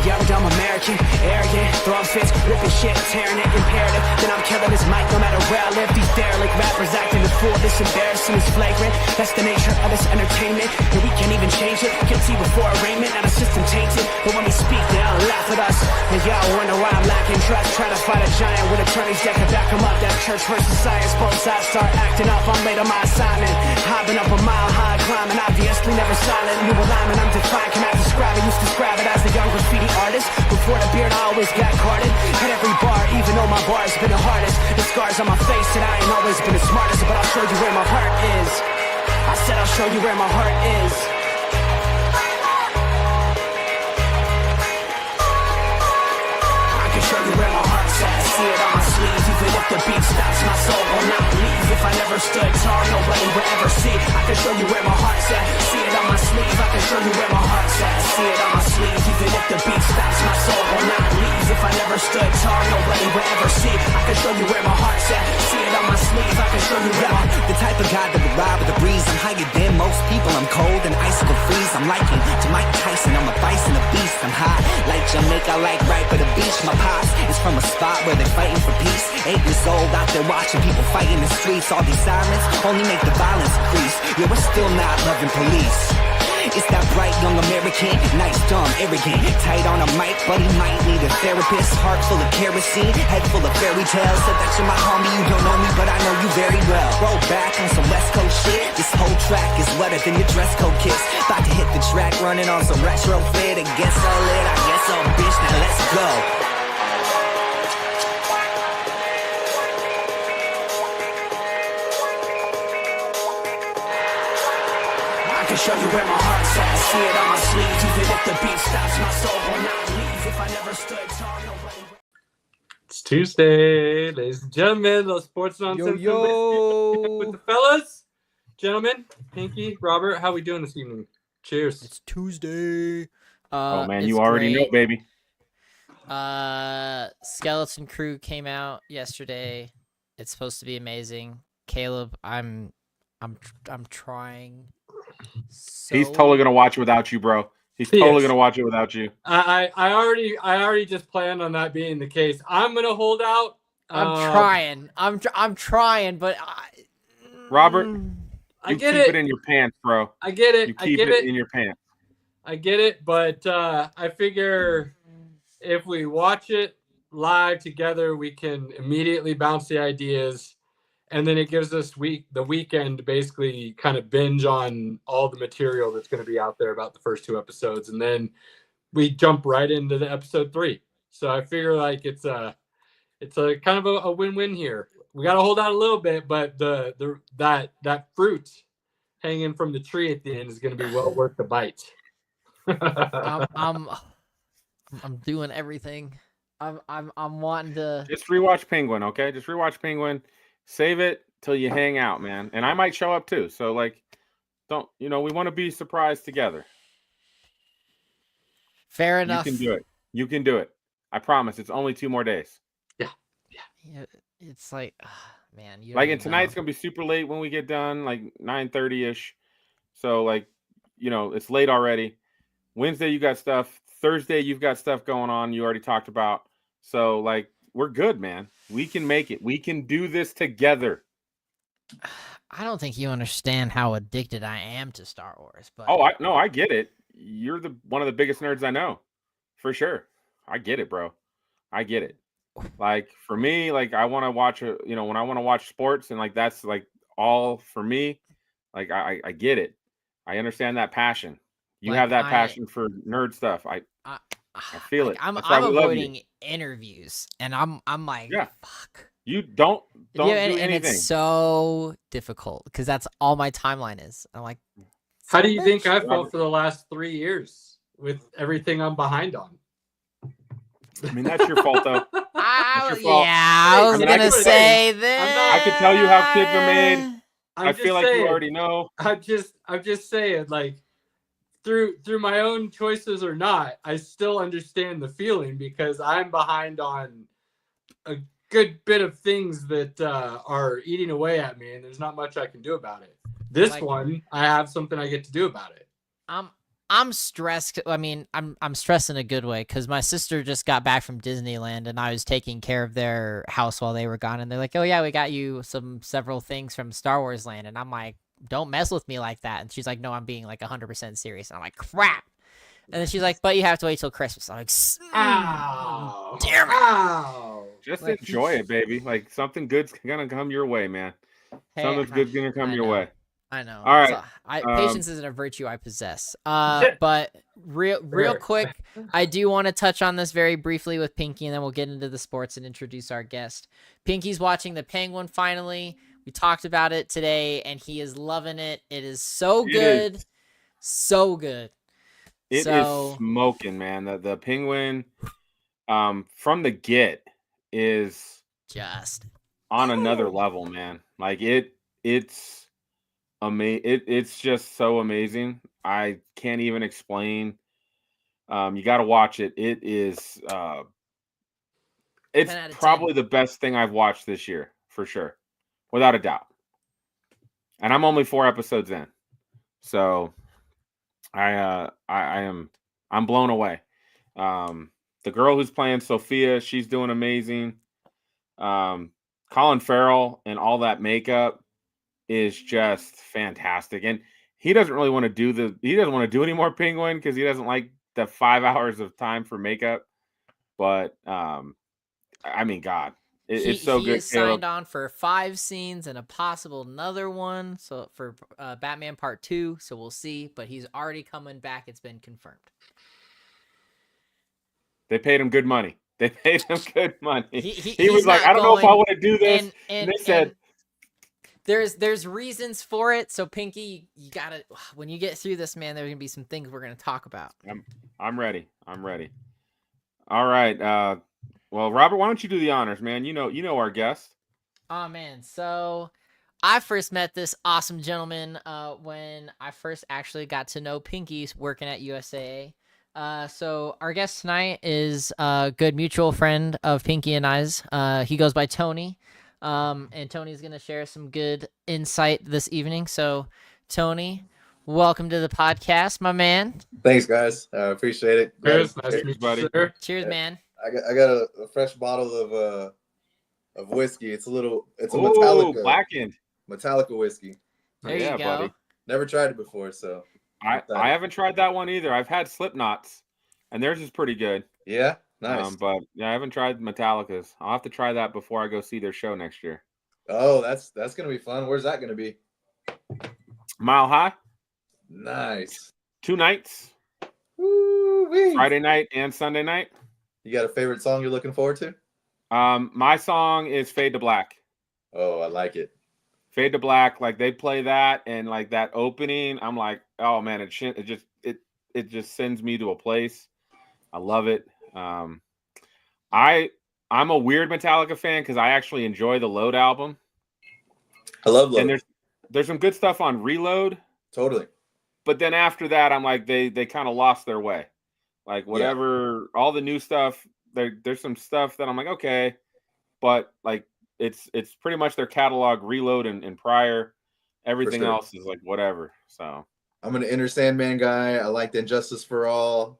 Yeah, I'm dumb American, arrogant, throwing fits, ripping shit, tearing it, imperative. Then I'm killing this mic no matter where I live. These derelict rappers acting the fool, this embarrassing is flagrant. That's the nature of this entertainment, and we can't even change it. Guilty before arraignment, now the system tainted. But when we speak, they all laugh at us. And y'all wonder why I'm lacking trust. Try to fight a giant with attorneys that can back them up. That's church versus science, both sides start acting up. I'm late on my assignment, hopping up a mile high, climbing, obviously never silent. New alignment, I'm defined, cannot describe it. Used to describe it as the young graffiti artist. Before the beard, I always got carded. At every bar, even though my bar's been the hardest. The scars on my face said I ain't always been the smartest, but I'll show you where my heart is. I said I'll show you where my heart is. I can show you where my heart's at. See it on my sleeve. Even if the beat stops, my soul will not leave. If I never stood tall, nobody will ever see. I can show you where my heart's at. See it on my sleeve. I can show you where my heart's at. See it on my sleeve. Even if the beat stops, my soul will not leave. If I never stood tall, nobody will ever see. I can show you where my heart's at. See it on my sleeve. I can show you where my... The type of guy that would ride with the breeze. I'm higher than most people. I'm cold and icicle freeze. I'm liking to Mike Tyson. I'm a bison, a beast. I'm hot like Jamaica, like right by the beach. My pops is from a spot where they're fighting for peace. 8 years old out there watching people fight in the streets. All these sirens only make the violence increase. Yeah, we're still not loving police. It's that bright young American, nice, dumb, arrogant. Tight on a mic, but he might need a therapist. Heart full of kerosene, head full of fairy tales. Said that you're my homie, you don't know me, but I know you very well. Roll back on some West Coast shit. This whole track is wetter than your dress code kiss. About to hit the track, running on some retro fit. I guess so lit, I guess so bitch, now let's go. I can show you where my heart's at. See it on my sleeve. Even if the beat stops, my soul will not leave. If I never stood tall, nobody... It's Tuesday, ladies and gentlemen. Those sports nonsense with the fellas. Gentlemen, Pinky, Robert, how we doing this evening? Cheers. It's Tuesday. Oh man, you already know, baby. Skeleton Crew came out yesterday. It's supposed to be amazing. Caleb, I'm trying. He's totally gonna watch it without you, bro. He's totally gonna watch it without you. I already just planned on that being the case. I'm gonna hold out. I'm trying. I'm trying, but Robert, I get it in your pants, bro. I get it. You keep it in your pants. I get it, but I figure if we watch it live together, we can immediately bounce the ideas. And then it gives us the weekend to basically kind of binge on all the material that's going to be out there about the first 2 episodes. And then we jump right into the episode 3. So I figure like it's a kind of a win-win here. We got to hold out a little bit, but that fruit hanging from the tree at the end is going to be well worth the bite. I'm doing everything. I'm wanting to just rewatch Penguin, okay? Just rewatch Penguin. Save it till you hang out, man. And I might show up too. So like, we want to be surprised together. Fair enough. You can do it. You can do it. I promise. It's only 2 more days. Yeah. It's like, man. And tonight's going to be super late when we get done, like 9:30-ish. So like, it's late already. Wednesday, you got stuff. Thursday, you've got stuff going on. You already talked about. So like, we're good, man. We can make it. We can do this together. I don't think you understand how addicted I am to Star Wars. But I get it. You're one of the biggest nerds I know, for sure. I get it, bro. I get it. Like for me, like I want to watch when I want to watch sports, and like that's like all for me. Like I get it. I understand that passion. You have that passion for nerd stuff. I feel it. I'm avoiding interviews, and I'm like, fuck. You don't do anything. And it's so difficult because that's all my timeline is. I'm like, how do you think I felt for the last 3 years with everything I'm behind on? I mean, that's your fault, though. I was gonna say that. I could tell you how kids are made. I feel like you already know. I'm just saying, like, through my own choices or not, I still understand the feeling because I'm behind on a good bit of things that are eating away at me, and there's not much I can do about it. This one, I have something I get to do about it. I'm I'm stressed. I mean, I'm stressed in a good way because my sister just got back from Disneyland and I was taking care of their house while they were gone. And they're like, "Oh yeah, we got you several things from Star Wars Land." And I'm like, "Don't mess with me like that." And she's like, "No, I'm being like 100% serious." And I'm like, "Crap." And then she's like, "But you have to wait till Christmas." I'm like, Ow. damn it. Ow. Just Like, enjoy it, baby. Like something good's gonna come your way, man. Hey, Something's good's gonna come I your know. way. I know. All right. So patience isn't a virtue I possess. Yeah. But real Sure. quick, I do want to touch on this very briefly with Pinky, and then we'll get into the sports and introduce our guest. Pinky's watching the Penguin finally. We talked about it today, and he is loving it. It is so good. So good. It is smoking, man. The Penguin from the get is just on another level, man. Like it's amazing. It's just so amazing. I can't even explain. You got to watch it. It is it's 10 out of 10. probably the best thing I've watched this year, for sure. Without a doubt. And I'm only 4 episodes in. So I'm blown away. The girl who's playing Sophia, she's doing amazing. Colin Farrell and all that makeup is just fantastic. And he doesn't really want to do any more Penguin because he doesn't like the 5 hours of time for makeup. But I mean, God, it's so good. He is signed on for 5 scenes and a possible another one. So for Batman Part 2, so we'll see. But he's already coming back. It's been confirmed. They paid him good money. He He was like, I don't know if I want to do this. And they said, there's reasons for it. So Pinky, you gotta, when you get through this, man, there's gonna be some things we're gonna talk about. I'm ready. All right. Well, Robert, why don't you do the honors, man? You know our guest. Oh man, so I first met this awesome gentleman when I first actually got to know Pinky working at USAA. So our guest tonight is a good mutual friend of Pinky and I's. He goes by Tony. And Tony's going to share some good insight this evening. So Tony, welcome to the podcast, my man. Thanks, guys. I appreciate it. Cheers. Nice to meet you, buddy. Cheers, man. I got a fresh bottle of whiskey. It's a Metallica whiskey. There you go. Buddy. Never tried it before, so I haven't tried that one either. I've had Slipknots, and theirs is pretty good. Yeah, nice. But yeah, I haven't tried Metallica's. I'll have to try that before I go see their show next year. Oh, that's gonna be fun. Where's that gonna be? Mile High. Nice. 2 nights. Woo-wee. Friday night and Sunday night. You got a favorite song you're looking forward to? My song is Fade to Black. Oh, I like it. Fade to Black, like they play that and like that opening, I'm like, oh man, it just sends me to a place. I love it. I'm a weird Metallica fan because I actually enjoy the Load album. I love Load. And there's some good stuff on Reload. Totally. But then after that, I'm like, they kind of lost their way. Like whatever, all the new stuff, there's some stuff that I'm like, okay, but like it's pretty much their catalog, Reload and prior. Everything else is like whatever. So I'm an Enter Sandman guy. I like the Injustice for All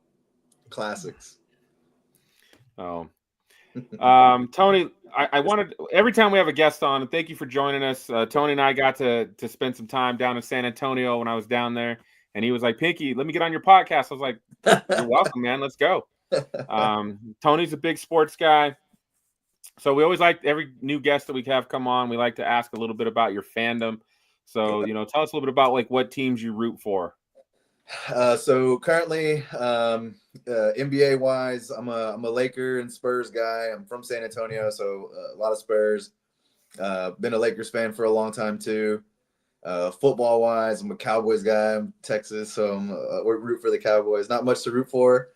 classics. Oh, Tony, I wanted every time we have a guest on, and thank you for joining us. Tony and I got to spend some time down in San Antonio when I was down there, and he was like, "Pinky, let me get on your podcast." I was like, "You're welcome, man. Let's go." Tony's a big sports guy. So we always like every new guest that we have come on, we like to ask a little bit about your fandom. So, tell us a little bit about like what teams you root for. So currently, NBA wise, I'm a Laker and Spurs guy. I'm from San Antonio, so a lot of Spurs. Been a Lakers fan for a long time too. Football wise, I'm a Cowboys guy. I'm Texas, so we root for the Cowboys. Not much to root for.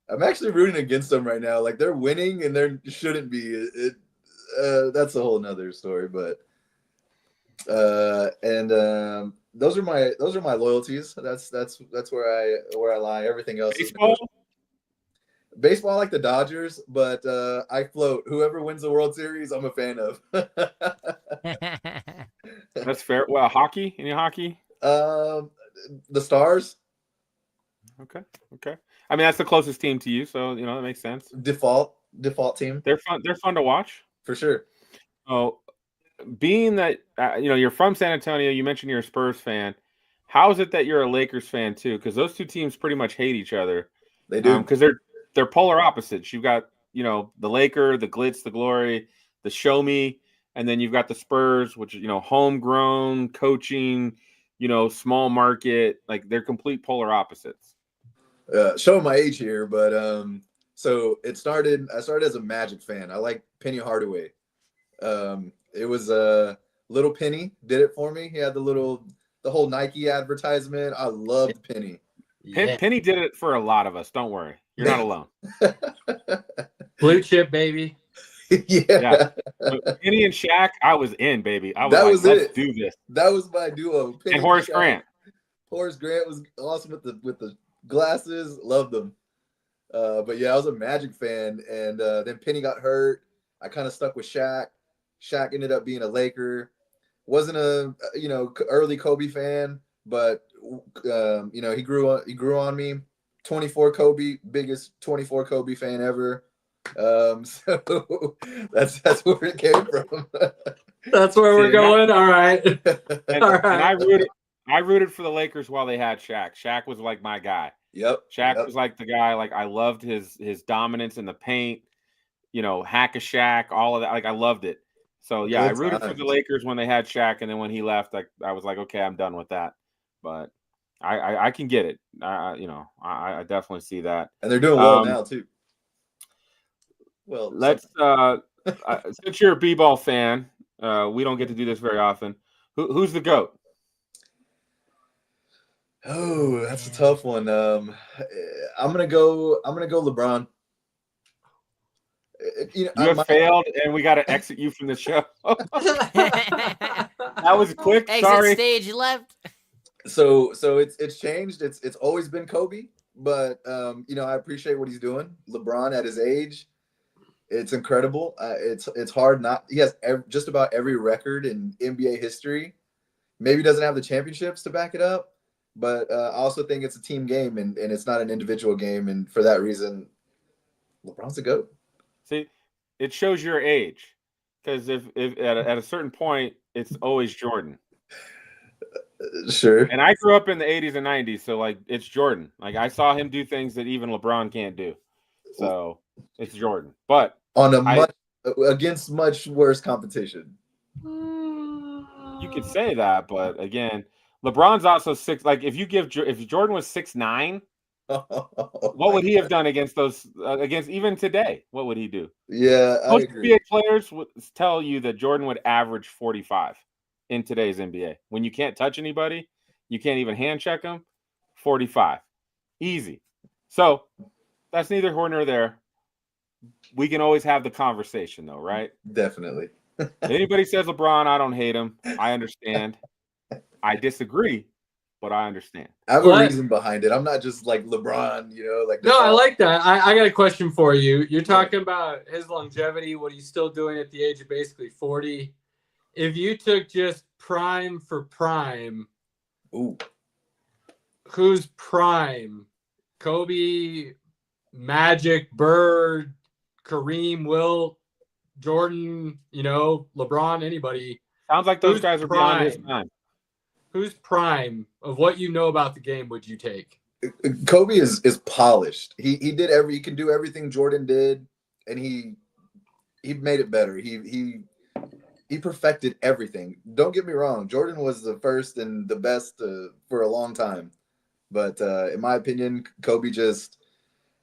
I'm actually rooting against them right now. Like they're winning and there shouldn't be. That's a whole nother story. But those are my loyalties. That's where I lie. Everything else Baseball? is baseball, like the Dodgers, but I float. Whoever wins the World Series, I'm a fan of. That's fair. Well, hockey? Any hockey? The Stars. Okay. I mean, that's the closest team to you, so you know that makes sense. Default team. They're fun. They're fun to watch for sure. Oh, being that you're from San Antonio, you mentioned you're a Spurs fan. How is it that you're a Lakers fan too? Because those two teams pretty much hate each other. They do. Because they're polar opposites. You've got the Laker, the glitz, the glory, the show me, and then you've got the Spurs, which is homegrown coaching, small market. Like they're complete polar opposites. Showing my age here, but so I started as a Magic fan. I like Penny Hardaway. It was little Penny did it for me. He had the whole Nike advertisement. I loved Penny. Yeah. Penny did it for a lot of us. Don't worry, you're not alone. Blue chip, baby. Yeah. Penny and Shaq, I was in, baby. Let's do this. That was my duo. Penny and Horace Grant. Horace Grant was awesome with the glasses. Loved them. But yeah, I was a Magic fan, and then Penny got hurt. I kind of stuck with Shaq. Shaq ended up being a Laker. Wasn't a early Kobe fan, but he grew on me. 24 Kobe, biggest 24 Kobe fan ever. So that's where it came from. That's where we're going. All right. And I rooted for the Lakers while they had Shaq. Shaq was like my guy. Yep. Shaq was like the guy. Like I loved his dominance in the paint. Hack a Shaq, all of that. Like I loved it. So yeah, I rooted for the Lakers when they had Shaq, and then when he left, I was like, okay, I'm done with that. But I can get it. I definitely see that. And they're doing well now too. Well, let's since you're a b-ball fan, we don't get to do this very often. Who's the GOAT? Oh, that's a tough one. I'm gonna go LeBron. You have failed, and we got to exit you from the show. That was quick. Sorry. Exit stage left. So it's changed. It's always been Kobe, but I appreciate what he's doing. LeBron at his age, it's incredible. It's hard not. He has just about every record in NBA history. Maybe doesn't have the championships to back it up, but I also think it's a team game and it's not an individual game, and for that reason, LeBron's a GOAT. See, it shows your age, because if at a certain point, it's always Jordan. Sure. And I grew up in the 80s and 90s, so like it's Jordan. Like I saw him do things that even LeBron can't do. So it's Jordan. But against much worse competition. You could say that, but again, LeBron's also 6. Like if Jordan was 6'9", what would he have done against those? Against even today, what would he do? Yeah, most NBA players would tell you that Jordan would average 45 in today's NBA. When you can't touch anybody, you can't even hand check them. 45, easy. So that's neither here nor there. We can always have the conversation, though, right? Definitely. If anybody says LeBron, I don't hate him. I understand. I disagree, but I understand. I have a reason behind it. I'm not just like LeBron, No, I like that. I got a question for you. You're talking about his longevity, what he's still doing at the age of basically 40. If you took just prime for prime, who's prime? Kobe, Magic, Bird, Kareem, Wilt, Jordan, LeBron, anybody. Sounds like those guys are beyond his time. Who's prime of what you know about the game would you take? Kobe is polished. He can do everything Jordan did, and he made it better. He perfected everything. Don't get me wrong. Jordan was the first and the best for a long time. But in my opinion, Kobe just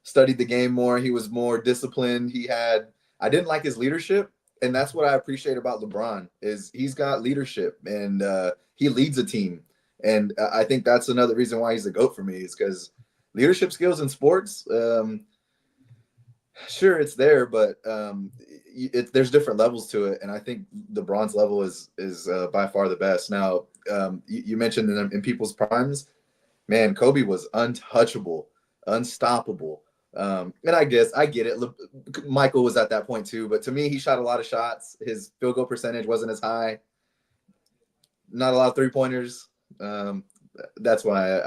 studied the game more. He was more disciplined. I didn't like his leadership. And that's what I appreciate about LeBron is he's got leadership and he leads a team. And I think that's another reason why he's a GOAT for me is because leadership skills in sports, sure, it's there, but there's different levels to it. And I think LeBron's level is by far the best. Now, you mentioned in people's primes, man, Kobe was untouchable, unstoppable. And I guess I get it. Michael was at that point too, but to me, he shot a lot of shots. His field goal percentage wasn't as high. Not a lot of 3-pointers. that's why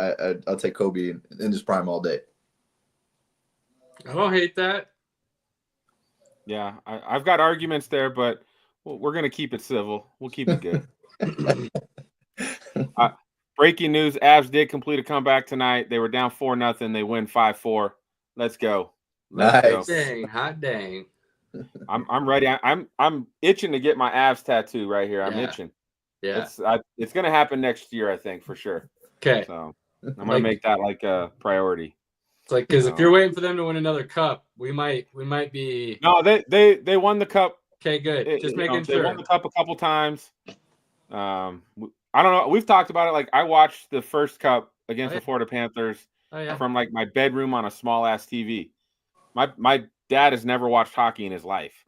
I'll take Kobe in his prime all day. I don't hate that. Yeah, I've got arguments there, but we're gonna keep it civil. We'll keep it good. Breaking news: Avs did complete a comeback tonight. They were down 4-0. They win 5-4. Let's go. Let's Nice. go. Dang, hot dang. I'm ready. I'm itching to get my Avs tattoo right here. I'm itching. Yeah. It's gonna happen next year, I think, for sure. Okay. So I'm gonna make that like a priority. It's like, because if you're waiting for them to win another cup, we might be. No, they won the cup. Okay, good. Just making They sure. won the cup a couple times. I don't know. We've talked about it. Like, I watched the first cup against the Florida Panthers from like my bedroom on a small ass TV. My dad has never watched hockey in his life,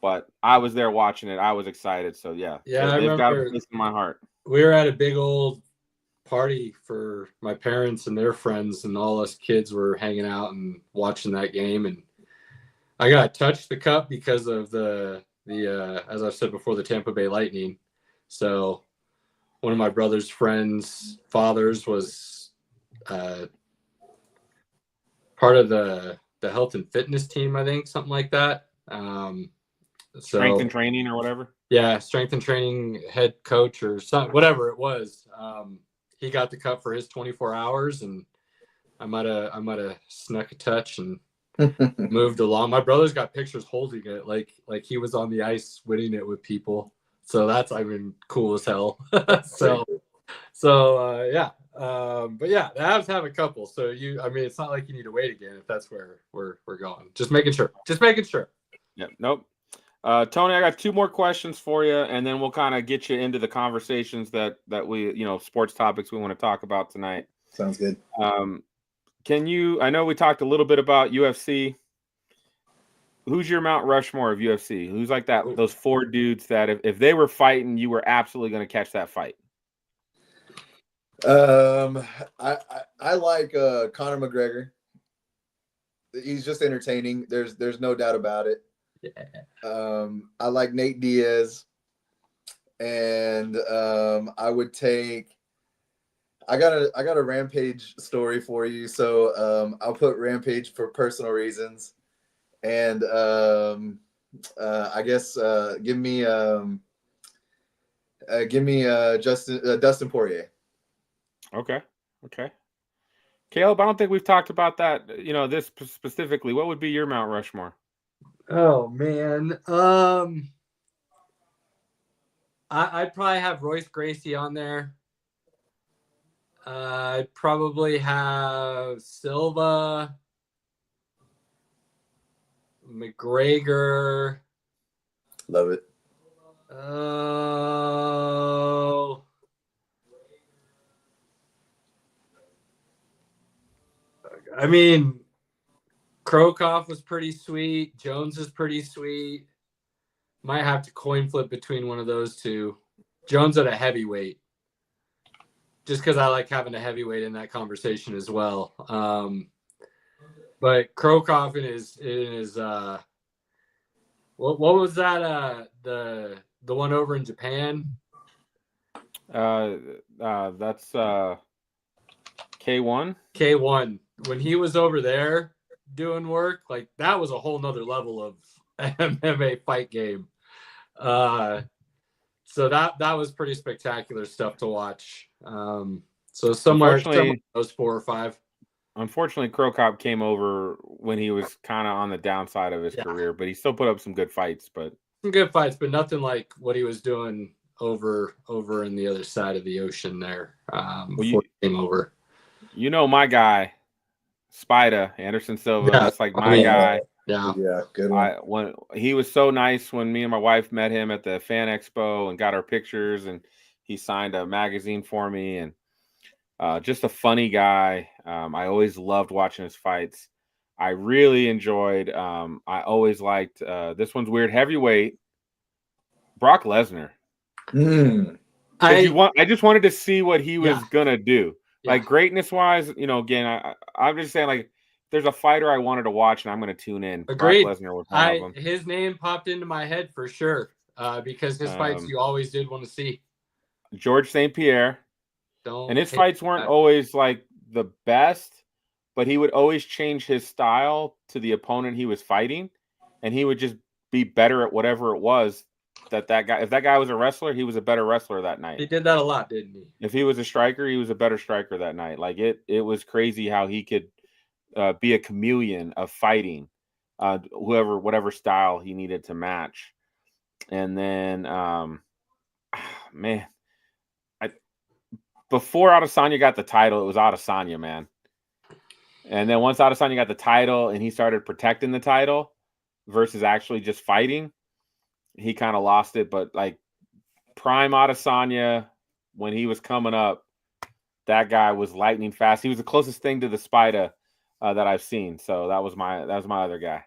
but I was there watching it. I was excited. So yeah, they've got a place in my heart. We were at a big old party for my parents and their friends, and all us kids were hanging out and watching that game. And I got to touch the cup because of the as I've said before, the Tampa Bay Lightning. So one of my brother's friends' fathers was part of the health and fitness team, I think, something like that. Strength and training or whatever. Yeah, strength and training head coach or something, whatever it was. He got the cup for his 24 hours, and I might have snuck a touch and moved along. My brother's got pictures holding it, like he was on the ice winning it with people. So that's, I mean, cool as hell. so yeah. But yeah, the Avs have a couple. So it's not like you need to wait again if that's where we're going. Just making sure. Yeah. Nope. Tony, I got 2 more questions for you, and then we'll kind of get you into the conversations that we, sports topics we want to talk about tonight. Sounds good. I know we talked a little bit about UFC. Who's your Mount Rushmore of UFC? Who's like those 4 dudes that if they were fighting, you were absolutely going to catch that fight? I like Conor McGregor. He's just entertaining. There's no doubt about it. Yeah. I like Nate Diaz, and I would take. I got a Rampage story for you, so I'll put Rampage for personal reasons, and I guess give me Dustin Poirier. Okay. Caleb, I don't think we've talked about that. This specifically. What would be your Mount Rushmore? Oh man, I'd probably have Royce Gracie on there. I'd probably have Silva, McGregor. Love it. Oh, I mean, Krokoff was pretty sweet. Jones is pretty sweet. Might have to coin flip between one of those two. Jones at a heavyweight, just because I like having a heavyweight in that conversation as well. But Krokoff in his what was that? The one over in Japan. That's K1. K1. When he was over there doing work, like that was a whole nother level of MMA fight game. So that was pretty spectacular stuff to watch. So somewhere those 4 or 5. Unfortunately, Krokoff came over when he was kind of on the downside of his career, but he still put up some good fights. But nothing like what he was doing over in the other side of the ocean there. Before he came over. My guy, Spida, Anderson Silva. That's like my guy. Yeah, good one. When he was so nice when me and my wife met him at the Fan Expo and got our pictures, and he signed a magazine for me, and just a funny guy. I always loved watching his fights. I really enjoyed. I always liked. This one's weird. Heavyweight, Brock Lesnar. I just wanted to see what he was gonna do. Like greatness wise, again, I'm just saying, like, there's a fighter I wanted to watch, and I'm going to tune in. Agreed. Brock Lesnar was one of them. His name popped into my head for sure, because his fights you always did want to see. George St. Pierre, Don't. And his hate fights weren't that. always like the best, but he would always change his style to the opponent he was fighting, and he would just be better at whatever it was that guy. If that guy was a wrestler, he was a better wrestler that night. He did that a lot, didn't he? If he was a striker, he was a better striker that night. Like it was crazy how he could be a chameleon of fighting, whatever style he needed to match. And then, man, before Adesanya got the title, it was Adesanya, man. And then once Adesanya got the title and he started protecting the title versus actually just fighting, he kind of lost it. But like prime Adesanya, when he was coming up, that guy was lightning fast. He was the closest thing to the Spider that I've seen. So that was my other guy.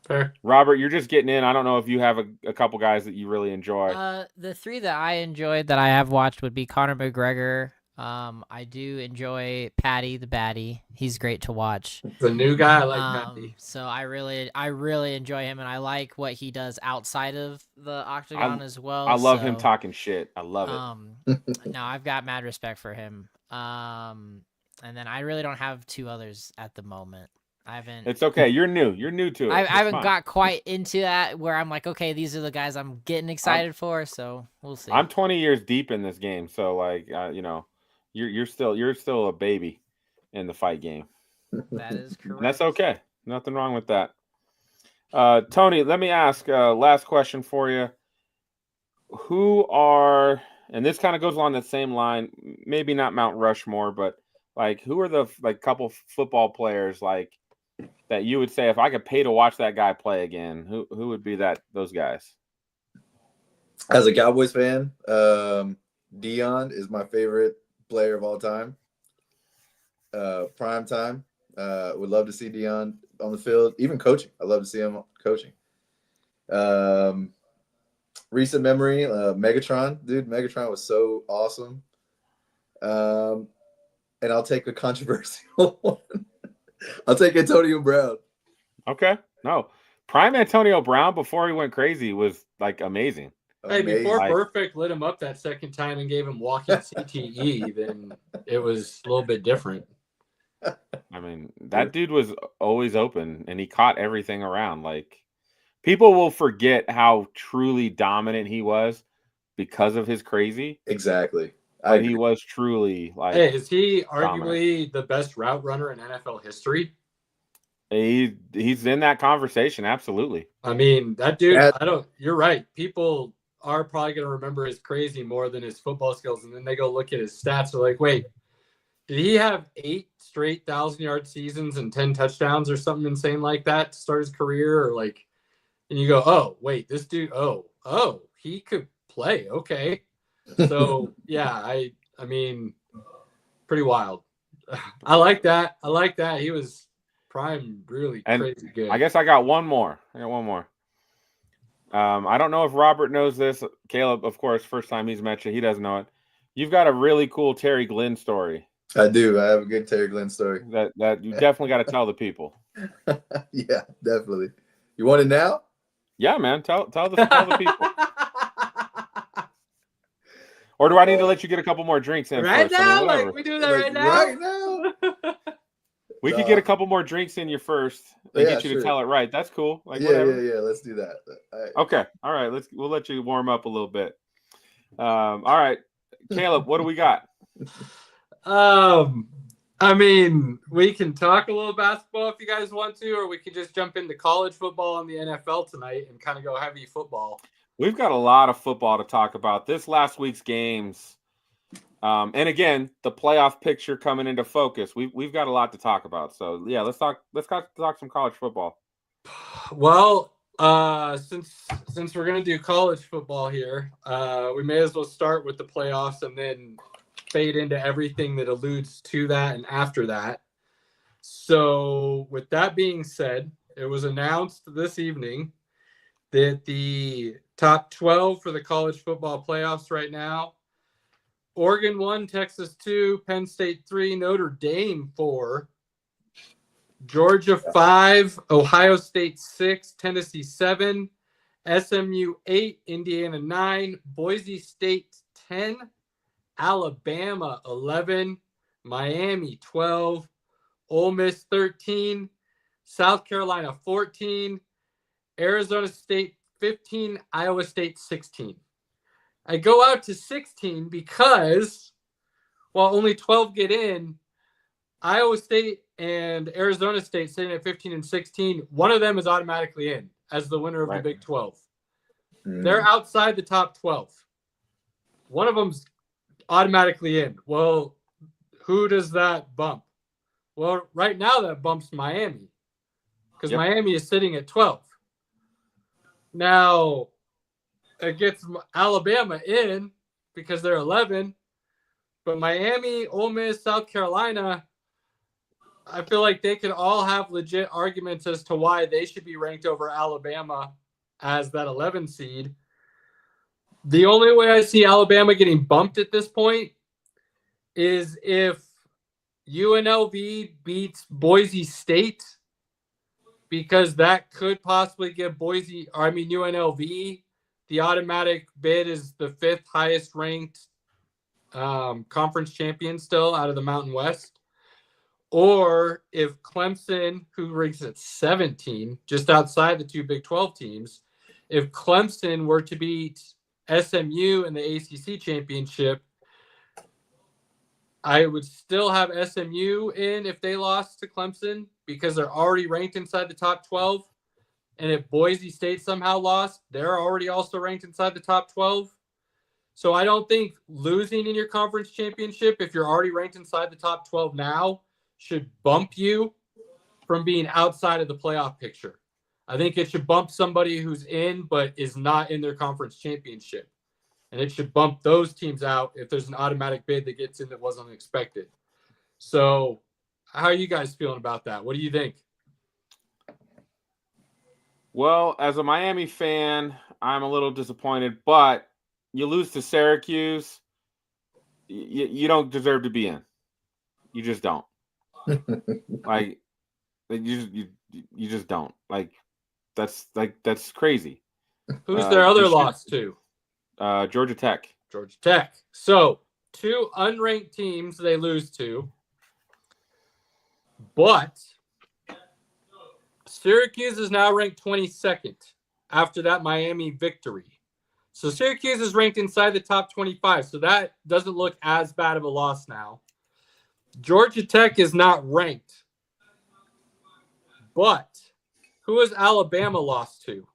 Fair. Robert, you're just getting in. I don't know if you have a couple guys that you really enjoy. The three that I enjoyed that I have watched would be Conor McGregor. I do enjoy Patty the Baddie. He's great to watch. The new guy, I like Patty. So I really enjoy him, and I like what he does outside of the octagon as well. I love him talking shit. I love it. No, I've got mad respect for him. And then I really don't have two others at the moment. I haven't. It's okay. You're new. You're new to it. I haven't got quite into that where I'm like, okay, these are the guys I'm getting excited for. So we'll see. I'm 20 years deep in this game, so like, you're still a baby in the fight game. That is correct. And that's okay. Nothing wrong with that. Tony, let me ask last question for you. Who are, and this kind of goes along that same line, maybe not Mount Rushmore, but like who are the couple football players like that you would say if I could pay to watch that guy play again, who would be those guys? As a Cowboys fan, Dion is my favorite player of all time. Prime time. Would love to see Dion on the field, even coaching. I love to see him coaching. Recent memory, Megatron. Dude, Megatron was so awesome. And I'll take a controversial one. I'll take Antonio Brown. Okay. No. Prime Antonio Brown before he went crazy was like amazing. Hey, before Perfect lit him up that second time and gave him walking CTE, then it was a little bit different. I mean, that dude was always open and he caught everything around. Like, people will forget how truly dominant he was because of his crazy. Exactly. But he was truly like. Hey, is he arguably the best route runner in NFL history? He's in that conversation, absolutely. I mean, that dude. You're right. People are probably going to remember his crazy more than his football skills, and then they go look at his stats. They're like, wait, did he have 8 straight 1,000-yard seasons and 10 touchdowns or something insane like that to start his career? Or like, and you go, oh, wait, this dude. Oh, he could play. Okay. So yeah, I mean, pretty wild. I like that. He was prime, really crazy good. I guess I got one more. I don't know if Robert knows this. Caleb, of course, first time he's met you, he doesn't know it. You've got a really cool Terry Glenn story. I do. I have a good Terry Glenn story. That you definitely got to tell the people. Yeah, definitely. You want it now? Yeah, man. Tell the people. Or do I need to let you get a couple more drinks in right first? now? Like we do that right now? Right now? We could get a couple more drinks in you first and get you to tell it right. That's cool. Like whatever. Yeah. Let's do that. Okay. All right. We'll let you warm up a little bit. All right, Caleb, what do we got? I mean, we can talk a little basketball if you guys want to, or we could just jump into college football and the NFL tonight and kind of go heavy football. We've got a lot of football to talk about. This last week's games, and again, the playoff picture coming into focus. We've got a lot to talk about. So yeah, let's talk some college football. Well, since we're gonna do college football here, we may as well start with the playoffs and then fade into everything that alludes to that and after that. So with that being said, it was announced this evening that the top 12 for the college football playoffs right now, Oregon 1, Texas 2, Penn State 3, Notre Dame 4, Georgia 5, Ohio State 6, Tennessee 7, SMU 8, Indiana 9, Boise State 10, Alabama 11, Miami 12, Ole Miss 13, South Carolina 14, Arizona State 15, Iowa State 16. I go out to 16 because while only 12 get in, Iowa State and Arizona State sitting at 15 and 16, one of them is automatically in as the winner of the Big 12. They're outside the top 12. One of them's automatically in. Well, who does that bump? Well, right now that bumps Miami because Miami is sitting at 12. Now, it gets Alabama in because they're 11, but Miami, Ole Miss, South Carolina, I feel like they could all have legit arguments as to why they should be ranked over Alabama as that 11 seed. The only way I see Alabama getting bumped at this point is if UNLV beats Boise State, because that could possibly give UNLV the automatic bid is the 5th highest ranked conference champion still out of the Mountain West. Or if Clemson, who ranks at 17, just outside the two Big 12 teams, if Clemson were to beat SMU in the ACC championship, I would still have SMU in if they lost to Clemson because they're already ranked inside the top 12. And if Boise State somehow lost, they're already also ranked inside the top 12. So I don't think losing in your conference championship, if you're already ranked inside the top 12 now, should bump you from being outside of the playoff picture. I think it should bump somebody who's in but is not in their conference championship. And it should bump those teams out if there's an automatic bid that gets in that wasn't expected. So how are you guys feeling about that? What do you think? Well, as a Miami fan, I'm a little disappointed, but you lose to Syracuse, you don't deserve to be in. You just don't. Like you just don't. That's crazy. Who's their other loss to? Georgia Tech. Georgia Tech. So 2 unranked teams they lose to, but Syracuse is now ranked 22nd after that Miami victory. So Syracuse is ranked inside the top 25. So that doesn't look as bad of a loss now. Georgia Tech is not ranked. But who has Alabama lost to?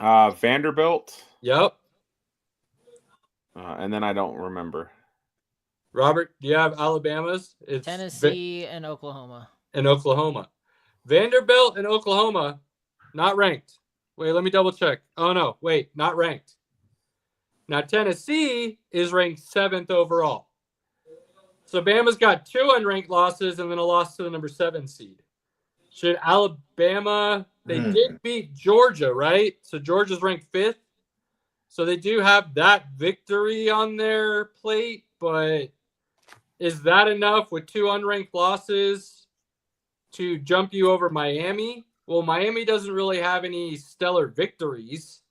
Vanderbilt. Yep. And then I don't remember. Robert, do you have Alabama's? It's Tennessee and Oklahoma. Vanderbilt and Oklahoma, not ranked. Wait, let me double check. Oh, no. Wait, not ranked. Now, Tennessee is ranked 7th overall. So Bama's got 2 unranked losses and then a loss to the number 7 seed. Should Alabama, they did beat Georgia, right? So Georgia's ranked 5th. So they do have that victory on their plate, but is that enough with 2 unranked losses to jump you over Miami? Well, Miami doesn't really have any stellar victories.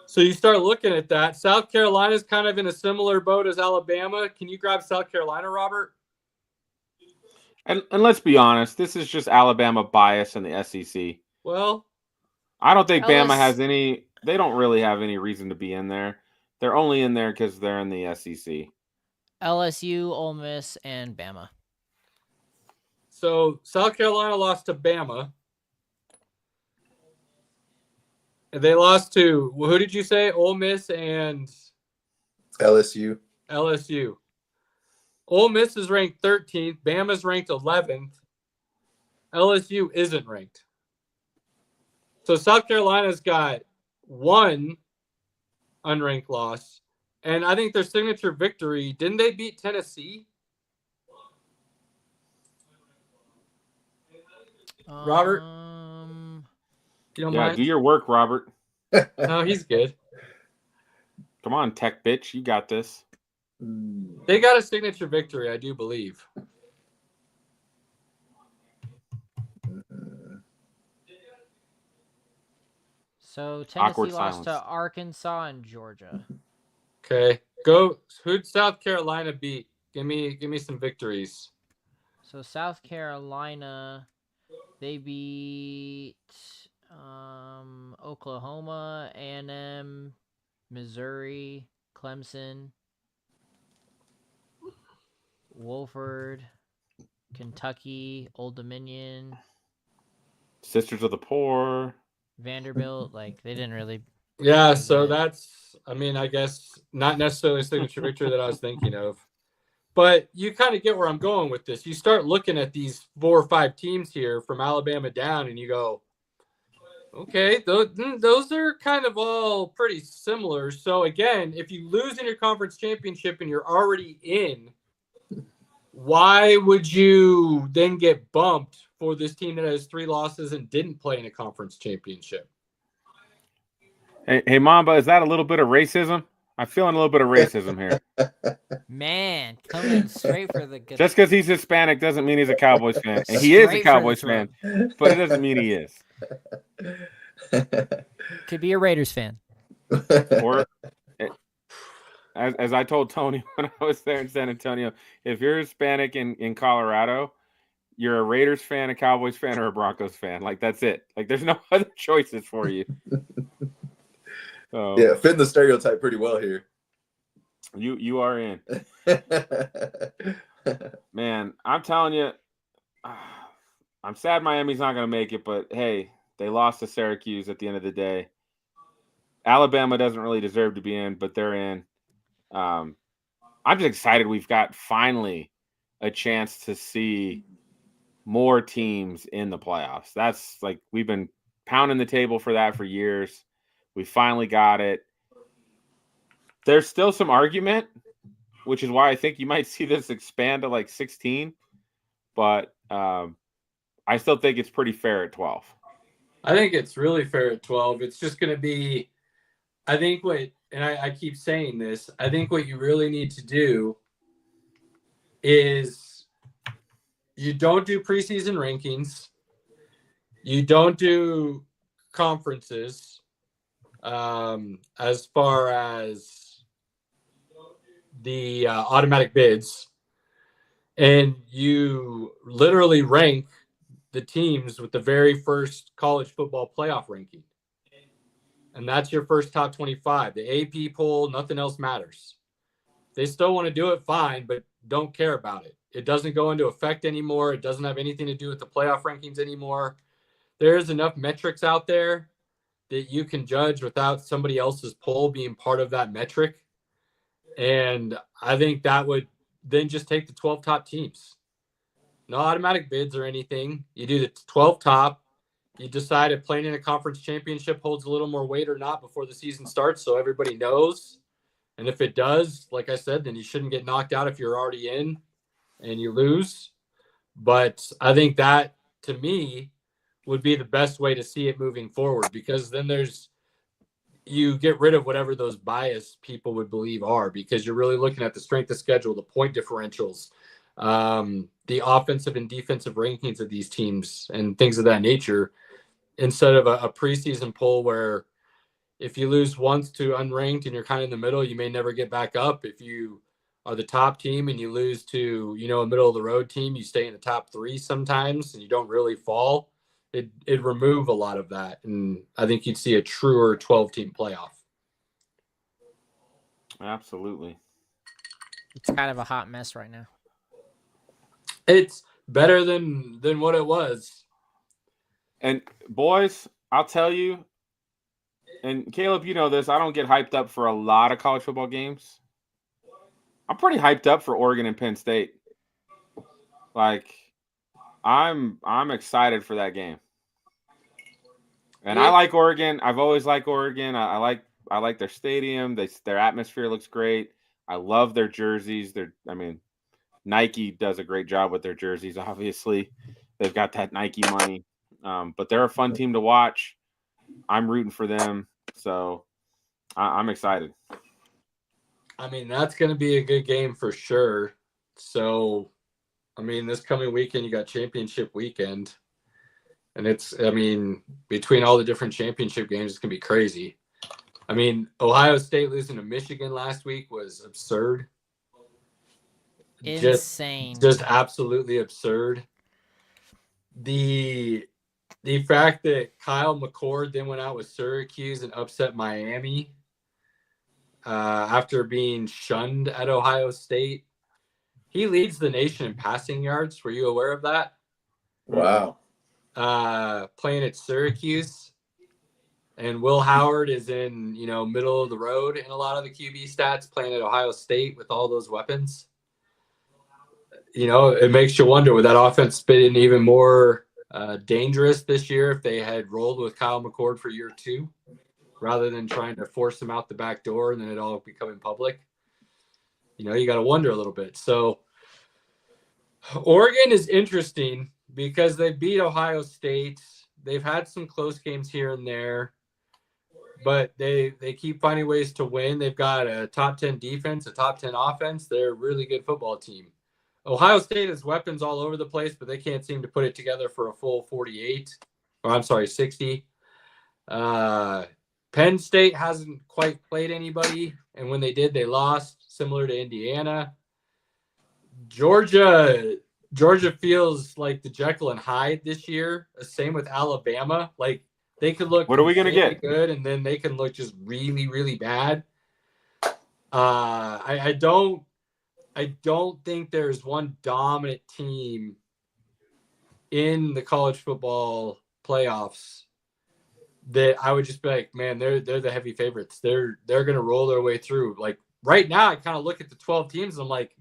So you start looking at that. South Carolina's kind of in a similar boat as Alabama. Can you grab South Carolina, Robert? And let's be honest, this is just Alabama bias in the SEC. Well, I don't think Bama has any. They don't really have any reason to be in there. They're only in there because they're in the SEC. LSU, Ole Miss, and Bama. So South Carolina lost to Bama. And they lost to, who did you say? Ole Miss and LSU. Ole Miss is ranked 13th. Bama's ranked 11th. LSU isn't ranked. So South Carolina's got 1 unranked loss. And I think their signature victory, didn't they beat Tennessee? Robert? You don't mind? Do your work, Robert. No, he's good. Come on, tech bitch. You got this. They got a signature victory, I do believe. So Tennessee Awkward lost to silence. Arkansas and Georgia. Okay, go. Who'd South Carolina beat? Give me some victories. So South Carolina, they beat Oklahoma, A&M, Missouri, Clemson, Wolford, Kentucky, Old Dominion, Sisters of the Poor. Vanderbilt. Like they didn't really. Yeah, do so good. that's, I mean, I guess not necessarily a signature victory that I was thinking of, but you kind of get where I'm going with this. You start looking at these 4 or 5 teams here from Alabama down, and you go, okay, those are kind of all pretty similar. So again, if you lose in your conference championship and you're already in, why would you then get bumped for this team that has 3 losses and didn't play in a conference championship? Hey, Mamba, is that a little bit of racism? I'm feeling a little bit of racism here. Man, coming straight for the good. Just because he's Hispanic doesn't mean he's a Cowboys fan. And he is a Straight for the Cowboys throat. fan, but it doesn't mean he is. Could be a Raiders fan. Or, as I told Tony when I was there in San Antonio, if you're Hispanic in Colorado, you're a Raiders fan, a Cowboys fan, or a Broncos fan. Like, that's it. Like, there's no other choices for you. So, Yeah, fitting the stereotype pretty well here. You are in. Man, I'm telling you, I'm sad Miami's not going to make it, but hey, they lost to Syracuse at the end of the day. Alabama doesn't really deserve to be in, but they're in. I'm just excited we've got finally a chance to see more teams in the playoffs. That's like, we've been pounding the table for that for years. We finally got it. There's still some argument, which is why I think you might see this expand to like 16, but I still think it's pretty fair at 12. I think it's really fair at 12. It's just going to be, I think I keep saying this, I think what you really need to do is you don't do preseason rankings. You don't do conferences as far as the automatic bids. And you literally rank the teams with the very first college football playoff ranking. And that's your first top 25. The AP poll, nothing else matters. They still want to do it, fine, but don't care about it. It doesn't go into effect anymore. It doesn't have anything to do with the playoff rankings anymore. There's enough metrics out there that you can judge without somebody else's poll being part of that metric. And I think that would then just take the 12 top teams. No automatic bids or anything. You do the 12 top. You decide if playing in a conference championship holds a little more weight or not before the season starts, so everybody knows. And if it does, like I said, then you shouldn't get knocked out if you're already in and you lose. But I think that, to me, would be the best way to see it moving forward, because then you get rid of whatever those biased people would believe are, because you're really looking at the strength of schedule, the point differentials, the offensive and defensive rankings of these teams and things of that nature, instead of a preseason poll where if you lose once to unranked and you're kind of in the middle, you may never get back up. If you are the top team and you lose to, a middle of the road team, you stay in the top 3 sometimes and you don't really fall. It'd remove a lot of that. And I think you'd see a truer 12-team playoff. Absolutely. It's kind of a hot mess right now. It's better than what it was. And boys, I'll tell you, and Caleb, you know this, I don't get hyped up for a lot of college football games. I'm pretty hyped up for Oregon and Penn State. Like, I'm excited for that game. And I like Oregon. I've always liked Oregon. I like their stadium. Their atmosphere looks great. I love their jerseys. Nike does a great job with their jerseys, obviously. They've got that Nike money. But they're a fun team to watch. I'm rooting for them. So I'm excited. That's going to be a good game for sure. So, this coming weekend, you got championship weekend. And between all the different championship games, it's going to be crazy. Ohio State losing to Michigan last week was absurd. Insane. Just absolutely absurd. The fact that Kyle McCord then went out with Syracuse and upset Miami after being shunned at Ohio State. He leads the nation in passing yards. Were you aware of that? Wow. Playing at Syracuse. And Will Howard is in, middle of the road in a lot of the QB stats, playing at Ohio State with all those weapons. It makes you wonder, would that offense been even more dangerous this year if they had rolled with Kyle McCord for year 2 rather than trying to force him out the back door and then it all becoming public? You got to wonder a little bit. So Oregon is interesting because they beat Ohio State. They've had some close games here and there, but they keep finding ways to win. They've got a top 10 defense, a top 10 offense. They're a really good football team. Ohio State has weapons all over the place, but they can't seem to put it together for a full 60. Penn State hasn't quite played anybody, and when they did, they lost, similar to Indiana. Georgia feels like the Jekyll and Hyde this year. Same with Alabama. Like, they could look what are we going to get good, and then they can look just really, really bad. I don't think there's one dominant team in the college football playoffs that I would just be like, man, they're the heavy favorites. They're going to roll their way through. Like, right now, I kind of look at the 12 teams and I'm like,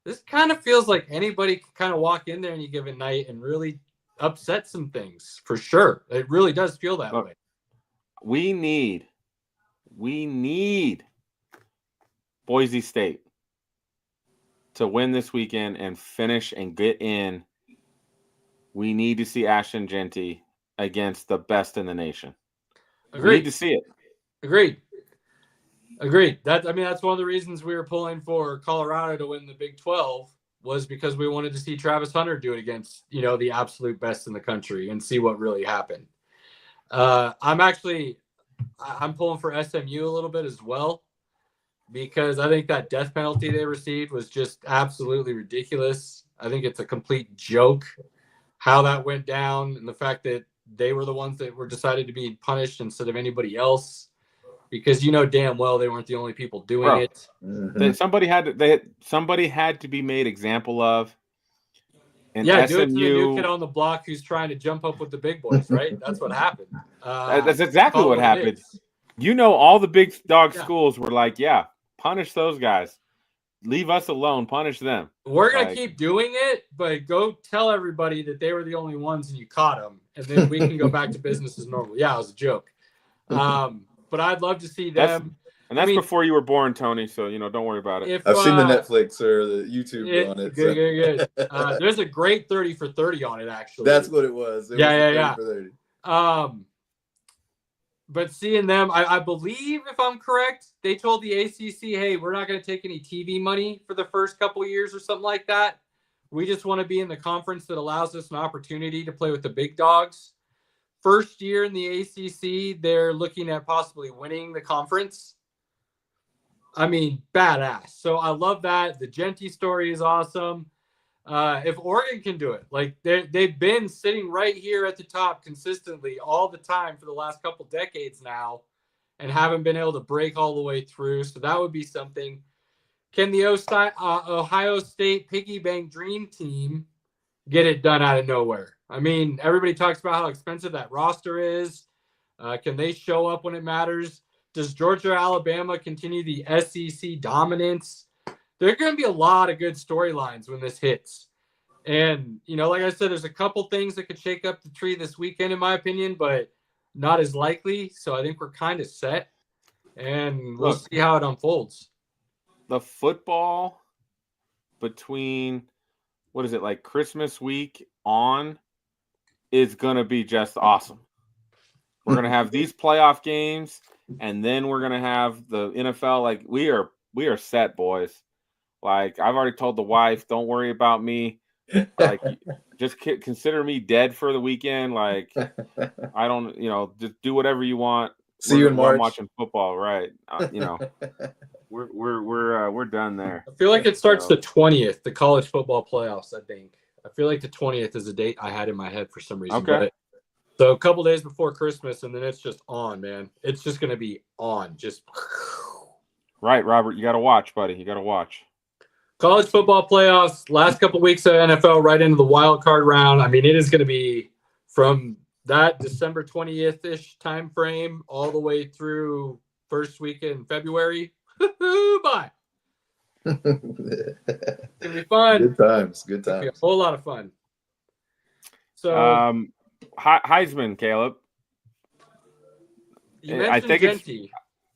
this kind of feels like anybody can kind of walk in there any given night and really upset some things, for sure. It really does feel that way. We need Boise State to win this weekend and finish and get in. We need to see Ashton Genty against the best in the nation. Agreed. We need to see it. Agreed. That's one of the reasons we were pulling for Colorado to win the Big 12 was because we wanted to see Travis Hunter do it against, the absolute best in the country and see what really happened. I'm pulling for SMU a little bit as well, because I think that death penalty they received was just absolutely ridiculous. I think it's a complete joke how that went down, and the fact that they were the ones that were decided to be punished instead of anybody else, because damn well they weren't the only people doing it. Mm-hmm. Somebody had to be made example of. And do it SMU, to the new kid on the block who's trying to jump up with the big boys, right? That's what happened. That's exactly what happened. All the big dog schools were like, yeah, punish those guys. Leave us alone. Punish them. We're going to keep doing it, but go tell everybody that they were the only ones and you caught them, and then we can go back to business as normal. Yeah, it was a joke. But I'd love to see them. That's before you were born, Tony, so, don't worry about it. I've seen the Netflix or the YouTube on it. Good. There's a great 30 for 30 on it, actually. That's what it was. It was 30 for 30. But seeing them, I believe, if I'm correct, they told the ACC, hey, we're not going to take any TV money for the first couple of years or something like that. We just want to be in the conference that allows us an opportunity to play with the big dogs. First year in the ACC, they're looking at possibly winning the conference. Badass. So I love that. The Genty story is awesome. If Oregon can do it, like they've been sitting right here at the top consistently all the time for the last couple decades now and haven't been able to break all the way through. So that would be something. Can the Ohio State piggy bank dream team get it done out of nowhere? Everybody talks about how expensive that roster is. Can they show up when it matters? Does Georgia, Alabama continue the SEC dominance? There are going to be a lot of good storylines when this hits. And, like I said, there's a couple things that could shake up the tree this weekend, in my opinion, but not as likely. So I think we're kind of set, and we'll see how it unfolds. The football between, like Christmas week on is going to be just awesome. We're going to have these playoff games, and then we're going to have the NFL. Like, we are set, boys. Like, I've already told the wife, don't worry about me Like, just consider me dead for the weekend. Like, I don't, just do whatever you want. See you in while I'm March. watching football, right? We're done there. I feel like it starts the 20th, the college football playoffs. I think. I feel like the 20th is a date I had in my head for some reason. Okay. But, so a couple days before Christmas, and then it's just on, man. It's just gonna be on. Just right, Robert. You got to watch, buddy. You got to watch. College football playoffs. Last couple weeks of NFL, right into the wild card round. I mean, it is going to be from that December 20th ish time frame all the way through first weekend in February. Bye. It's gonna be fun. Good times. Good It's gonna be times. a whole lot of fun. So Heisman, Caleb. you mentioned Genty.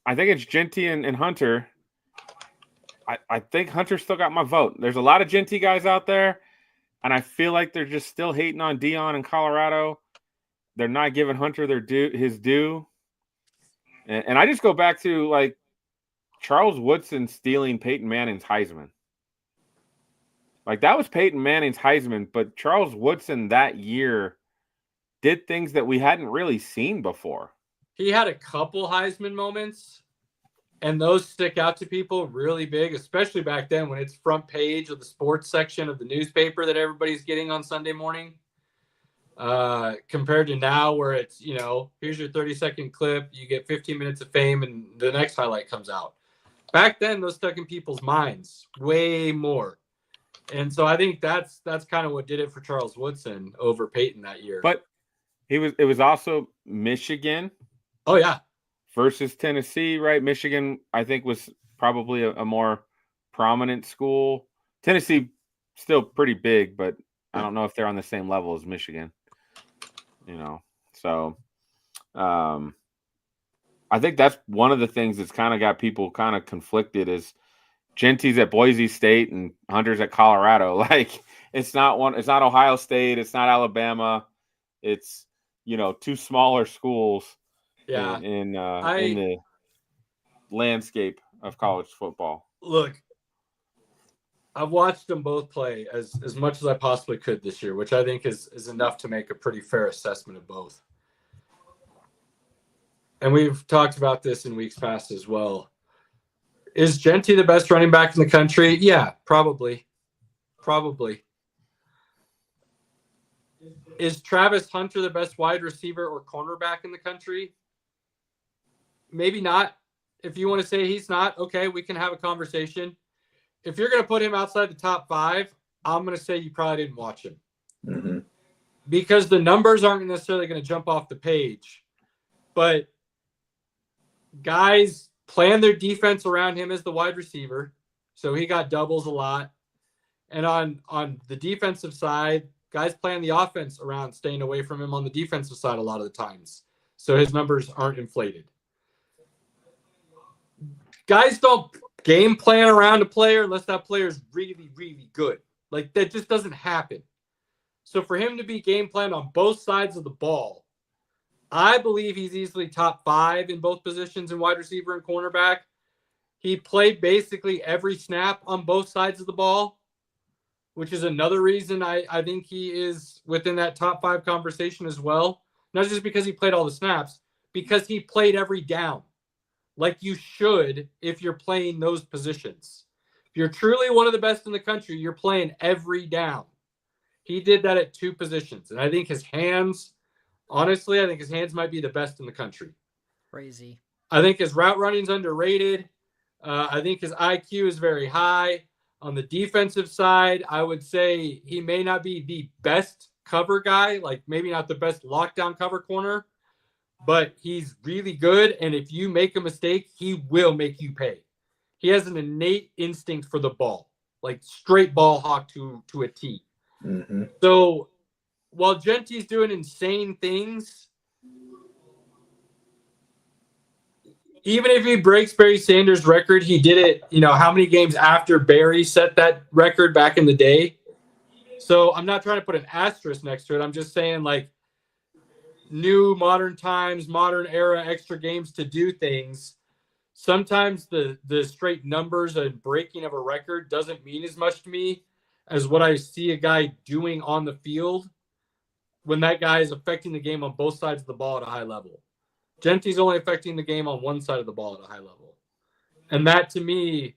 I think it's Genty and Hunter. I think Hunter still got my vote. There's a lot of Genty guys out there, and I feel like they're just still hating on Dion in Colorado. They're not giving Hunter his due. And I just go back to, like, Charles Woodson stealing Peyton Manning's Heisman. Like, that was Peyton Manning's Heisman, but Charles Woodson that year did things that we hadn't really seen before. He had a couple Heisman moments, and those stick out to people really big, especially back then when it's front page of the sports section of the newspaper that everybody's getting on Sunday morning. Compared to now where it's, here's your 30-second clip, you get 15 minutes of fame, and the next highlight comes out. Back then, those stuck in people's minds way more. And so I think that's kind of what did it for Charles Woodson over Peyton that year. But it was also Michigan. Oh, yeah. Versus Tennessee, right? Michigan, I think, was probably a more prominent school. Tennessee, still pretty big, but I don't know if they're on the same level as Michigan. So I think that's one of the things that's kind of got people kind of conflicted is Genty's at Boise State and Hunter's at Colorado. Like, it's not Ohio State, it's not Alabama, it's two smaller schools. Yeah, in the landscape of college football. Look, I've watched them both play as much as I possibly could this year, which I think is enough to make a pretty fair assessment of both. And we've talked about this in weeks past as well. Is Genty the best running back in the country? Yeah, probably. Is Travis Hunter the best wide receiver or cornerback in the country? Maybe not. If you want to say he's not, okay, we can have a conversation. If you're going to put him outside the top 5, I'm going to say you probably didn't watch him. Mm-hmm. Because the numbers aren't necessarily going to jump off the page. But guys plan their defense around him as the wide receiver. So he got doubles a lot. And on the defensive side, guys plan the offense around staying away from him on the defensive side a lot of the times. So his numbers aren't inflated. Guys don't game plan around a player unless that player is really, really good. Like, that just doesn't happen. So for him to be game planned on both sides of the ball, I believe he's easily top 5 in both positions in wide receiver and cornerback. He played basically every snap on both sides of the ball, which is another reason I think he is within that top 5 conversation as well. Not just because he played all the snaps, because he played every down. Like you should if you're playing those positions. If you're truly one of the best in the country, you're playing every down. He did that at 2 positions. And I think his hands, honestly, I think his hands might be the best in the country. Crazy. I think his route running is underrated. I think his IQ is very high. On the defensive side, I would say he may not be the best cover guy, like maybe not the best lockdown cover corner, but he's really good. And if you make a mistake, he will make you pay. He has an innate instinct for the ball, like straight ball hawk to a T. Mm-hmm. So while Genty's doing insane things, even if he breaks Barry Sanders' record, he did it, how many games after Barry set that record back in the day? So I'm not trying to put an asterisk next to it. I'm just saying, like, new modern times, modern era, extra games to do things. Sometimes the straight numbers and breaking of a record doesn't mean as much to me as what I see a guy doing on the field when that guy is affecting the game on both sides of the ball at a high level. Genty's only affecting the game on one side of the ball at a high level. And that, to me,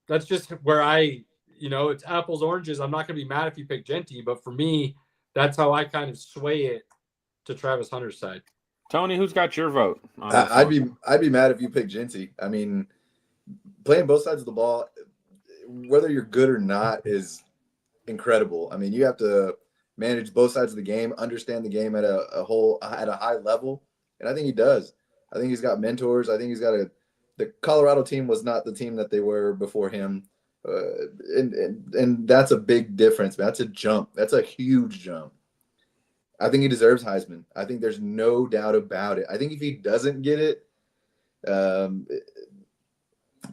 that's just where it's apples, oranges. I'm not going to be mad if you pick Genty, but for me, that's how I kind of sway it to Travis Hunter's side. Tony, who's got your vote? I'd be mad if you pick Genty. I mean, playing both sides of the ball, whether you're good or not, is incredible. I mean, you have to manage both sides of the game, understand the game at a high level, and I think he does. I think he's got mentors. I think he's got the Colorado team was not the team that they were before him, and that's a big difference. That's a jump. That's a huge jump. I think he deserves Heisman. I think there's no doubt about it. I think if he doesn't get it,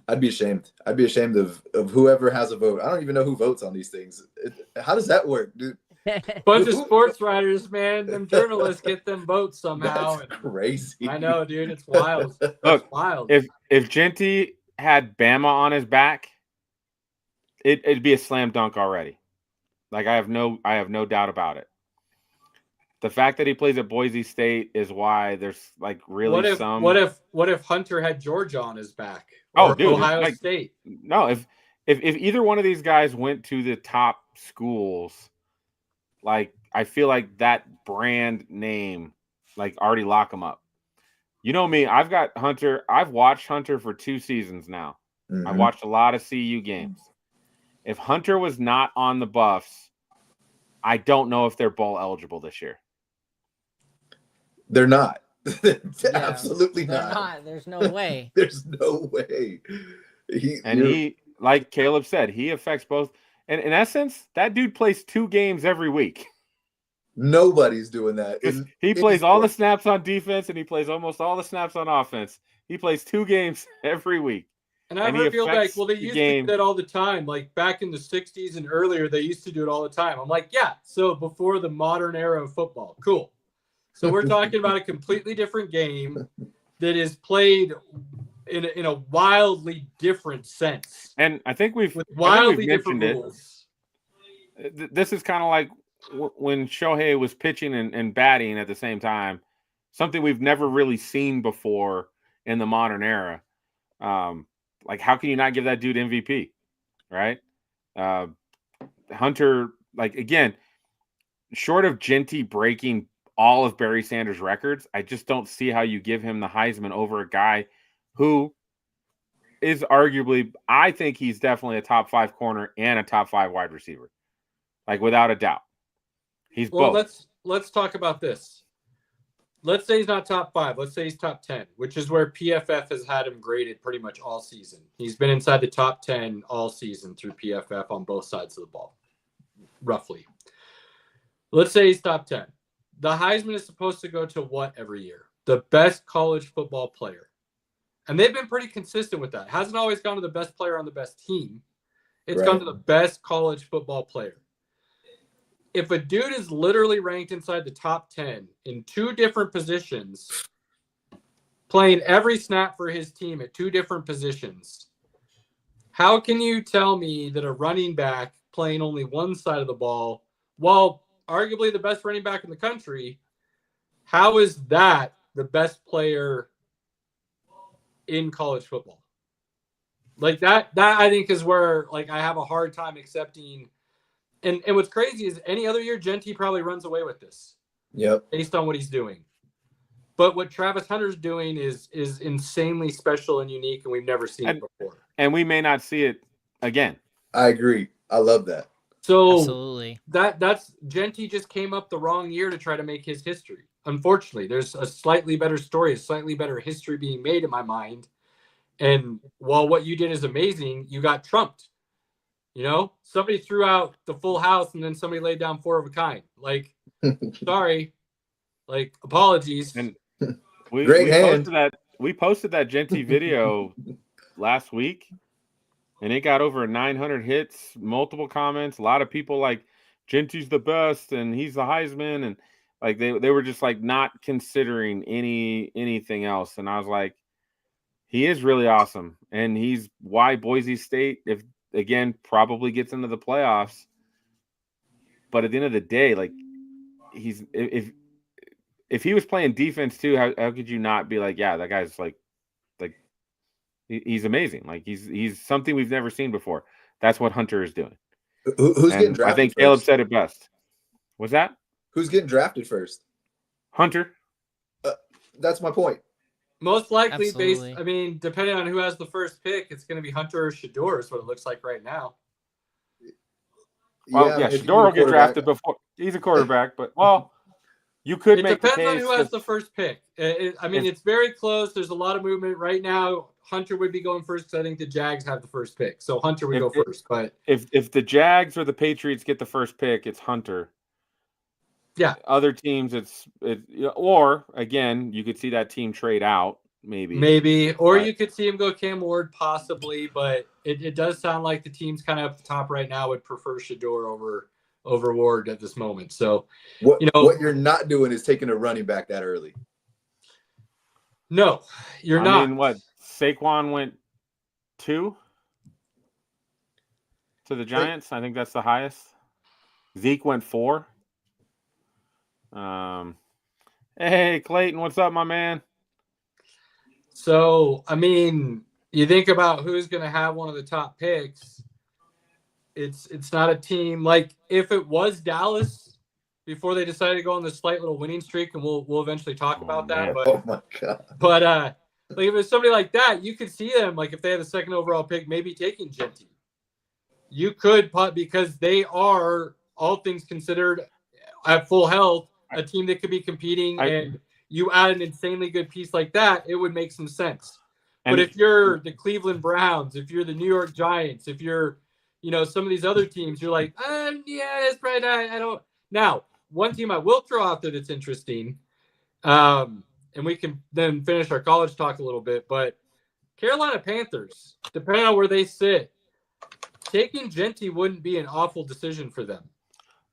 I'd be ashamed. I'd be ashamed of whoever has a vote. I don't even know who votes on these things. How does that work, dude? Bunch of sports writers, man. Them journalists get them votes somehow. That's crazy. I know, dude. It's wild. Look, wild. If Genty had Bama on his back, it'd be a slam dunk already. Like I have no doubt about it. The fact that he plays at Boise State is why there's like really what if Hunter had Georgia on his back? Or dude, Ohio State. No, if either one of these guys went to the top schools, like I feel like that brand name like already lock them up. You know me, I've got Hunter. I've watched Hunter for 2 seasons now. Mm-hmm. I watched a lot of CU games. If Hunter was not on the Buffs, I don't know if they're bowl eligible this year. They're not. Absolutely they're not. There's no way. There's no way. He, like Caleb said, he affects both. And in essence, that dude plays 2 games every week. Nobody's doing that. He plays all the snaps on defense, and he plays almost all the snaps on offense. He plays 2 games every week. And I feel like, well, they used to do that all the time. Like back in the 60s and earlier, they used to do it all the time. I'm like, yeah, so before the modern era of football. Cool. So we're talking about a completely different game that is played in a wildly different sense. And I think we've different rules. This is kind of like when Shohei was pitching and batting at the same time, something we've never really seen before in the modern era. Like, how can you not give that dude MVP, right? Hunter, like, again, short of Genty breaking all of Barry Sanders' records, I just don't see how you give him the Heisman over a guy who is arguably, I think he's definitely a top 5 corner and a top 5 wide receiver, like without a doubt. He's both. Let's talk about this. Let's say he's not top 5. Let's say he's top 10, which is where PFF has had him graded pretty much all season. He's been inside the top 10 all season through PFF on both sides of the ball, roughly. Let's say he's top 10. The Heisman is supposed to go to what every year? The best college football player. And they've been pretty consistent with that. It hasn't always gone to the best player on the best team. It's gone to the best college football player. If a dude is literally ranked inside the top 10 in 2 different positions, playing every snap for his team at 2 different positions, how can you tell me that a running back playing only one side of the ball, while arguably the best running back in the country, how is that the best player in college football? Like that I think is where like I have a hard time accepting. And what's crazy is any other year, Genty probably runs away with this. Yep. Based on what he's doing. But what Travis Hunter's doing is insanely special and unique, and we've never seen it before. And we may not see it again. I agree. I love that. So absolutely. That's Genty just came up the wrong year to try to make his history. Unfortunately, there's a slightly better story, a slightly better history being made in my mind. And while what you did is amazing, you got trumped. You know, somebody threw out the full house and then somebody laid down 4 of a kind. Like, sorry, like apologies. And we posted that Genty video last week, and it got over 900 hits, multiple comments. A lot of people like Genty's the best and he's the Heisman, and like they were just like not considering anything else. And I was like, he is really awesome, and he's why Boise State, if again probably gets into the playoffs, But at the end of the day, like he's if he was playing defense too, how could you not be like, yeah, that guy's like he's amazing. Like he's something we've never seen before. That's what Hunter is doing. Who's getting drafted? I think first? Caleb said it best. What's that? Who's getting drafted first? Hunter. That's my point. Most likely, Absolutely. depending on who has the first pick, it's going to be Hunter or Shador is what it looks like right now. Well, yeah, Shador will get drafted before. He's a quarterback, but you could make the case. It depends on who has the first pick. It's very close. There's a lot of movement right now. Hunter would be going first because I think the Jags have the first pick, so Hunter would go first. But if the Jags or the Patriots get the first pick, it's Hunter. Yeah. Other teams, or again, you could see that team trade out, maybe, or you could see him go Cam Ward, possibly. But it does sound like the teams kind of up the top right now would prefer Shador over Ward at this moment. So what you're not doing is taking a running back that early. No, you're not. I mean, what Saquon went 2 to the Giants. I think that's the highest. Zeke went 4. Hey Clayton, what's up, my man? So you think about who's going to have one of the top picks. It's not a team like if it was Dallas before they decided to go on this slight little winning streak, and we'll eventually talk about that. But, oh my god! But like if it's somebody like that, you could see them like if they had the second overall pick, maybe taking Genty. You could because they are, all things considered, at full health, a team that could be competing, and you add an insanely good piece like that, it would make some sense. But if you're the Cleveland Browns, if you're the New York Giants, if you're, some of these other teams, you're like, yeah, it's probably not. I don't. Now, one team I will throw out there that's interesting, and we can then finish our college talk a little bit, but Carolina Panthers, depending on where they sit, taking Genty wouldn't be an awful decision for them.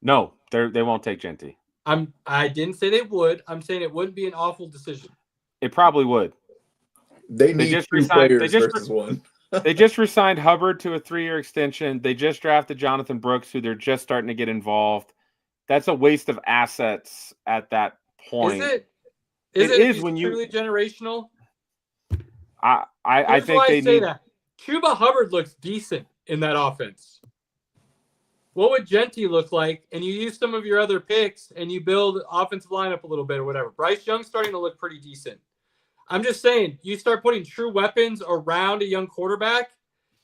No, they won't take Genty. I didn't say they would. I'm saying it wouldn't be an awful decision. It probably would. They just 2 players versus 1. They just re-signed Hubbard to a 3-year extension. They just drafted Jonathan Brooks, who they're just starting to get involved. That's a waste of assets at that point. Is it when truly generational? I think they need that. Chuba Hubbard looks decent in that offense. What would Genty look like? And you use some of your other picks and you build offensive lineup a little bit or whatever. Bryce Young's starting to look pretty decent. I'm just saying, you start putting true weapons around a young quarterback,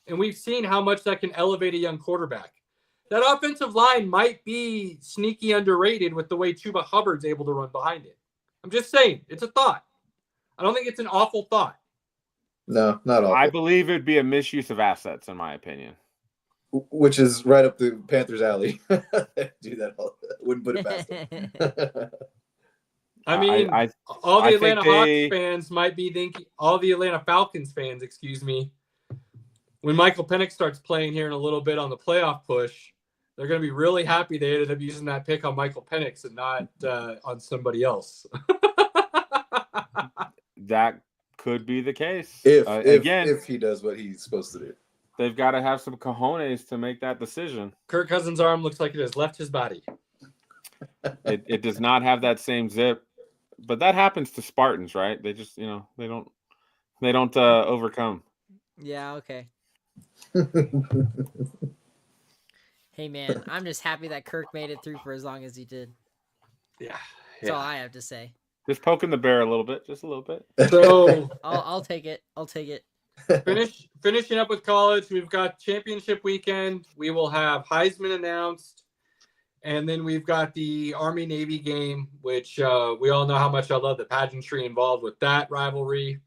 and we've seen how much that can elevate a young quarterback. That offensive line might be sneaky underrated with the way Chuba Hubbard's able to run behind it. I'm just saying, it's a thought. I don't think it's an awful thought. No, not awful. I believe it'd be a misuse of assets, in my opinion. Which is right up the Panthers' alley. Do that all. Wouldn't put it past them. All the Atlanta Hawks fans might be thinking, all the Atlanta Falcons fans, when Michael Penix starts playing here in a little bit on the playoff push, they're going to be really happy they ended up using that pick on Michael Penix and not on somebody else. That could be the case. If he does what he's supposed to do. They've got to have some cojones to make that decision. Kirk Cousins' arm looks like it has left his body. It does not have that same zip, but that happens to Spartans, right? They just, they don't overcome. Yeah. Okay. Hey man, I'm just happy that Kirk made it through for as long as he did. Yeah. That's all I have to say. Just poking the bear a little bit, just a little bit. So I'll take it. I'll take it. Finishing up with college, we've got championship weekend. We will have Heisman announced, and then we've got the Army-Navy game, which we all know how much I love the pageantry involved with that rivalry,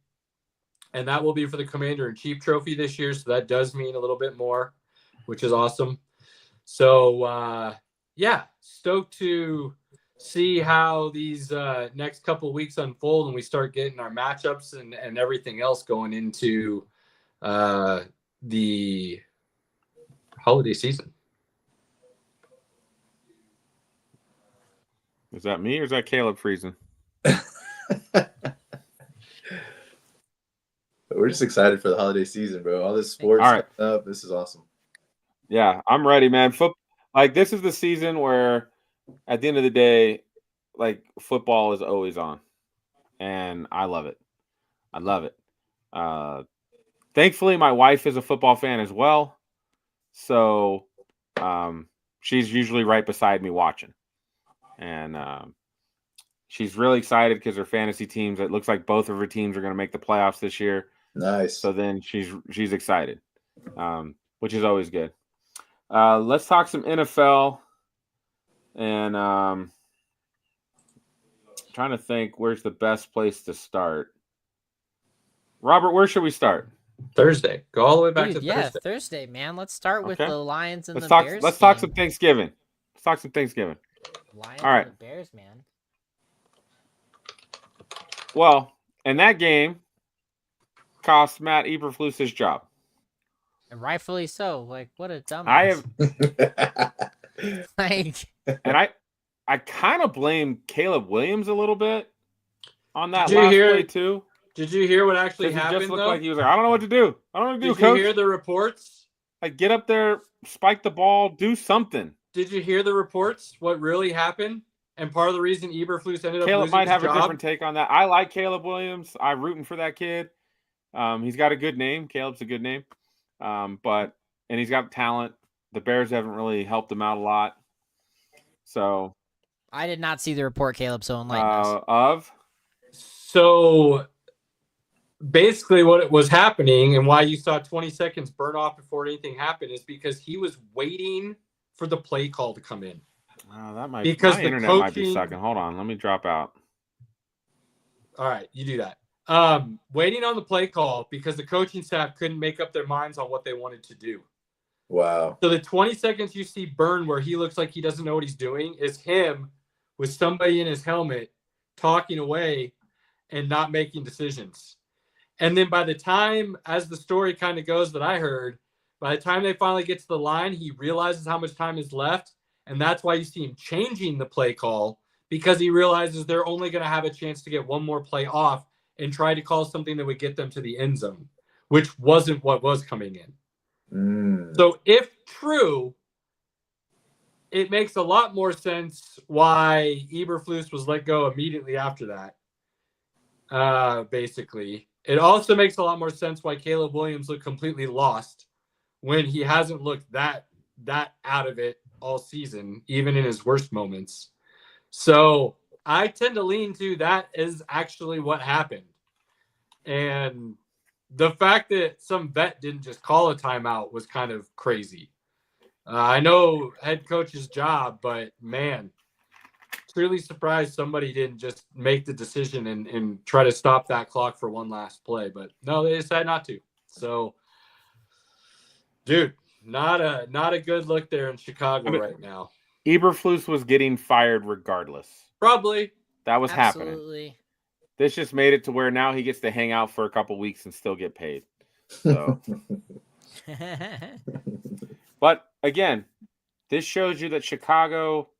and that will be for the Commander-in-Chief trophy this year, so that does mean a little bit more, which is awesome. So, stoked to see how these next couple of weeks unfold and we start getting our matchups and everything else going into the holiday season. Is that me or is that Caleb freezing? We're just excited for the holiday season, bro. All this sports stuff. This is awesome. Yeah, I'm ready, man. Like, this is the season where, at the end of the day, like, football is always on, and I love it. I love it. Thankfully, my wife is a football fan as well, so she's usually right beside me watching, and she's really excited because her fantasy teams. It looks like both of her teams are going to make the playoffs this year. Nice. So then she's excited, which is always good. Let's talk some NFL, and trying to think where's the best place to start. Robert, where should we start? Thursday. Go all the way back Dude, to yeah, Thursday. Thursday, man. Let's start with Okay. the Lions and Let's the talk. Bears. Let's talk game. some Thanksgiving. Let's talk some Thanksgiving. Lions All right. and the Bears, man. Well, and that game cost Matt Eberflus his job. And rightfully so. Like, what a dumbass. I have, like, and I kind of blame Caleb Williams a little bit on that Did you last hear- play too. Did you hear what actually Because he happened, just looked though? like he was like, I don't know what to do. I don't know what to do, Did you coach. hear the reports? Like, get up there, spike the ball, do something. Did you hear the reports? What really happened? And part of the reason Eberflus ended up Caleb losing might his have job? a different take on that. I like Caleb Williams. I'm rooting for that kid. He's got a good name. Caleb's a good name. And he's got talent. The Bears haven't really helped him out a lot. So I did not see the report, Caleb, so enlighten us. So basically what was happening and why you saw 20 seconds burn off before anything happened is because he was waiting for the play call to come in. That might Because my the internet might be coaching- sucking. Hold on, let me drop out. All right, you do that. Waiting on the play call because the coaching staff couldn't make up their minds on what they wanted to do. Wow. So the 20 seconds you see burn where he looks like he doesn't know what he's doing is him with somebody in his helmet talking away and not making decisions. And then by the time, as the story kind of goes that I heard, by the time they finally get to the line, he realizes how much time is left. And that's why you see him changing the play call, because he realizes they're only going to have a chance to get one more play off and try to call something that would get them to the end zone, which wasn't what was coming in. So if true, it makes a lot more sense why Eberflus was let go immediately after that. Basically, it also makes a lot more sense why Caleb Williams looked completely lost when he hasn't looked that out of it all season, even in his worst moments. So I tend to lean to that is actually what happened. And the fact that some vet didn't just call a timeout was kind of crazy. I know head coach's job, but man, truly surprised somebody didn't just make the decision and try to stop that clock for one last play. But no, they decided not to. So, dude, not a good look there in Chicago right now. Eberflus was getting fired regardless. Probably. That was happening. Absolutely. This just made it to where now he gets to hang out for a couple weeks and still get paid. So, but again, this shows you that Chicago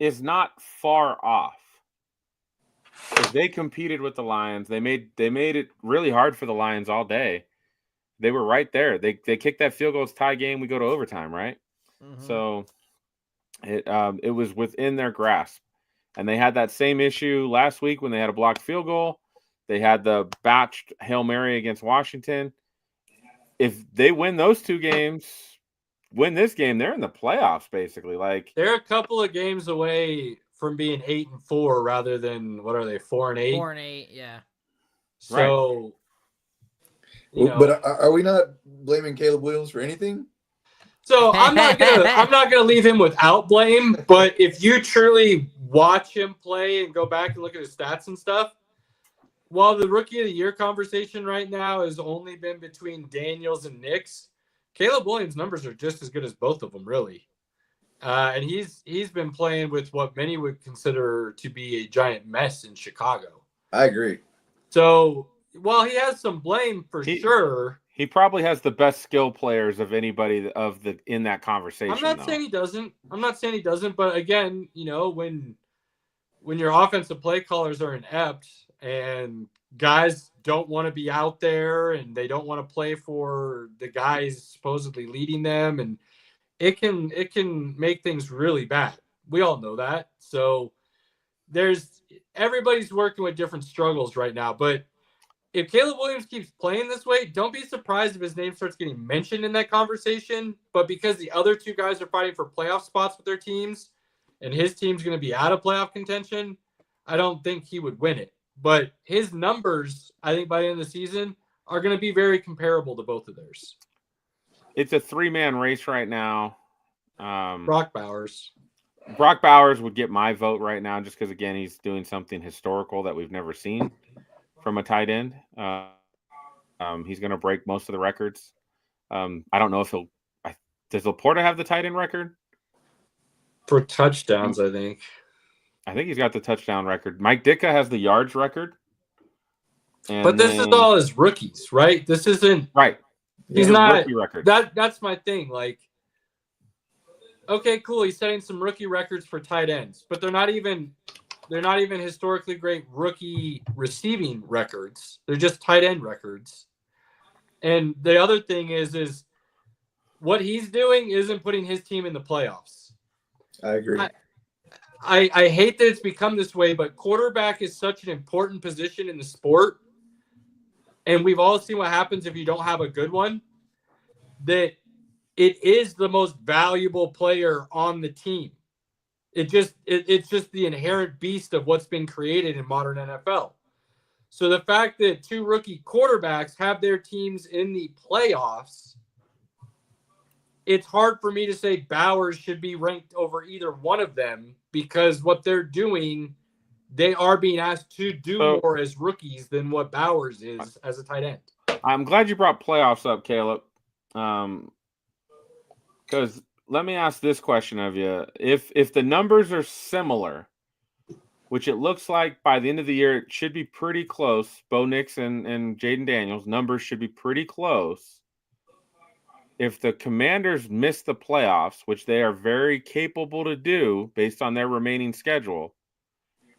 is not far off. If they competed with the Lions, they made it really hard for the Lions all day. They were right there. They kicked that field goal, it's tie game. We go to overtime, right? Mhm. So it was within their grasp. And they had that same issue last week when they had a blocked field goal. They had the batched Hail Mary against Washington. If they win those two games, win this game, they're in the playoffs, basically. Like, They're a couple of games away from being 8-4 rather than, what are they, 4-8? 4-8, yeah. So, you know. But are we not blaming Caleb Williams for anything? So I'm not gonna leave him without blame, but if you truly watch him play and go back and look at his stats and stuff, while the rookie of the year conversation right now has only been between Daniels and Nix, Caleb Williams' numbers are just as good as both of them, really. And he's been playing with what many would consider to be a giant mess in Chicago. I agree. So while he has some blame for sure, he probably has the best skill players of anybody in that conversation. I'm not saying he doesn't. But again, you know, when your offensive play callers are inept and guys don't want to be out there and they don't want to play for the guys supposedly leading them, and it can make things really bad. We all know that. So everybody's working with different struggles right now. But if Caleb Williams keeps playing this way, don't be surprised if his name starts getting mentioned in that conversation. But because the other two guys are fighting for playoff spots with their teams, and his team's going to be out of playoff contention, I don't think he would win it. But his numbers, I think by the end of the season, are going to be very comparable to both of theirs. It's a 3-man race right now. Brock Bowers. Brock Bowers would get my vote right now just because, again, he's doing something historical that we've never seen from a tight end. He's going to break most of the records. I don't know if does Laporta have the tight end record? For touchdowns, I think. I think he's got the touchdown record. Mike Ditka has the yards record. But this is all his rookies, right? This isn't right. He's not rookie record. That's my thing. Like, okay, cool. He's setting some rookie records for tight ends, but they're not even historically great rookie receiving records. They're just tight end records. And the other thing is what he's doing isn't putting his team in the playoffs. I agree. I hate that it's become this way, but quarterback is such an important position in the sport. And we've all seen what happens if you don't have a good one, that it is the most valuable player on the team. It's just the inherent beast of what's been created in modern NFL. So the fact that two rookie quarterbacks have their teams in the playoffs, it's hard for me to say Bowers should be ranked over either one of them because what they're doing, they are being asked to do more as rookies than what Bowers is as a tight end. I'm glad you brought playoffs up, Caleb. Because let me ask this question of you. If the numbers are similar, which it looks like by the end of the year, it should be pretty close. Bo Nix and Jaden Daniels, numbers should be pretty close. If the Commanders miss the playoffs, which they are very capable to do based on their remaining schedule,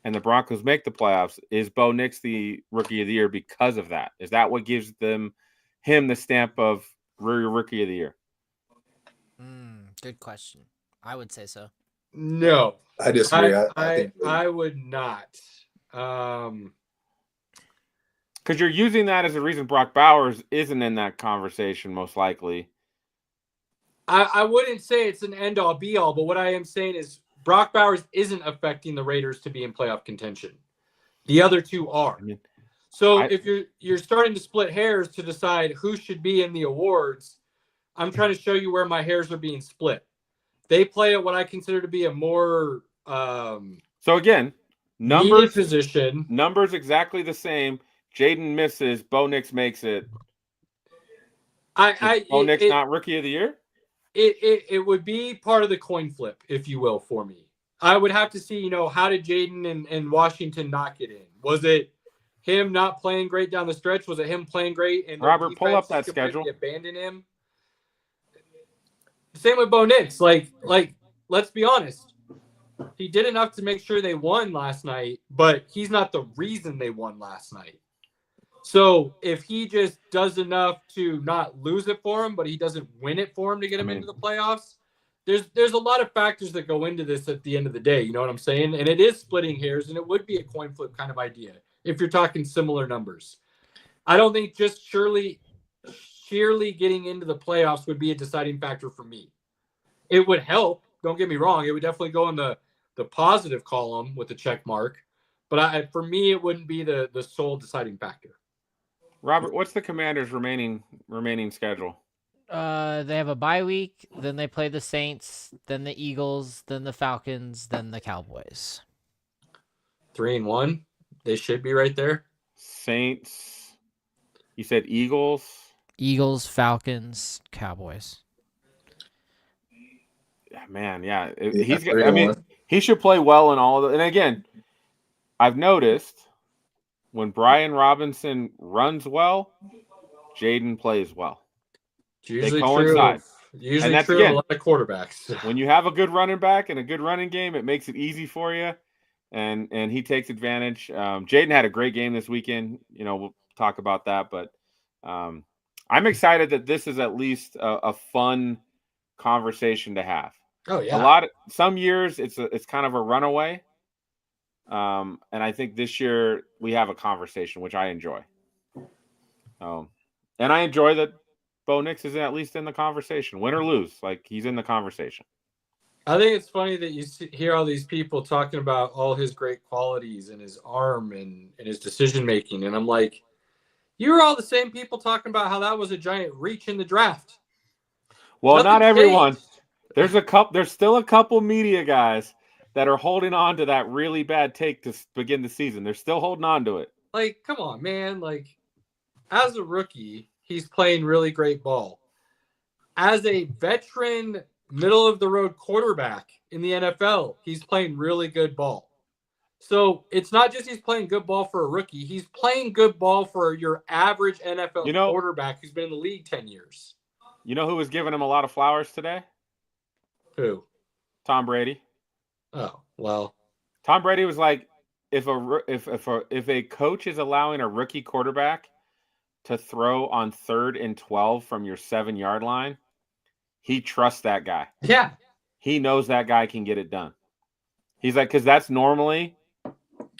and the Broncos make the playoffs, is Bo Nix the Rookie of the Year because of that? Is that what gives him the stamp of Rookie of the Year? Good question. I would say so. No. I disagree. I would not. Because you're using that as a reason Brock Bowers isn't in that conversation, most likely. I wouldn't say it's an end-all, be-all, but what I am saying is Brock Bowers isn't affecting the Raiders to be in playoff contention. The other two are. If you're starting to split hairs to decide who should be in the awards, I'm trying to show you where my hairs are being split. They play at what I consider to be a more so again, numbers position. Numbers exactly the same. Jaden misses, Bo Nix makes it. Bo Nix not Rookie of the Year? It would be part of the coin flip, if you will, for me. I would have to see, how did Jaden and Washington not get in? Was it him not playing great down the stretch? Was it him playing great and Robert, pull up that schedule? Abandon him. Same with Bo Nix. Like, let's be honest. He did enough to make sure they won last night, but he's not the reason they won last night. So if he just does enough to not lose it for him, but he doesn't win it for him to get him into the playoffs, there's a lot of factors that go into this at the end of the day. You know what I'm saying? And it is splitting hairs, and it would be a coin flip kind of idea if you're talking similar numbers. I don't think just sheerly getting into the playoffs would be a deciding factor for me. It would help. Don't get me wrong. It would definitely go in the positive column with the check mark. But for me, it wouldn't be the sole deciding factor. Robert, what's the Commanders' remaining schedule? They have a bye week, then they play the Saints, then the Eagles, then the Falcons, then the Cowboys. 3-1. They should be right there. Saints. You said Eagles. Eagles, Falcons, Cowboys. Man, yeah. He should play well in all of the. And again, I've noticed when Brian Robinson runs well, Jaden plays well. Usually they coincide. Usually and that's true again, of a lot of quarterbacks. When you have a good running back and a good running game, it makes it easy for you. And he takes advantage. Jaden had a great game this weekend. We'll talk about that. But I'm excited that this is at least a fun conversation to have. Oh yeah. Some years it's kind of a runaway. And I think this year we have a conversation, which I enjoy. And I enjoy that Bo Nix is at least in the conversation, win or lose. Like, he's in the conversation. I think it's funny that you hear all these people talking about all his great qualities and his arm and his decision making, and I'm like, you were all the same people talking about how that was a giant reach in the draft. Well, Nothing not everyone. changed. There's still a couple media guys that are holding on to that really bad take to begin the season. They're still holding on to it. Like, come on, man. Like, as a rookie, he's playing really great ball. As a veteran, middle-of-the-road quarterback in the NFL, he's playing really good ball. So it's not just he's playing good ball for a rookie. He's playing good ball for your average NFL quarterback who's been in the league 10 years. You know who was giving him a lot of flowers today? Who? Tom Brady. Oh, well. Tom Brady was like, if a coach is allowing a rookie quarterback to throw on 3rd and 12 from your 7-yard line, he trusts that guy. Yeah. He knows that guy can get it done. He's like, because that's normally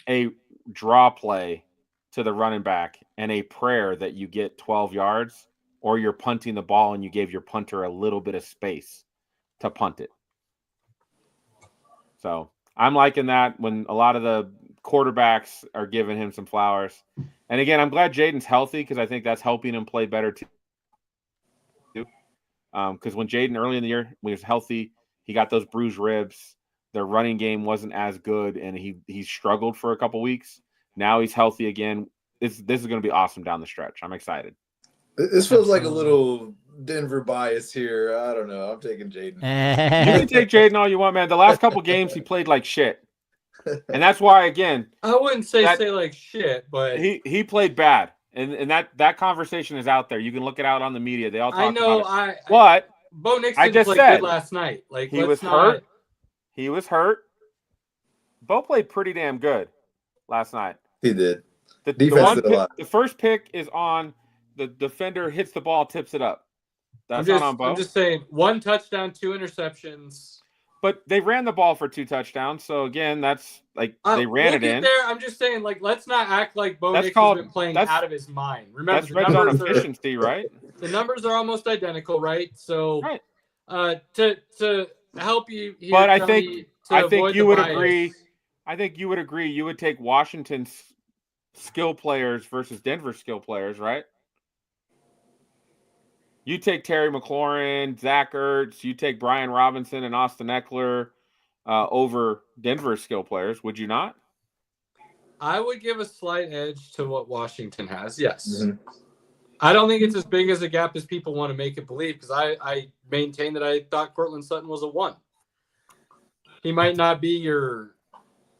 a draw play to the running back and a prayer that you get 12 yards, or you're punting the ball and you gave your punter a little bit of space to punt it. So I'm liking that when a lot of the quarterbacks are giving him some flowers. And again, I'm glad Jaden's healthy because I think that's helping him play better too. Because when Jaden early in the year, when he was healthy, he got those bruised ribs. Their running game wasn't as good, and he struggled for a couple weeks. Now he's healthy again. This is going to be awesome down the stretch. I'm excited. This feels like a little Denver bias here. I don't know. I'm taking Jaden. You can take Jaden all you want, man. The last couple games he played like shit, and that's why again I wouldn't say like shit, but he played bad. And that conversation is out there. You can look it out on the media. They all talk about it. But Bo Nix didn't play good last night. Like, he was hurt. He was hurt. Bo played pretty damn good last night. He did. The first pick is on the defender, hits the ball, tips it up. That's not on Bo. I'm just saying, 1 touchdown, 2 interceptions. But they ran the ball for 2 touchdowns. So, again, that's like they ran it in. There, I'm just saying, like, let's not act like Bo Nix has been playing out of his mind. Remember, that's red zone efficiency, right? The numbers are almost identical, right? So, to help you here, but I think you would agree. I think you would agree. You would take Washington's skill players versus Denver's skill players, right? You take Terry McLaurin, Zach Ertz, you take Brian Robinson and Austin Eckler over Denver's skill players, would you not? I would give a slight edge to what Washington has, yes. Mm-hmm. I don't think it's as big as a gap as people want to make it believe, because I maintain that I thought Cortland Sutton was a 1. He might not be your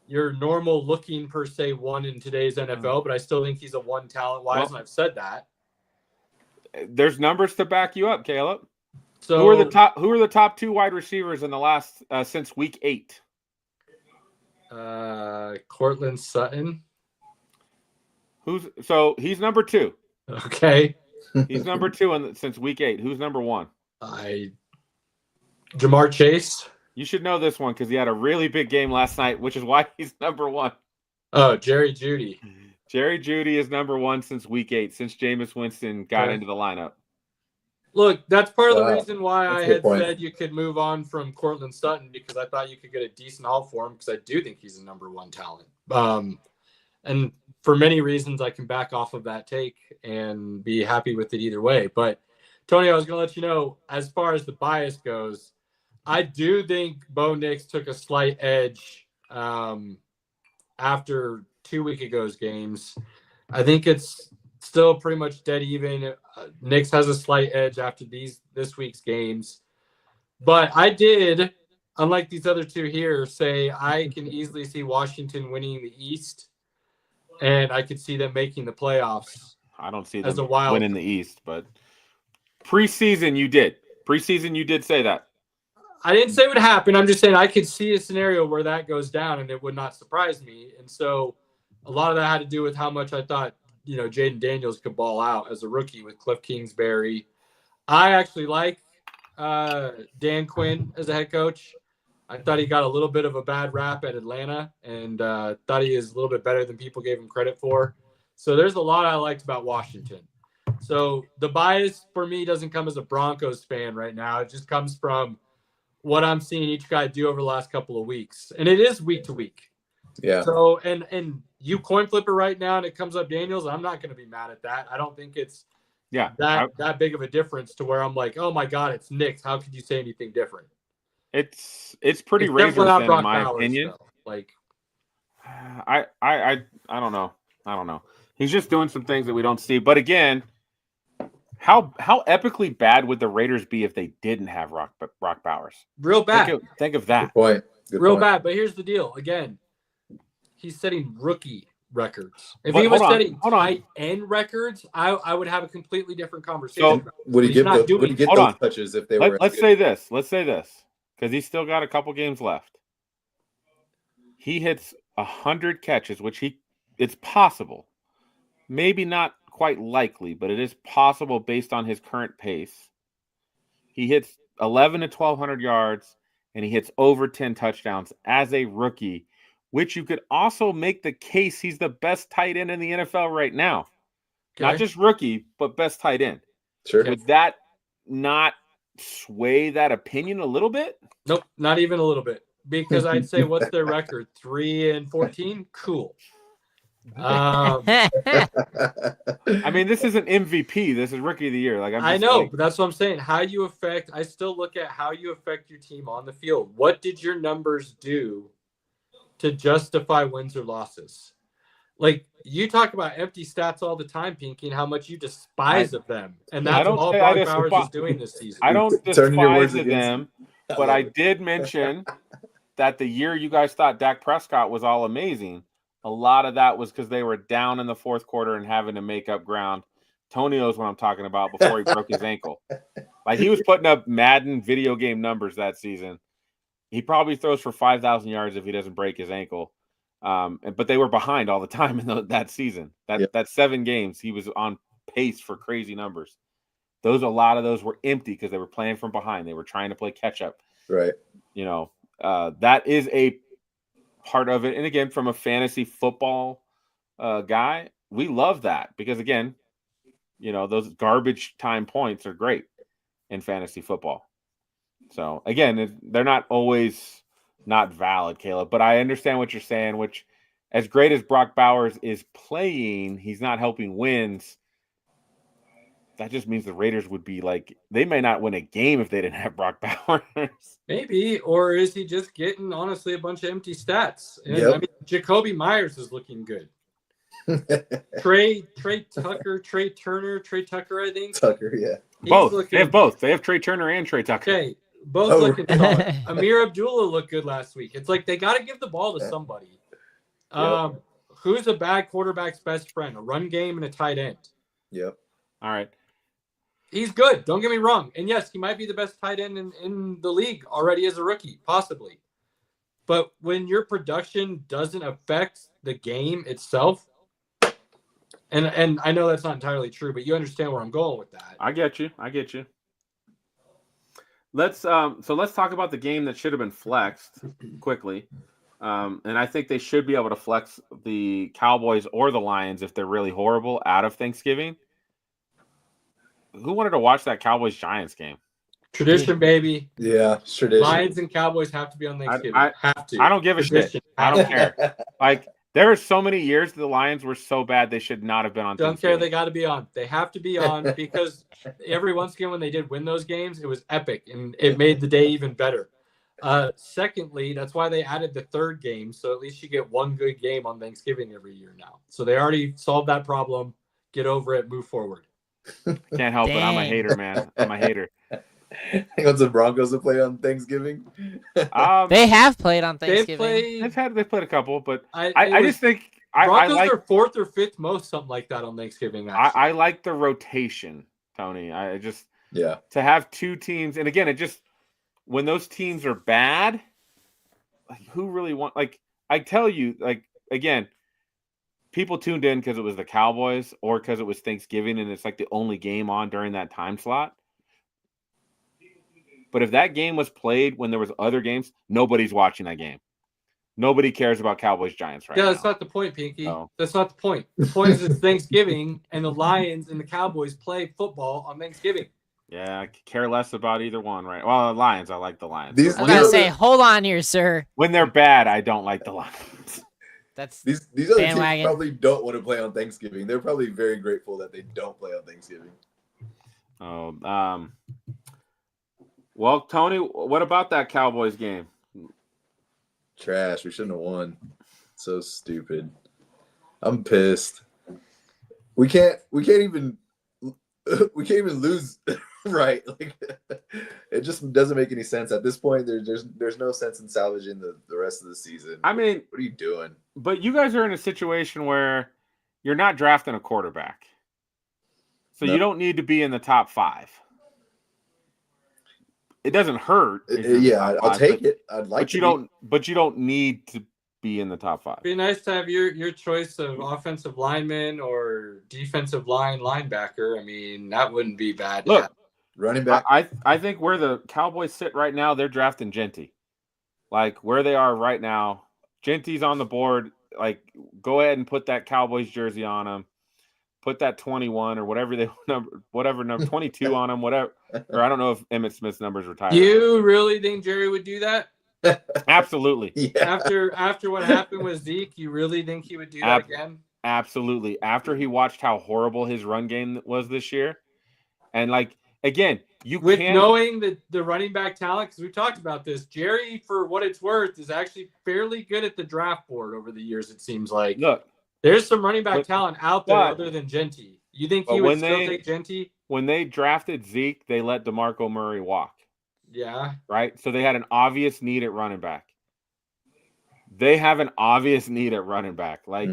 normal looking per se 1 in today's NFL, but I still think he's a 1 talent-wise, and I've said that. There's numbers to back you up, Caleb. So who are the top 2 wide receivers in the last since week 8? Cortland Sutton. He's number 2. Okay. He's number 2 since week 8. Who's number 1? Jamar Chase. You should know this one because he had a really big game last night, which is why he's number 1. Oh, Jerry Jeudy. Jerry Jeudy is number 1 since week 8, since Jameis Winston got into the lineup. Look, that's part of the reason why I had said you could move on from Cortland Sutton, because I thought you could get a decent haul for him, because I do think he's a number 1 talent. And for many reasons, I can back off of that take and be happy with it either way. But, Tony, I was going to let you know, as far as the bias goes, I do think Bo Nix took a slight edge after 2 week ago's games. I think it's still pretty much dead even. Nix has a slight edge after this week's games. But I did, unlike these other 2 here, say I can easily see Washington winning the East, and I could see them making the playoffs. I don't see them winning the East, but preseason you did. Preseason you did say that. I didn't say it would happen. I'm just saying I could see a scenario where that goes down, and it would not surprise me. And so a lot of that had to do with how much I thought, Jaden Daniels could ball out as a rookie with Cliff Kingsbury. I actually like Dan Quinn as a head coach. I thought he got a little bit of a bad rap at Atlanta, and thought he is a little bit better than people gave him credit for. So there's a lot I liked about Washington. So the bias for me doesn't come as a Broncos fan right now. It just comes from what I'm seeing each guy do over the last couple of weeks. And it is week to week. Yeah. So, and you coin flip it right now and it comes up Daniels, I'm not going to be mad at that. I don't think it's that big of a difference to where I'm like, oh my God, it's Knicks. How could you say anything different? It's pretty razor thin in my opinion. Though. Like, I don't know. I don't know. He's just doing some things that we don't see. But again, how epically bad would the Raiders be if they didn't have Brock Bowers? Real bad. Think of that. Good point. Real bad. But here's the deal. Again, he's setting rookie records. If he was setting tight end records, I would have a completely different conversation. So would he get those touches if they were? Let's say this. Because he's still got a couple games left. He hits 100 catches, which it's possible. Maybe not quite likely, but it is possible based on his current pace. He hits 11 to 1,200 yards, and he hits over 10 touchdowns as a rookie, which you could also make the case he's the best tight end in the NFL right now. Okay. Not just rookie, but best tight end. Sure. Would that not sway that opinion a little bit? Nope, not even a little bit. Because I'd say, what's their record? 3-14? Cool. I mean, this isn't MVP. This is rookie of the year. Like I know, but that's what I'm saying. I still look at how you affect your team on the field. What did your numbers do to justify wins or losses? Like, you talk about empty stats all the time, Pinky, and how much you despise of them. And that's all Brock Bowers is doing this season. I don't despise of them, but I did mention that the year you guys thought Dak Prescott was all amazing, a lot of that was because they were down in the fourth quarter and having to make up ground. Tony knows what I'm talking about before he broke his ankle. Like, he was putting up Madden video game numbers that season. He probably throws for 5,000 yards if he doesn't break his ankle. But they were behind all the time in that season. That 7 games, he was on pace for crazy numbers. A lot of those were empty because they were playing from behind. They were trying to play catch up. Right. You know, that is a part of it. And again, from a fantasy football guy, we love that because, again, you know, those garbage time points are great in fantasy football. So again, they're not always not valid, Caleb, but I understand what you're saying, which, as great as Brock Bowers is playing, he's not helping wins. That just means the Raiders would be like, they may not win a game if they didn't have Brock Bowers. Maybe, or is he just getting, honestly, a bunch of empty stats? And I mean, Jacoby Myers is looking good. Trey Tucker, I think. Tucker, yeah. Both. They have both. They have Trey Turner and Trey Tucker. Okay, both looking solid. Amir Abdullah looked good last week. It's like they got to give the ball to somebody. Who's a bad quarterback's best friend? A run game and a tight end. Yep. All right. He's good. Don't get me wrong. And yes, he might be the best tight end in the league already as a rookie, possibly. But when your production doesn't affect the game itself, and I know that's not entirely true, but you understand where I'm going with that. I get you. Let's talk about the game that should have been flexed quickly. And I think they should be able to flex the Cowboys or the Lions if they're really horrible out of Thanksgiving. Who wanted to watch that Cowboys-Giants game? Tradition, baby. Yeah, tradition. Lions and Cowboys have to be on Thanksgiving. Have to. I don't give a shit. I don't care. Like, there were so many years the Lions were so bad they should not have been on Thanksgiving. Don't care. They got to be on. They have to be on because every once again when they did win those games, it was epic and it made the day even better. Secondly, that's why they added the third game, so at least you get one good game on Thanksgiving every year now. So they already solved that problem. Get over it. Move forward. Can't help it. I'm a hater, man. I'm a hater. He wants the Broncos to play on Thanksgiving. They have played on Thanksgiving. They've played a couple, but I just think Broncos I like are fourth or fifth most, something like that on Thanksgiving. I like the rotation, Tony. To have two teams, and again, it just when those teams are bad, like who really want? Like I tell you, like again. People tuned in because it was the Cowboys or because it was Thanksgiving and it's like the only game on during that time slot. But if that game was played when there was other games, nobody's watching that game. Nobody cares about Cowboys Giants right now. Yeah, that's not the point, Pinky. Oh. That's not the point. The point is it's Thanksgiving, and the Lions and the Cowboys play football on Thanksgiving. Yeah, I could care less about either one, right? Well, the Lions, I like the Lions. These- I was gonna say, hold on here, sir. When they're bad, I don't like the Lions. That's These other bandwagon. teams probably don't want to play on Thanksgiving. They're probably very grateful that they don't play on Thanksgiving. Oh, well, Tony, what about that Cowboys game? Trash. We shouldn't have won. So stupid. I'm pissed. We can't even lose right. Like, it just doesn't make any sense at this point. There's no sense in salvaging the rest of the season. I mean, what are you doing? But you guys are in a situation where you're not drafting a quarterback. So you don't need to be in the top 5. It doesn't hurt. Yeah, I'll take it. I'd like to. But you don't need to be in the top 5. It'd be nice to have your choice of offensive lineman or defensive linebacker. I mean, that wouldn't be bad. Look, running back. I think where the Cowboys sit right now, they're drafting Genty. Like where they are right now, Genty's on the board. Like, go ahead and put that Cowboys jersey on him. Put that 21 or whatever number 22 on him, whatever. Or I don't know if Emmitt Smith's number's retired. You really think Jerry would do that? Absolutely. Yeah. After what happened with Zeke, you really think he would do that again? Absolutely. After he watched how horrible his run game was this year, and like again, knowing the running back talent, because we've talked about this, Jerry, for what it's worth, is actually fairly good at the draft board over the years. It seems like. Look, there's some running back talent out there other than Genty. You think he would still take Genty? When they drafted Zeke, they let DeMarco Murray walk. Yeah. Right? So they had an obvious need at running back. They have an obvious need at running back. Like,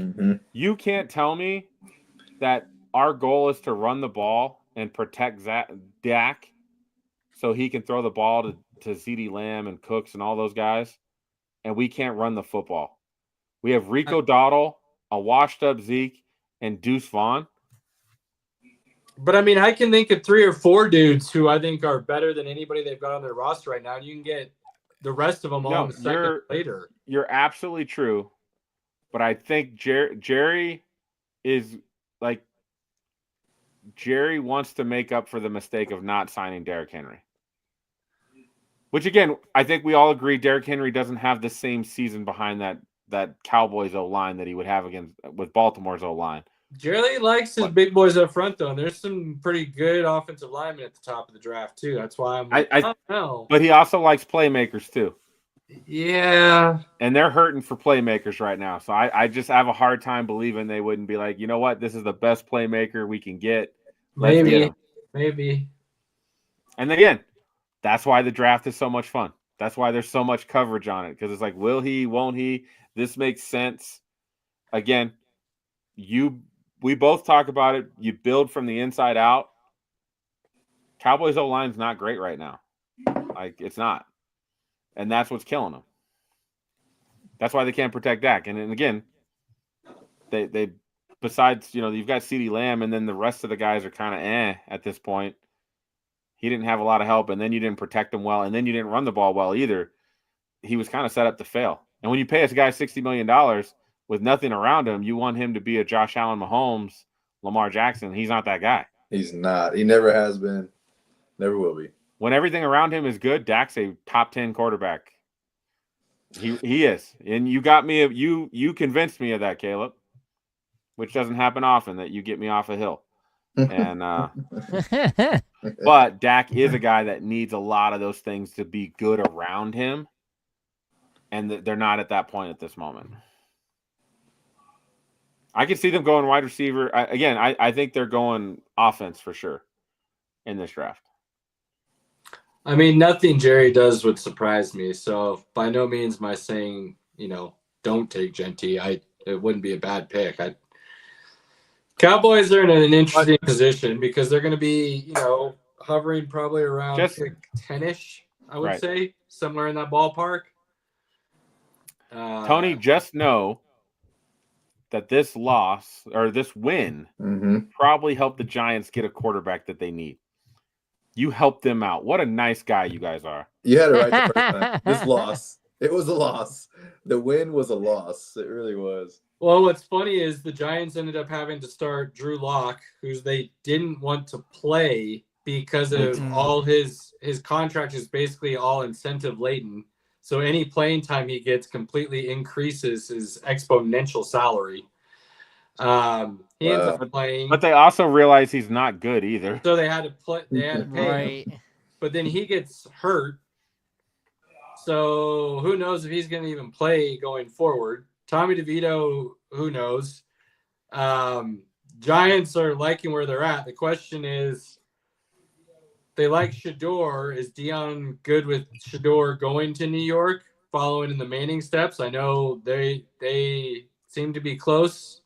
you can't tell me that our goal is to run the ball and protect Dak so he can throw the ball to CeeDee Lamb and Cooks and all those guys, and we can't run the football. We have Rico Dowdle, a washed-up Zeke, and Deuce Vaughn. But, I mean, I can think of 3 or 4 dudes who I think are better than anybody they've got on their roster right now. And you can get the rest of them all in a second later. You're absolutely true. But I think Jerry is like – Jerry wants to make up for the mistake of not signing Derrick Henry. Which, again, I think we all agree Derrick Henry doesn't have the same season behind that Cowboys O-line that he would have with Baltimore's O-line. Jerry likes his big boys up front, though, and there's some pretty good offensive linemen at the top of the draft, too. That's why I'm like, I don't know. But he also likes playmakers, too. Yeah. And they're hurting for playmakers right now. So I just have a hard time believing they wouldn't be like, you know what, this is the best playmaker we can get. Maybe. And again, that's why the draft is so much fun. That's why there's so much coverage on it. Because it's like, will he, won't he? This makes sense. Again, we both talk about it. You build from the inside out. Cowboys O-line's not great right now. Like, it's not. And that's what's killing them. That's why they can't protect Dak. And then again, they besides, you've got CeeDee Lamb, and then the rest of the guys are kind of at this point. He didn't have a lot of help, and then you didn't protect him well, and then you didn't run the ball well either. He was kind of set up to fail. And when you pay a guy $60 million with nothing around him, you want him to be a Josh Allen, Mahomes, Lamar Jackson. He's not that guy. He's not. He never has been. Never will be. When everything around him is good, Dak's a top 10 quarterback. He is. And you got me. You convinced me of that, Caleb, which doesn't happen often, that you get me off a hill. And but Dak is a guy that needs a lot of those things to be good around him. And they're not at that point at this moment. I can see them going wide receiver. I think they're going offense for sure in this draft. I mean, nothing Jerry does would surprise me. So by no means am I saying, don't take Genty. It wouldn't be a bad pick. Cowboys are in an interesting position because they're going to be, hovering probably around 10-ish, I would say, somewhere in that ballpark. Tony, just know that this loss or this win probably helped the Giants get a quarterback that they need. You helped them out. What a nice guy you guys are. You had it right the first time. This loss. It was a loss. The win was a loss. It really was. Well, what's funny is the Giants ended up having to start Drew Lock, who they didn't want to play because of all his contract is basically all incentive laden. So any playing time he gets completely increases his exponential salary. He ends up playing, but they also realize he's not good either. so they had to play. They had to pay Right. him. But then he gets hurt, so who knows if he's going to even play going forward. Tommy DeVito, who knows? Giants are liking where they're at. The question is, they like Shador. Is Dion good with Shador going to New York, following in the Manning steps? I know they seem to be close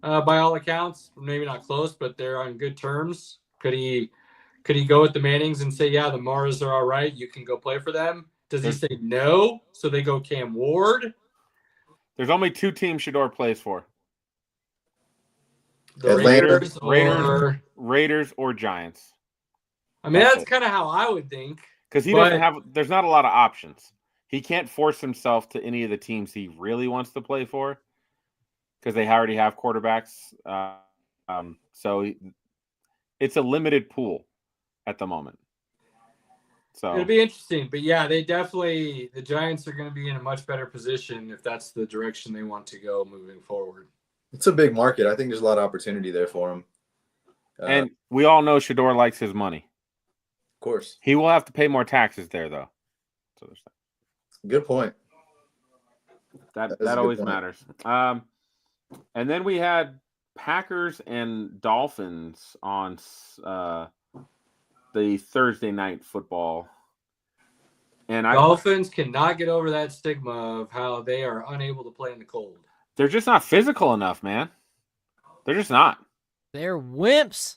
by all accounts. Maybe not close, but they're on good terms. Could he go with the Mannings and say, yeah, the Maras are all right, you can go play for them? Does he say no, so they go Cam Ward? There's only 2 teams Shador plays for. The Raiders or Giants. I mean, that's kind of how I would think. Because he doesn't have – there's not a lot of options. He can't force himself to any of the teams he really wants to play for because they already have quarterbacks. So it's a limited pool at the moment. So it'll be interesting. But, yeah, the Giants are going to be in a much better position if that's the direction they want to go moving forward. It's a big market. I think there's a lot of opportunity there for him. And we all know Shador likes his money. Of course. He will have to pay more taxes there, though. So there's that. Good point. That always matters. And then we had Packers and Dolphins on the Thursday night football. And Dolphins cannot get over that stigma of how they are unable to play in the cold. They're just not physical enough, man. They're just not. They're wimps.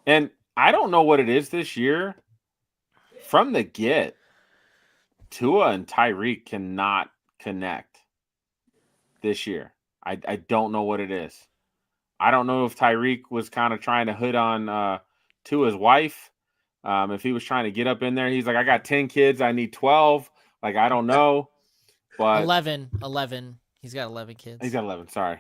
And I don't know what it is this year. From the get, Tua and Tyreek cannot connect this year. I don't know what it is. I don't know if Tyreek was kind of trying to hood on Tua's wife. If he was trying to get up in there, he's like, I got 10 kids. I need 12. I don't know. But 11. He's got 11 kids. He's got 11. Sorry.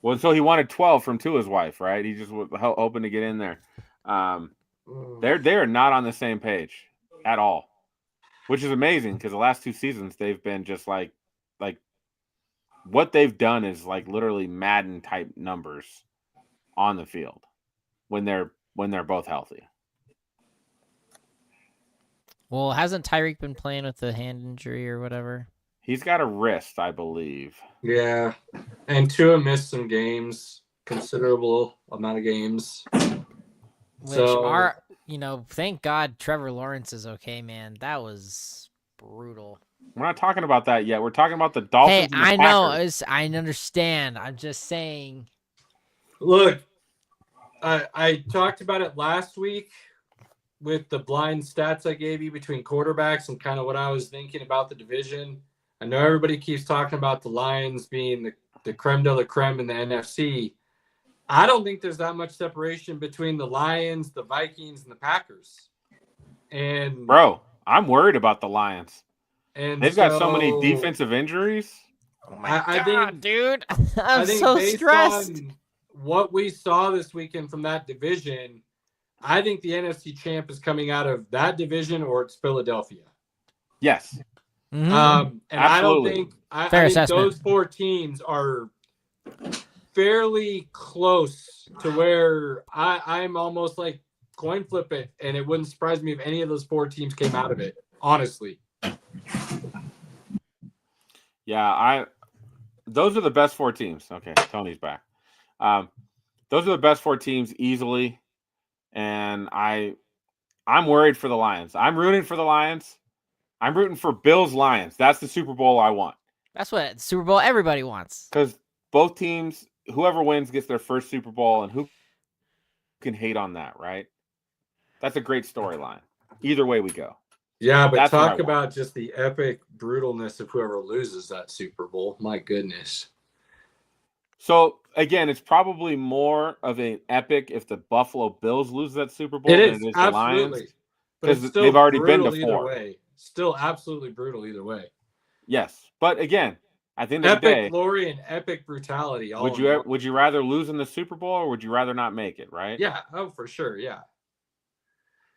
Well, so he wanted 12 from Tua's wife, right? He just was hoping to get in there. They're not on the same page at all, which is amazing because the last 2 seasons they've been just like what they've done is literally Madden type numbers on the field when they're both healthy. Well, hasn't Tyreek been playing with the hand injury or whatever? He's got a wrist, I believe. Yeah, and Tua missed some games, considerable amount of games. Thank God Trevor Lawrence is okay, man. That was brutal. We're not talking about that yet. We're talking about the Dolphins. Hey, and the I Packers. know. I understand. I'm just saying. Look, I talked about it last week with the blind stats I gave you between quarterbacks and kind of what I was thinking about the division. I know everybody keeps talking about the Lions being the creme de la creme in the NFC. I don't think there's that much separation between the Lions, the Vikings, and the Packers. And bro, I'm worried about the Lions. And they've got so many defensive injuries. Oh my God, dude. I think so based stressed. on what we saw this weekend from that division, I think the NFC champ is coming out of that division or it's Philadelphia. Yes. Mm-hmm. And absolutely. I think those 4 teams are fairly close to where I'm almost like coin flip it, and it wouldn't surprise me if any of those 4 teams came out of it, honestly. Yeah, those are the best 4 teams. Okay, Tony's back. Those are the best 4 teams easily, and I'm worried for the Lions. I'm rooting for the Lions. I'm rooting for Bills Lions. That's the Super Bowl I want. That's what Super Bowl everybody wants. Because both teams, whoever wins gets their first Super Bowl, and who can hate on that, right? That's a great storyline. Either way we go. Yeah, but talk about just the epic brutalness of whoever loses that Super Bowl. My goodness. So again, it's probably more of an epic if the Buffalo Bills lose that Super Bowl It than is it is the Lions. absolutely, but it's Because still they've already been to brutal either 4. way. Still absolutely brutal either way. Yes, but again, at the end of the Epic day, glory and epic brutality. All in one. would you rather lose in the Super Bowl or would you rather not make it? Right? Yeah. Oh, for sure. Yeah.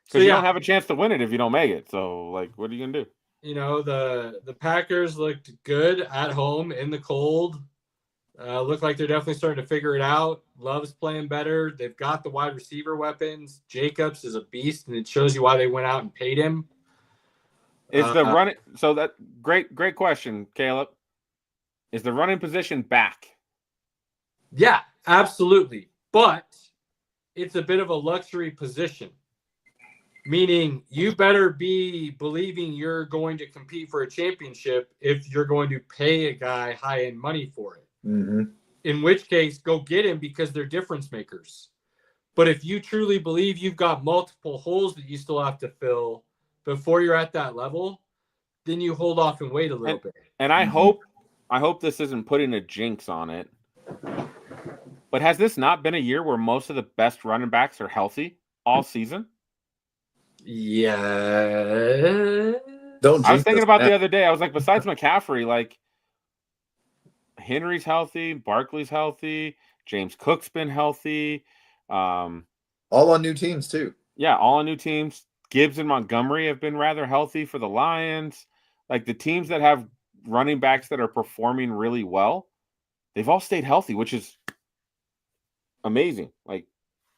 Because you don't have a chance to win it if you don't make it. So, like, what are you gonna do? You know, the Packers looked good at home in the cold. Look like they're definitely starting to figure it out. Love's playing better. They've got the wide receiver weapons. Jacobs is a beast, and it shows you why they went out and paid him. Is the running? So that great question, Caleb. Is the running position back? Yeah, absolutely. But it's a bit of a luxury position, meaning you better be believing you're going to compete for a championship if you're going to pay a guy high-end money for it. Mm-hmm. In which case, go get him because they're difference makers. But if you truly believe you've got multiple holes that you still have to fill before you're at that level, then you hold off and wait a little bit. And I hope this isn't putting a jinx on it. But has this not been a year where most of the best running backs are healthy all season? Yeah. Don't. I was thinking about the other day. I was like, besides McCaffrey, like Henry's healthy, Barkley's healthy, James Cook's been healthy. All on new teams too. Yeah, all on new teams. Gibbs and Montgomery have been rather healthy for the Lions. Like the teams that have running backs that are performing really well, they've all stayed healthy, which is amazing. Like,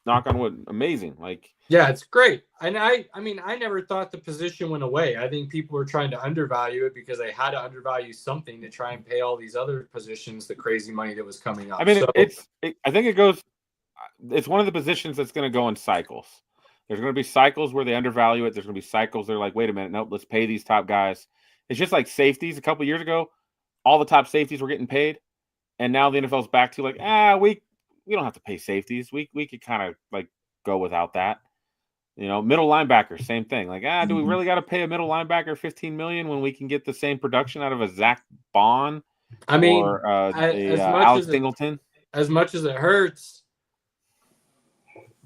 knock on wood, amazing. Like, yeah, it's great. And I mean, I never thought the position went away. I think people were trying to undervalue it because they had to undervalue something to try and pay all these other positions the crazy money that was coming up. I mean, I think it's one of the positions that's going to go in cycles. There's going to be cycles where they undervalue it. There's going to be cycles they're like, wait a minute, nope, let's pay these top guys. It's just like safeties. A couple of years ago, all the top safeties were getting paid, and now the NFL's back to like, we don't have to pay safeties. We could kind of like go without that. You know, middle linebacker, same thing. Like, do we really got to pay a middle linebacker $15 million when we can get the same production out of a Zach Bond? I mean, or Alex Singleton? As much as it hurts,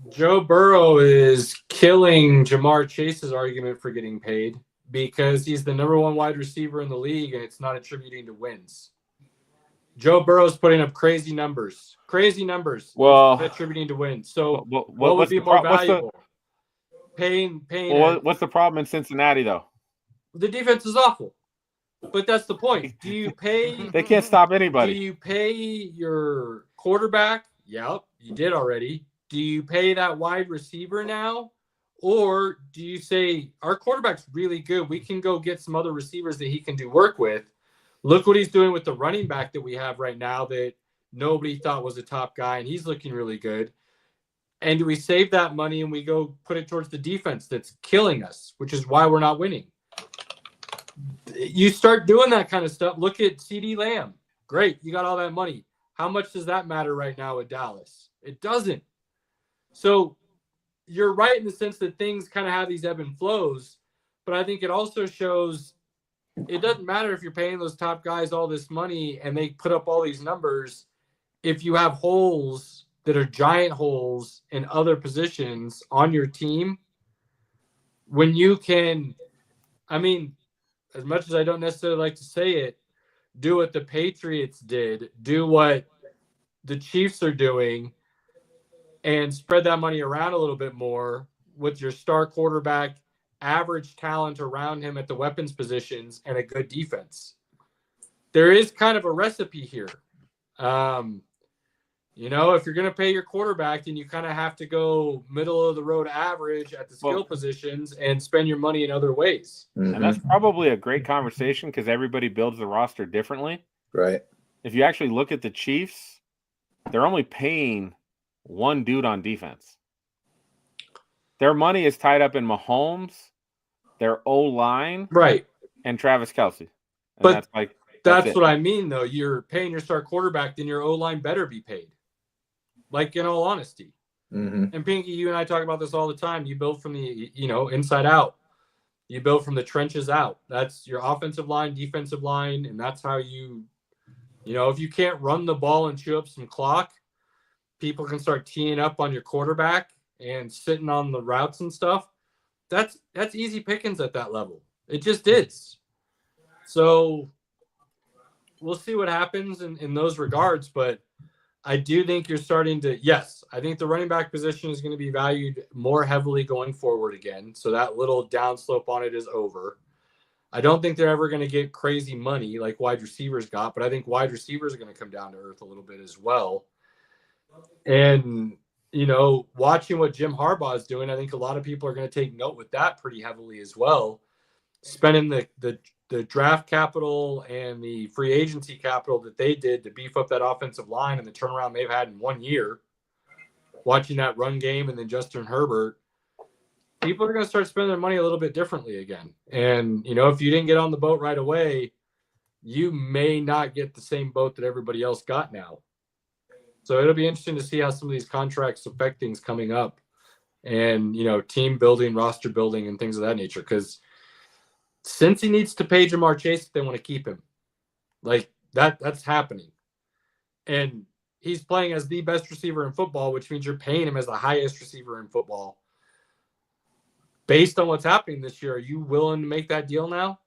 Joe Burrow is killing Jamar Chase's argument for getting paid because he's the number one wide receiver in the league, and it's not attributing to wins. Joe Burrow's putting up crazy numbers. Well, attributing to wins. So what would be more valuable? Paying. What's the problem in Cincinnati though? The defense is awful, but that's the point. Do you pay? They can't stop anybody. Do you pay your quarterback? Yep, you did already. Do you pay that wide receiver now? Or do you say, our quarterback's really good. We can go get some other receivers that he can do work with. Look what he's doing with the running back that we have right now that nobody thought was a top guy, and he's looking really good. And do we save that money and we go put it towards the defense that's killing us, which is why we're not winning? You start doing that kind of stuff. Look at CeeDee Lamb. Great, you got all that money. How much does that matter right now with Dallas? It doesn't. So you're right in the sense that things kind of have these ebb and flows, but I think it also shows it doesn't matter if you're paying those top guys all this money and they put up all these numbers. If you have holes that are giant holes in other positions on your team, when you can, I mean, as much as I don't necessarily like to say it, do what the Patriots did, do what the Chiefs are doing, and spread that money around a little bit more with your star quarterback, average talent around him at the weapons positions, and a good defense. There is kind of a recipe here. You know, if you're going to pay your quarterback, then you kind of have to go middle of the road average at the skill positions and spend your money in other ways. Mm-hmm. And that's probably a great conversation because everybody builds the roster differently. Right. If you actually look at the Chiefs, they're only paying one dude on defense. Their money is tied up in Mahomes, their O-line, right, and Travis Kelce. And but that's that's what I mean, though. You're paying your star quarterback, then your O-line better be paid. Like, in all honesty. Mm-hmm. And Pinky, you and I talk about this all the time. You build from the, inside out. You build from the trenches out. That's your offensive line, defensive line, and that's how if you can't run the ball and chew up some clock, people can start teeing up on your quarterback and sitting on the routes and stuff, that's easy pickings at that level. It just is. So we'll see what happens in those regards, but I do think you're starting to, yes, I think the running back position is going to be valued more heavily going forward again. So that little downslope on it is over. I don't think they're ever going to get crazy money like wide receivers got, but I think wide receivers are going to come down to earth a little bit as well. And, you know, watching what Jim Harbaugh is doing, I think a lot of people are going to take note with that pretty heavily as well. Spending the draft capital and the free agency capital that they did to beef up that offensive line and the turnaround they've had in 1 year, watching that run game and then Justin Herbert, people are going to start spending their money a little bit differently again. And, you know, if you didn't get on the boat right away, you may not get the same boat that everybody else got now. So it'll be interesting to see how some of these contracts affect things coming up and, you know, team building, roster building, and things of that nature. Because Cincy needs to pay Jamar Chase if they want to keep him. Like, that's happening. And he's playing as the best receiver in football, which means you're paying him as the highest receiver in football. Based on what's happening this year, are you willing to make that deal now?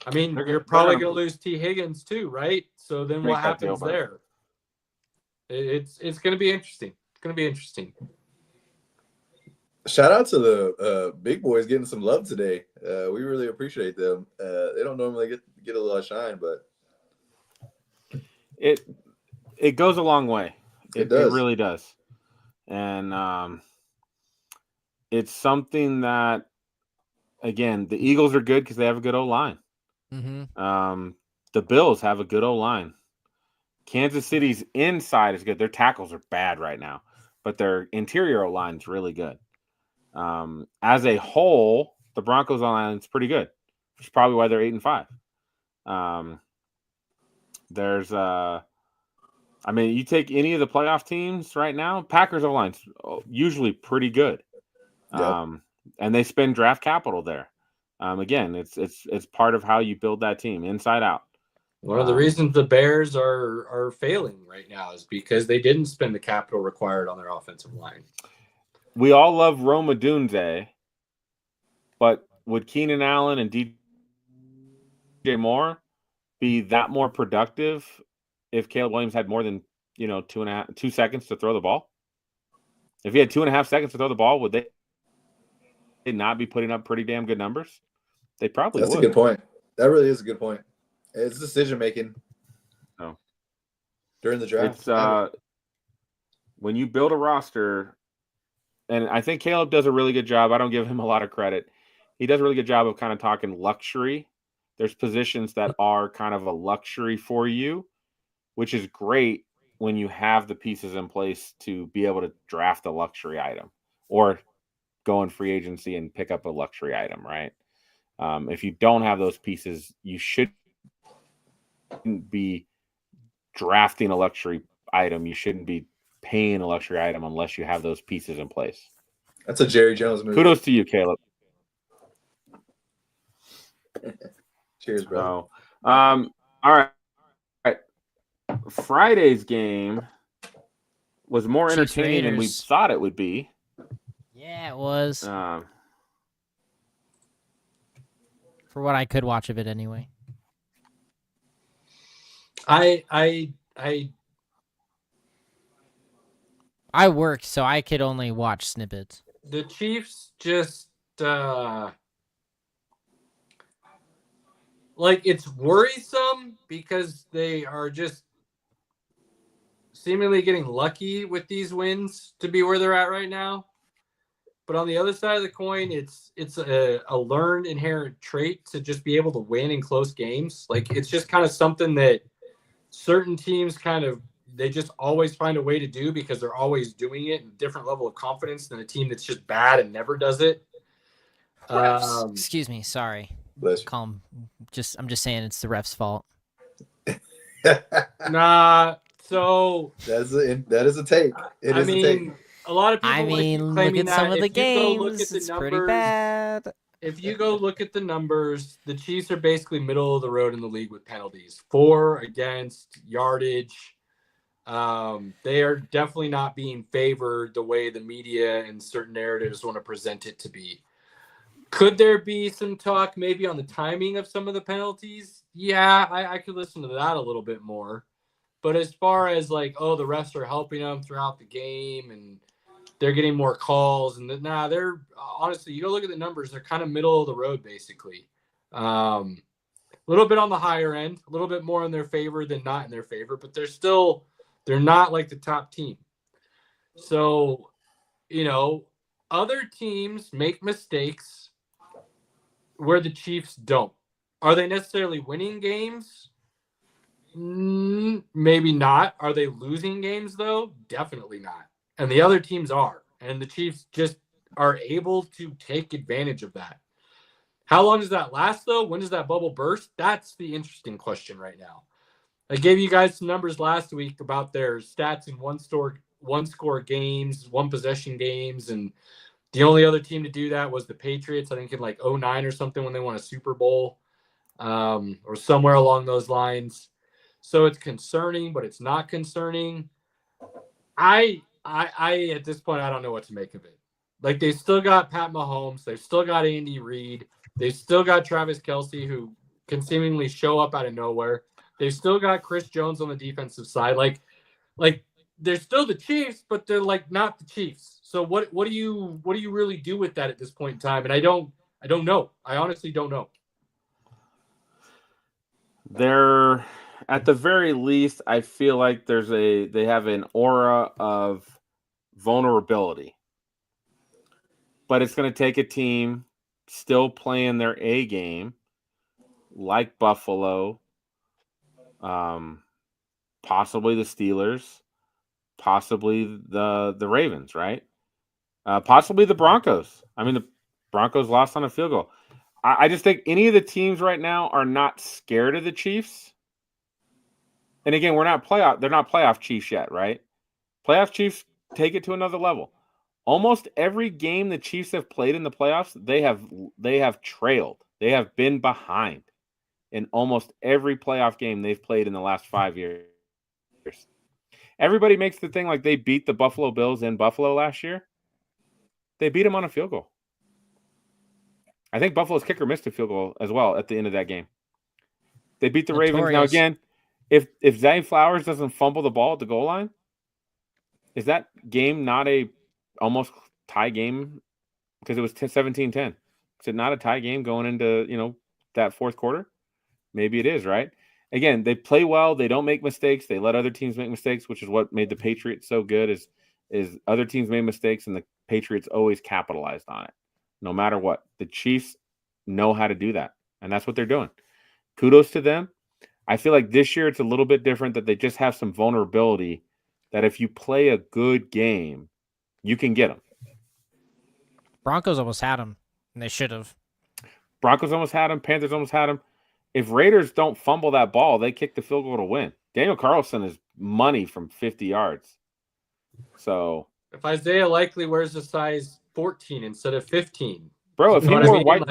I mean, you're probably going to lose T. Higgins too, right? So then what happens there? It's going to be interesting. It's going to be interesting. Shout out to the big boys getting some love today. We really appreciate them. They don't normally get a lot of shine, but it goes a long way. It does. It really does. And it's something that, again, the Eagles are good because they have a good O-line. Mm-hmm. The Bills have a good O-line. Kansas City's inside is good. Their tackles are bad right now, but their interior O-line is really good. As a whole, the Broncos O-line is pretty good, which is probably why they're 8-5. I mean, you take any of the playoff teams right now, Packers O-line's usually pretty good. Yep. And they spend draft capital there. Again, it's part of how you build that team inside out. One of the reasons the Bears are failing right now is because they didn't spend the capital required on their offensive line. We all love Rome Odunze, but would Keenan Allen and DJ Moore be that more productive if Caleb Williams had more than 2 seconds to throw the ball? If he had 2.5 seconds to throw the ball, would they not be putting up pretty damn good numbers? They probably would. That's a good point. That really is a good point. It's decision making. Oh. During the draft. It's when you build a roster, and I think Caleb does a really good job. I don't give him a lot of credit. He does a really good job of kind of talking luxury. There's positions that are kind of a luxury for you, which is great when you have the pieces in place to be able to draft a luxury item or go in free agency and pick up a luxury item, right? If you don't have those pieces, you shouldn't be drafting a luxury item. You shouldn't be paying a luxury item unless you have those pieces in place. That's a Jerry Jones move. Kudos to you, Caleb. Cheers, bro. So, all right. Friday's game was more Chiefs entertaining than we Raiders. thought it would be. Yeah, it was. Um, For what I could watch of it anyway. I worked, so I could only watch snippets. the Chiefs just like, it's worrisome because they are just seemingly getting lucky with these wins to be where they're at right now. But on the other side of the coin, it's a learned inherent trait to just be able to win in close games. Like, it's just kind of something that certain teams they just always find a way to do because they're always doing it in a different level of confidence than a team that's just bad and never does it. Excuse me, sorry. Bless you. Calm. I'm just saying it's the ref's fault. Nah. So that is a take. It is a take. a lot of people Look at some of the games. It's pretty bad. If you go look at the numbers, the Chiefs are basically middle of the road in the league with penalties. 4 against, yardage. They are definitely not being favored the way the media and certain narratives want to present it to be. Could there be some talk maybe on the timing of some of the penalties? Yeah, I could listen to that a little bit more. But as far as like, oh, the refs are helping them throughout the game and they're getting more calls, and they're honestly, you go look at the numbers, they're kind of middle of the road basically. A little bit on the higher end, a little bit more in their favor than not in their favor, but they're not like the top team. So, other teams make mistakes where the Chiefs don't. Are they necessarily winning games? Maybe not. Are they losing games though? Definitely not. And the other teams are. And the Chiefs just are able to take advantage of that. How long does that last though? When does that bubble burst? That's the interesting question right now. I gave you guys some numbers last week about their stats in one score games, one possession games, and the only other team to do that was the Patriots, I think in like 2009 or something when they won a Super Bowl, or somewhere along those lines. So it's concerning, but it's not concerning. I at this point, I don't know what to make of it. Like, they still got Pat Mahomes. They've still got Andy Reid. They've still got Travis Kelce, who can seemingly show up out of nowhere. They've still got Chris Jones on the defensive side. Like they're still the Chiefs, but they're like not the Chiefs. So what do you really do with that at this point in time? And I don't know. I honestly don't know. They're at the very least, I feel like they have an aura of vulnerability. But it's going to take a team still playing their A game, like Buffalo, possibly the Steelers, possibly the Ravens, right? Possibly the Broncos. I mean, the Broncos lost on a field goal. I just think any of the teams right now are not scared of the Chiefs. And again, they're not playoff Chiefs yet, right? Playoff Chiefs take it to another level. Almost every game the Chiefs have played in the playoffs, they have trailed. They have been behind in almost every playoff game they've played in the last 5 years. Everybody makes the thing like they beat the Buffalo Bills in Buffalo last year. They beat them on a field goal. I think Buffalo's kicker missed a field goal as well at the end of that game. They beat the Ravens. Now again, if Zay Flowers doesn't fumble the ball at the goal line, is that game not a almost tie game? Because it was 17-10. Is it not a tie game going into that fourth quarter? Maybe it is, right? Again, they play well. They don't make mistakes. They let other teams make mistakes, which is what made the Patriots so good. Is other teams made mistakes and the Patriots always capitalized on it, no matter what. The Chiefs know how to do that, and that's what they're doing. Kudos to them. I feel like this year it's a little bit different, that they just have some vulnerability that if you play a good game, you can get them. Broncos almost had them, and they should have. Broncos almost had them. Panthers almost had them. If Raiders don't fumble that ball, they kick the field goal to win. Daniel Carlson is money from 50 yards. So if Isaiah Likely wears a size 14 instead of 15, bro, if he wore white,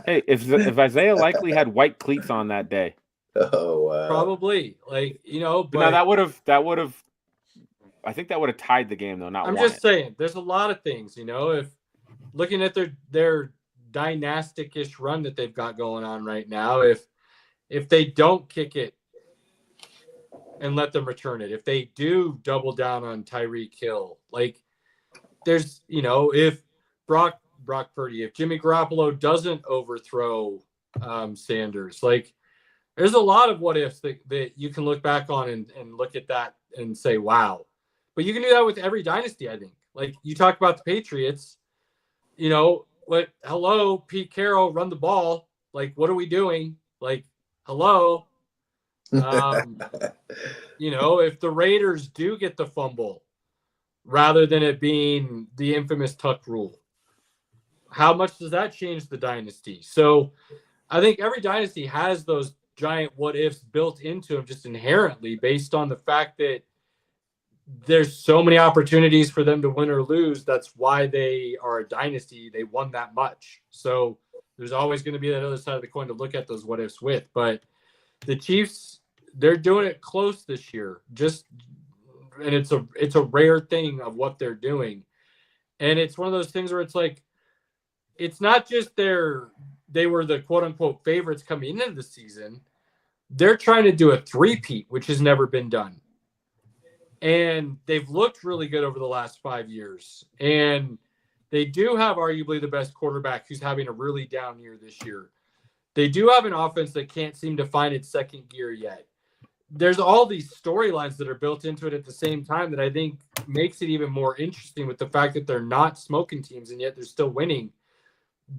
hey, if Isaiah Likely had white cleats on that day, oh wow, probably but now that would have. I think that would have tied the game though. I'm just saying, there's a lot of things. If looking at their dynastic-ish run that they've got going on right now, if they don't kick it and let them return it, if they do double down on Tyreek Hill, like there's, if Brock Purdy, if Jimmy Garoppolo doesn't overthrow Sanders, like there's a lot of what ifs that you can look back on and look at that and say, wow. But you can do that with every dynasty, I think. Like you talk about the Patriots, hello, Pete Carroll, run the ball. Like, what are we doing? Like, hello. If the Raiders do get the fumble, rather than it being the infamous tuck rule, how much does that change the dynasty? So I think every dynasty has those giant what ifs built into them just inherently, based on the fact that there's so many opportunities for them to win or lose. That's why they are a dynasty. They won that much. So there's always going to be that other side of the coin to look at those what ifs with. But the Chiefs, they're doing it close this year. Just it's a rare thing of what they're doing. And it's one of those things where it's like, it's not just they were the quote unquote favorites coming into the season. They're trying to do a three-peat, which has never been done. And they've looked really good over the last 5 years. And they do have arguably the best quarterback who's having a really down year this year. They do have an offense that can't seem to find its second gear yet. There's all these storylines that are built into it at the same time that I think makes it even more interesting with the fact that they're not smoking teams and yet they're still winning.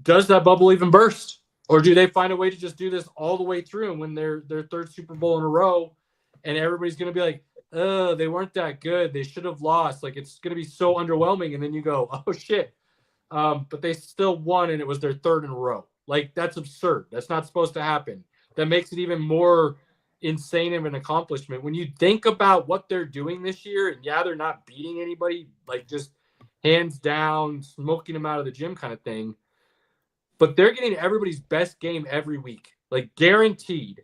Does that bubble even burst? Or do they find a way to just do this all the way through and win their third Super Bowl in a row? And everybody's going to be like, oh, they weren't that good. They should have lost. Like, it's going to be so underwhelming. And then you go, oh, shit. But they still won, and it was their third in a row. Like, that's absurd. That's not supposed to happen. That makes it even more insane of an accomplishment. When you think about what they're doing this year, and yeah, they're not beating anybody, like just hands down, smoking them out of the gym kind of thing. But they're getting everybody's best game every week, like guaranteed.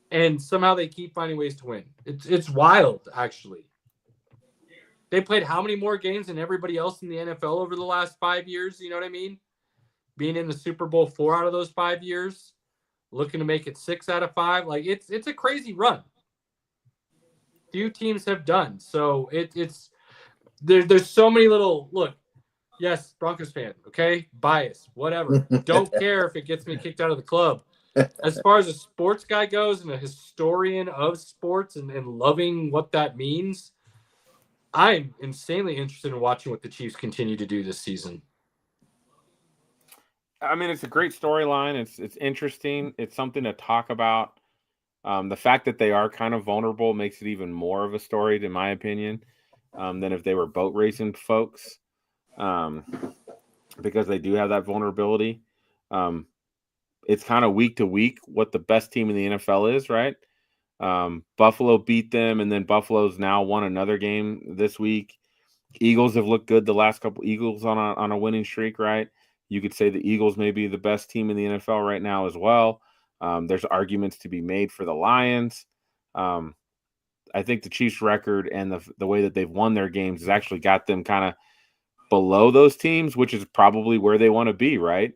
And somehow they keep finding ways to win. It's wild, actually. They played how many more games than everybody else in the NFL over the last 5 years? You know what I mean? Being in the Super Bowl 4 out of those 5 years, looking to make it 6 out of 5. Like, it's a crazy run. Few teams have done. So there's so many little look. Yes, Broncos fan, okay? Bias, whatever. Don't care if it gets me kicked out of the club. As far as a sports guy goes and a historian of sports and loving what that means, I'm insanely interested in watching what the Chiefs continue to do this season. I mean, it's a great storyline. It's interesting. It's something to talk about. The fact that they are kind of vulnerable makes it even more of a story, in my opinion, than if they were boat racing folks. Because they do have that vulnerability. It's kind of week to week what the best team in the NFL is, right? Buffalo beat them, and then Buffalo's now won another game this week. Eagles have looked good the last couple. Eagles on a winning streak, right? You could say the Eagles may be the best team in the NFL right now as well. There's arguments to be made for the Lions. I think the Chiefs' record and the way that they've won their games has actually got them kind of below those teams, which is probably where they want to be, right?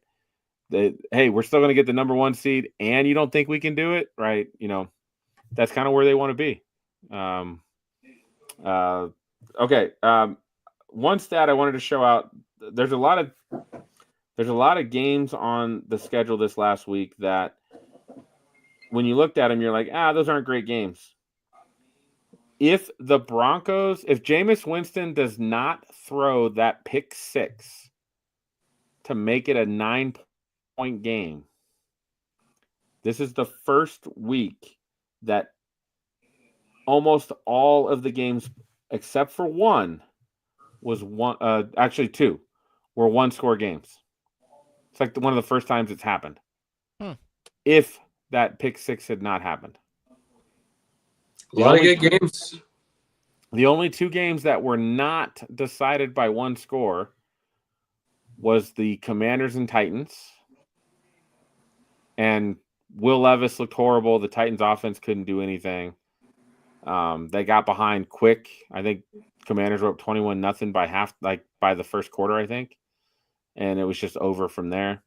Hey, we're still going to get the number 1 seed, and you don't think we can do it, right? You know, that's kind of where they want to be. Okay. One stat I wanted to show out. There's a lot of games on the schedule this last week that when you looked at them, you're like, those aren't great games. If Jameis Winston does not throw that pick 6 to make it a 9-point game, this is the first week that almost all of the games, except for one, actually 2, were 1-score games. It's like one of the first times it's happened. If that pick 6 had not happened. A lot of good games. The only 2 games that were not decided by 1 score was the Commanders and Titans. And Will Levis looked horrible. The Titans offense couldn't do anything. They got behind quick. I think Commanders were up 21-0 by the first quarter, I think. And it was just over from there.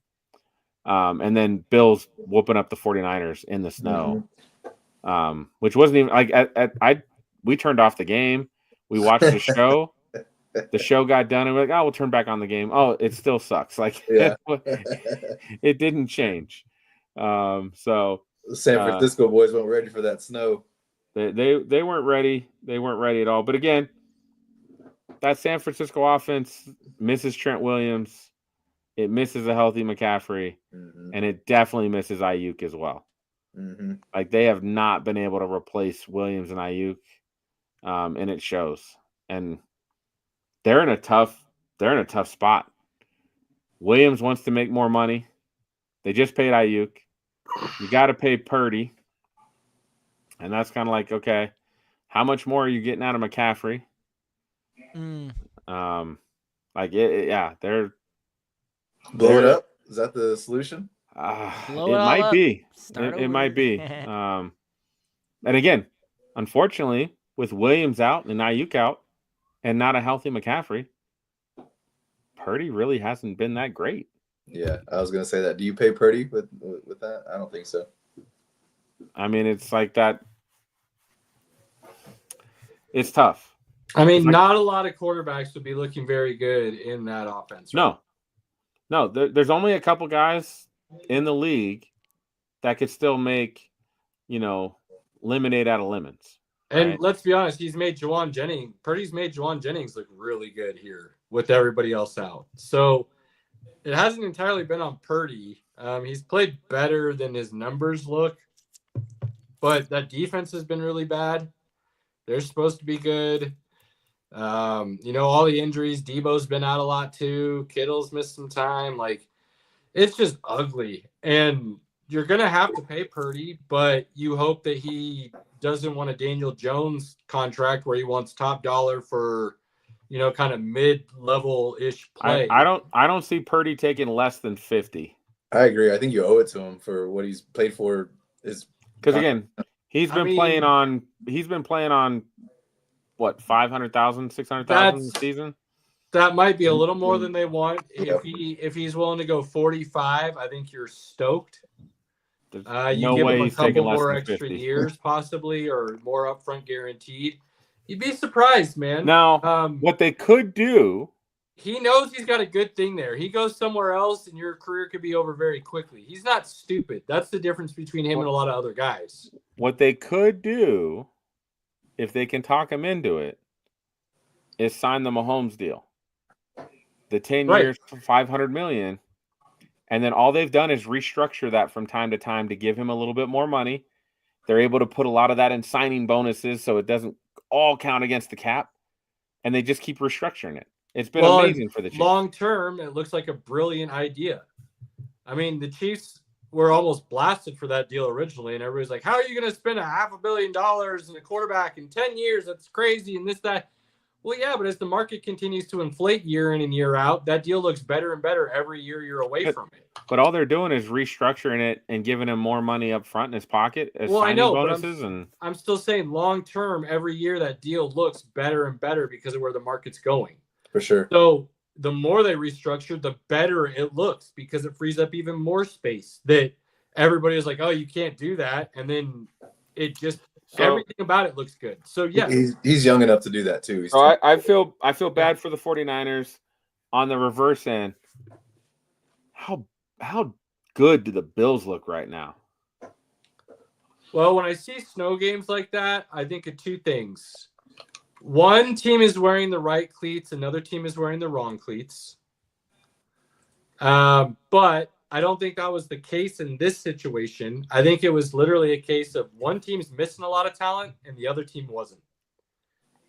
And then Bills whooping up the 49ers in the snow. Which wasn't even we turned off the game. We watched the show. The show got done and we're like, we'll turn back on the game. Oh, it still sucks. Like, yeah. It didn't change. So the San Francisco boys weren't ready for that snow. They weren't ready. They weren't ready at all. But again, that San Francisco offense misses Trent Williams. It misses a healthy McCaffrey, and it definitely misses Ayuk as well. Like, they have not been able to replace Williams and Ayuk, and it shows. And they're in a tough spot. Williams wants to make more money. They just paid Ayuk. You got to pay Purdy, and that's kind of like, okay, how much more are you getting out of McCaffrey? They're blow it up. Is that the solution? It might be. It might be. And again, unfortunately, with Williams out and Ayuk out and not a healthy McCaffrey, Purdy really hasn't been that great. Yeah, I was gonna say that. Do you pay Purdy with that? I don't think so. I mean, it's like that. It's tough. I mean, not a lot of quarterbacks would be looking very good in that offense. Right? No. There's only a couple guys in the league that could still make, lemonade out of lemons. And right? let's be honest, Purdy's made Juwan Jennings look really good here with everybody else out. So it hasn't entirely been on Purdy. He's played better than his numbers look, but that defense has been really bad. They're supposed to be good. All the injuries. Debo's been out a lot too. Kittle's missed some time. Like, it's just ugly. And you're going to have to pay Purdy, but you hope that he doesn't want a Daniel Jones contract where he wants top dollar for, kind of mid-level-ish play. I don't see Purdy taking less than 50. I agree. I think you owe it to him for what he's played for. Because again, he's been playing on what, 500,000, 600,000 a season. That might be a little more than they want. If he's willing to go 45, I think you're stoked. You no give way him a he's taking couple less more than extra 50. years, possibly, or more upfront guaranteed. You'd be surprised, man. Now, what they could do. He knows he's got a good thing there. He goes somewhere else, and your career could be over very quickly. He's not stupid. That's the difference between him and a lot of other guys. What they could do, if they can talk him into it, is sign the Mahomes deal. The 10 years for $500 million. And then all they've done is restructure that from time to time to give him a little bit more money. They're able to put a lot of that in signing bonuses so it doesn't all count against the cap. And they just keep restructuring it. It's been amazing for the Chiefs. Long term, it looks like a brilliant idea. I mean, the Chiefs were almost blasted for that deal originally, and everybody's like, how are you going to spend $500 million in a quarterback in 10 years? That's crazy, and this, that. Well, yeah, but as the market continues to inflate year in and year out, that deal looks better and better every year you're away from it. But all they're doing is restructuring it and giving him more money up front in his pocket as signing bonuses. But I'm still saying long term, every year that deal looks better and better because of where the market's going. For sure. So the more they restructure, the better it looks because it frees up even more space that everybody is like, oh, you can't do that. And then it just everything about it looks good. So yeah, he's young enough to do that too. I feel bad for the 49ers on the reverse end. How good do the Bills look right now? Well, when I see snow games like that, I think of two things. One team is wearing the right cleats, another team is wearing the wrong cleats. But I don't think that was the case in this situation. I think it was literally a case of one team's missing a lot of talent and the other team wasn't.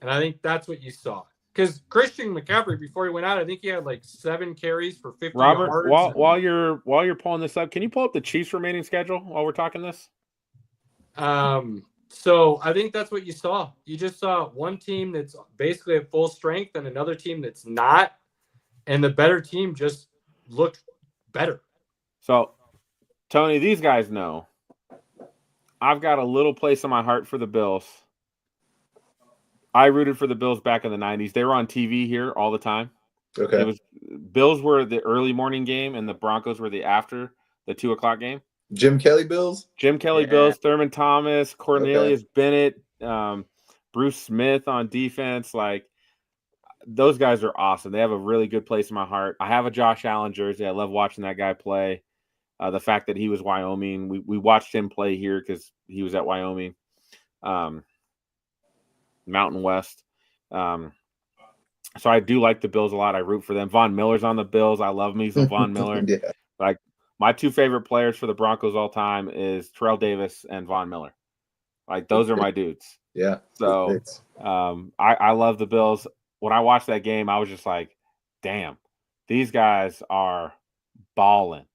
And I think that's what you saw. Because Christian McCaffrey, before he went out, I think he had like 7 carries for 50 Robert, yards. while you're pulling this up, can you pull up the Chiefs' remaining schedule while we're talking this? So I think that's what you saw. You just saw one team that's basically at full strength and another team that's not. And the better team just looked better. So, Tony, these guys know I've got a little place in my heart for the Bills. I rooted for the Bills back in the 90s. They were on TV here all the time. Okay. Bills were the early morning game and the Broncos were the 2:00 game. Jim Kelly Bills? Jim Kelly Bills, Thurman Thomas, Cornelius Bennett, Bruce Smith on defense. Like, those guys are awesome. They have a really good place in my heart. I have a Josh Allen jersey. I love watching that guy play. The fact that he was Wyoming. We watched him play here because he was at Wyoming. Mountain West. So I do like the Bills a lot. I root for them. Von Miller's on the Bills. I love me some Von Miller. Yeah. Like, my 2 favorite players for the Broncos all time is Terrell Davis and Von Miller. Like, those are my dudes. Yeah. So I love the Bills. When I watched that game, I was just like, damn, these guys are balling.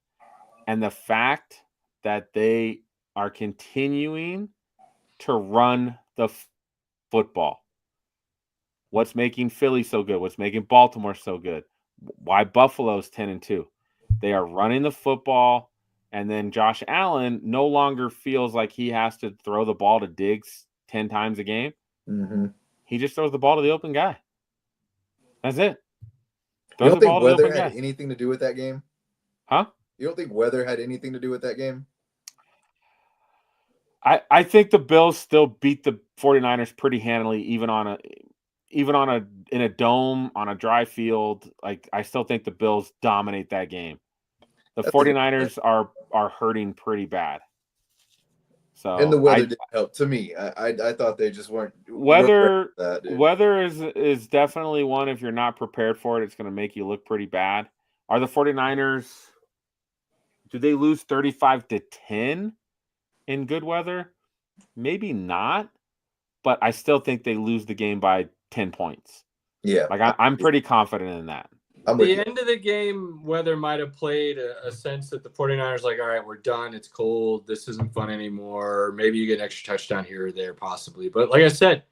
And the fact that they are continuing to run the football. What's making Philly so good? What's making Baltimore so good? Why Buffalo's 10-2? They are running the football, and then Josh Allen no longer feels like he has to throw the ball to Diggs 10 times a game. Mm-hmm. He just throws the ball to the open guy. That's it. You don't think weather had anything to do with that game? Huh? You don't think weather had anything to do with that game? I think the Bills still beat the 49ers pretty handily, even in a dome on a dry field. Like, I still think the Bills dominate that game. The 49ers are hurting pretty bad. So, and the weather didn't help to me. I thought they just weren't. Weather is definitely one. If you're not prepared for it, it's going to make you look pretty bad. Are the 49ers? Do they lose 35-10 in good weather? Maybe not, but I still think they lose the game by 10 points. Yeah, like I'm pretty confident in that. The end of the game, weather might have played a sense that the 49ers like, all right, we're done. It's cold. This isn't fun anymore. Maybe you get an extra touchdown here or there, possibly. But like I said,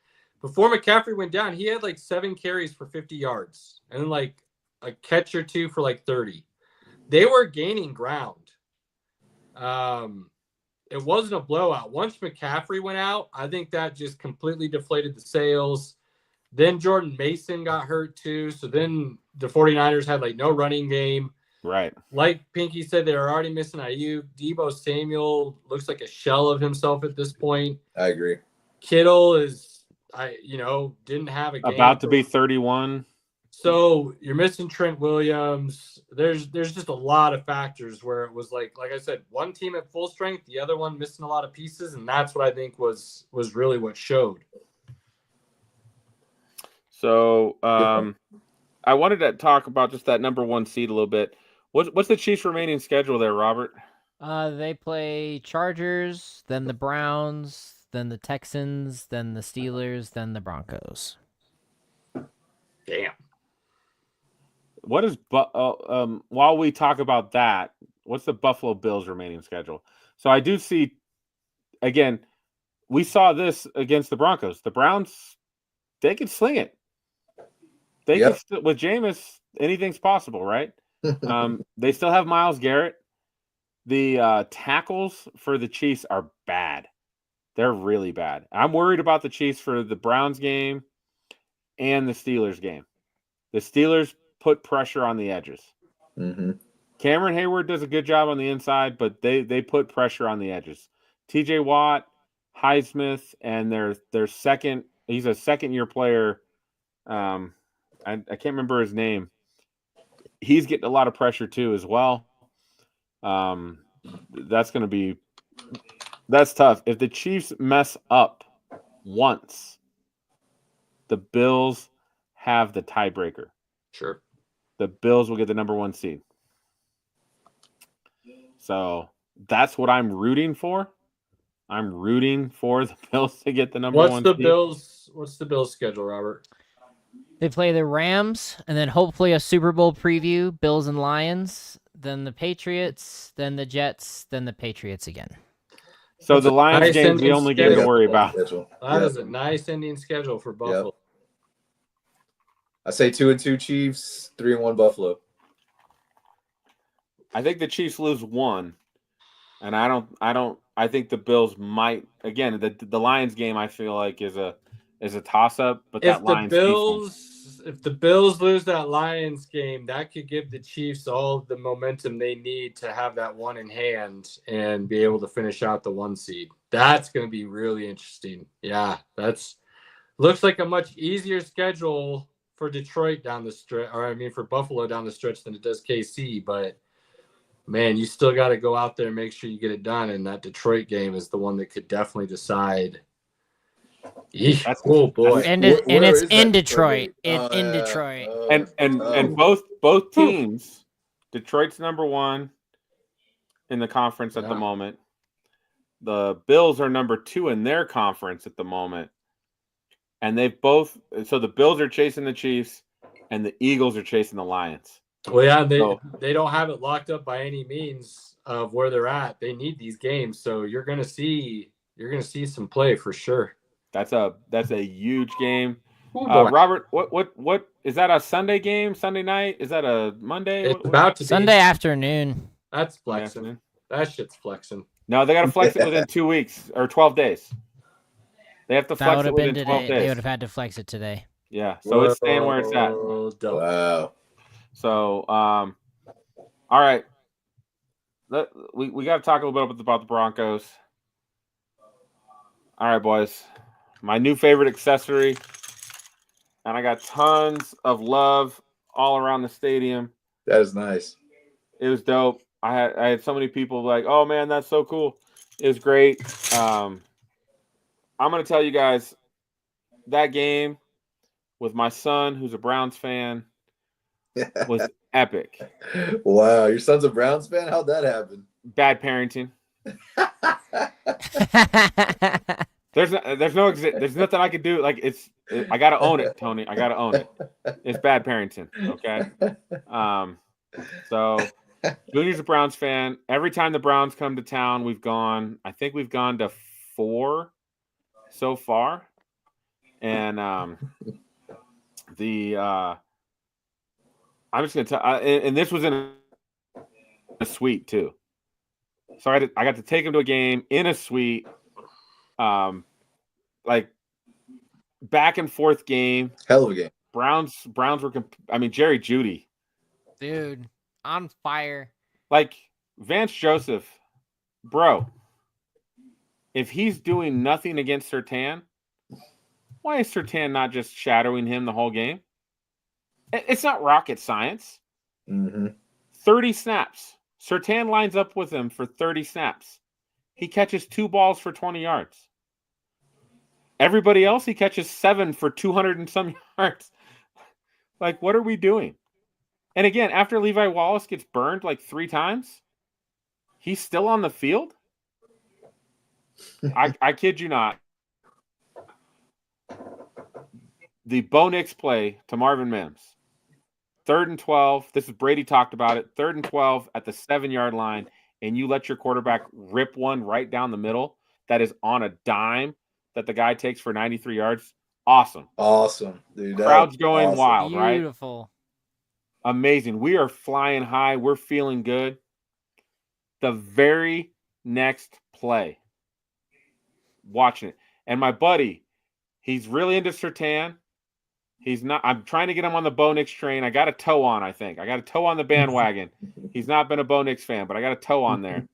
before McCaffrey went down, he had like 7 carries for 50 yards and then like a catch or 2 for like 30. They were gaining ground. It wasn't a blowout. Once McCaffrey went out, I think that just completely deflated the sails. Then Jordan Mason got hurt too. So then the 49ers had like no running game. Right. Like Pinky said, they were already missing Ayuk. Deebo Samuel looks like a shell of himself at this point. I agree. Kittle didn't have a game. About to be 31. So you're missing Trent Williams. There's just a lot of factors where it was like I said, one team at full strength, the other one missing a lot of pieces, and that's what I think was really what showed. So I wanted to talk about just that number 1 seed a little bit. What's the Chiefs' remaining schedule there, Robert? They play Chargers, then the Browns, then the Texans, then the Steelers, then the Broncos. Damn. What is while we talk about that, what's the Buffalo Bills' remaining schedule? So I do see, again, we saw this against the Broncos. The Browns, they can sling it. They can with Jameis, anything's possible, right? They still have Myles Garrett. The tackles for the Chiefs are bad. They're really bad. I'm worried about the Chiefs for the Browns game and the Steelers game. The Steelers put pressure on the edges. Mm-hmm. Cameron Hayward does a good job on the inside, but they put pressure on the edges. TJ Watt, Highsmith, and their second, he's a second-year player. I can't remember his name. He's getting a lot of pressure too as well. That's tough. If the Chiefs mess up once, the Bills have the tiebreaker. Sure. The Bills will get the number 1 seed. So that's what I'm rooting for. I'm rooting for the Bills to get the number 1 seed. What's the Bills' schedule, Robert? They play the Rams, and then hopefully a Super Bowl preview, Bills and Lions, then the Patriots, then the Jets, then the Patriots again. So the Lions game, we only get to worry about. That is a nice ending schedule for Buffalo. Yep. I say 2-2 Chiefs, 3-1 Buffalo. I think the Chiefs lose 1, and I think the Bills might, again, the Lions game I feel like is a toss up, but if the Bills lose that Lions game, that could give the Chiefs all the momentum they need to have that one in hand and be able to finish out the 1 seed. That's going to be really interesting. Yeah, looks like a much easier schedule for Detroit down the stretch, for Buffalo down the stretch than it does KC, but man, you still got to go out there and make sure you get it done. And that Detroit game is the one that could definitely decide. Oh boy! And it's in Detroit. It's in Detroit. And both teams, Detroit's number 1 in the conference at the moment. The Bills are number 2 in their conference at the moment. And so the Bills are chasing the Chiefs and the Eagles are chasing the Lions. Well, yeah, they don't have it locked up by any means of where they're at. They need these games, so you're gonna see some play for sure. That's a huge game. Robert, what is that, a Sunday game? Sunday night? Is that a Monday? It's about to be Sunday afternoon. That's flexing. That shit's flexing. No, they got to flex it within 2 weeks or 12 days. They have to That flex would it have been within 12 today. They days. would have had to flex it today. Yeah, so it's staying where it's at. Well done. Wow. So, all right. We got to talk a little bit about the Broncos. All right, boys. My new favorite accessory, and I got tons of love all around the stadium. That is nice. It was dope. I had so many people like, "Oh man, that's so cool." It was great. I'm gonna tell you guys that game with my son, who's a Browns fan, was epic. Wow, your son's a Browns fan? How'd that happen? Bad parenting. There's nothing I could do. Like I gotta own it, Tony. I gotta own it. It's bad parenting. Okay. So Junior's a Browns fan. Every time the Browns come to town, we've gone. I think we've gone to 4 so far, and I'm just gonna tell. And this was in a suite too. So I got to take him to a game in a suite. Like back and forth game. Hell of a game. Browns were. Jerry Jeudy, Dude, on fire. like Vance Joseph, bro. If he's doing nothing against Surtain, why is Surtain not just shadowing him the whole game? It's not rocket science. Mm-hmm. 30 snaps. Surtain lines up with him for 30 snaps. He catches 2 balls for 20 yards. Everybody else, he catches 7 for 200 and some yards. Like, what are we doing? And again, after Levi Wallace gets burned like 3 times, he's still on the field? I kid you not. The Bo Nix play to Marvin Mims. 3rd and 12. This is Brady talked about it. 3rd and 12 at the 7-yard line, and you let your quarterback rip one right down the middle that is on a dime that the guy takes for 93 yards. Awesome. Awesome, dude. Crowd's going awesome. wild, right? Beautiful. Amazing. We are flying high. We're feeling good. The very next play, watching it. And my buddy, he's really into Surtain. He's not. I'm trying to get him on the Bo Nix train. I got a toe on, I think. I got a toe on the bandwagon. He's not been a Bo Nix fan, but I got a toe on there.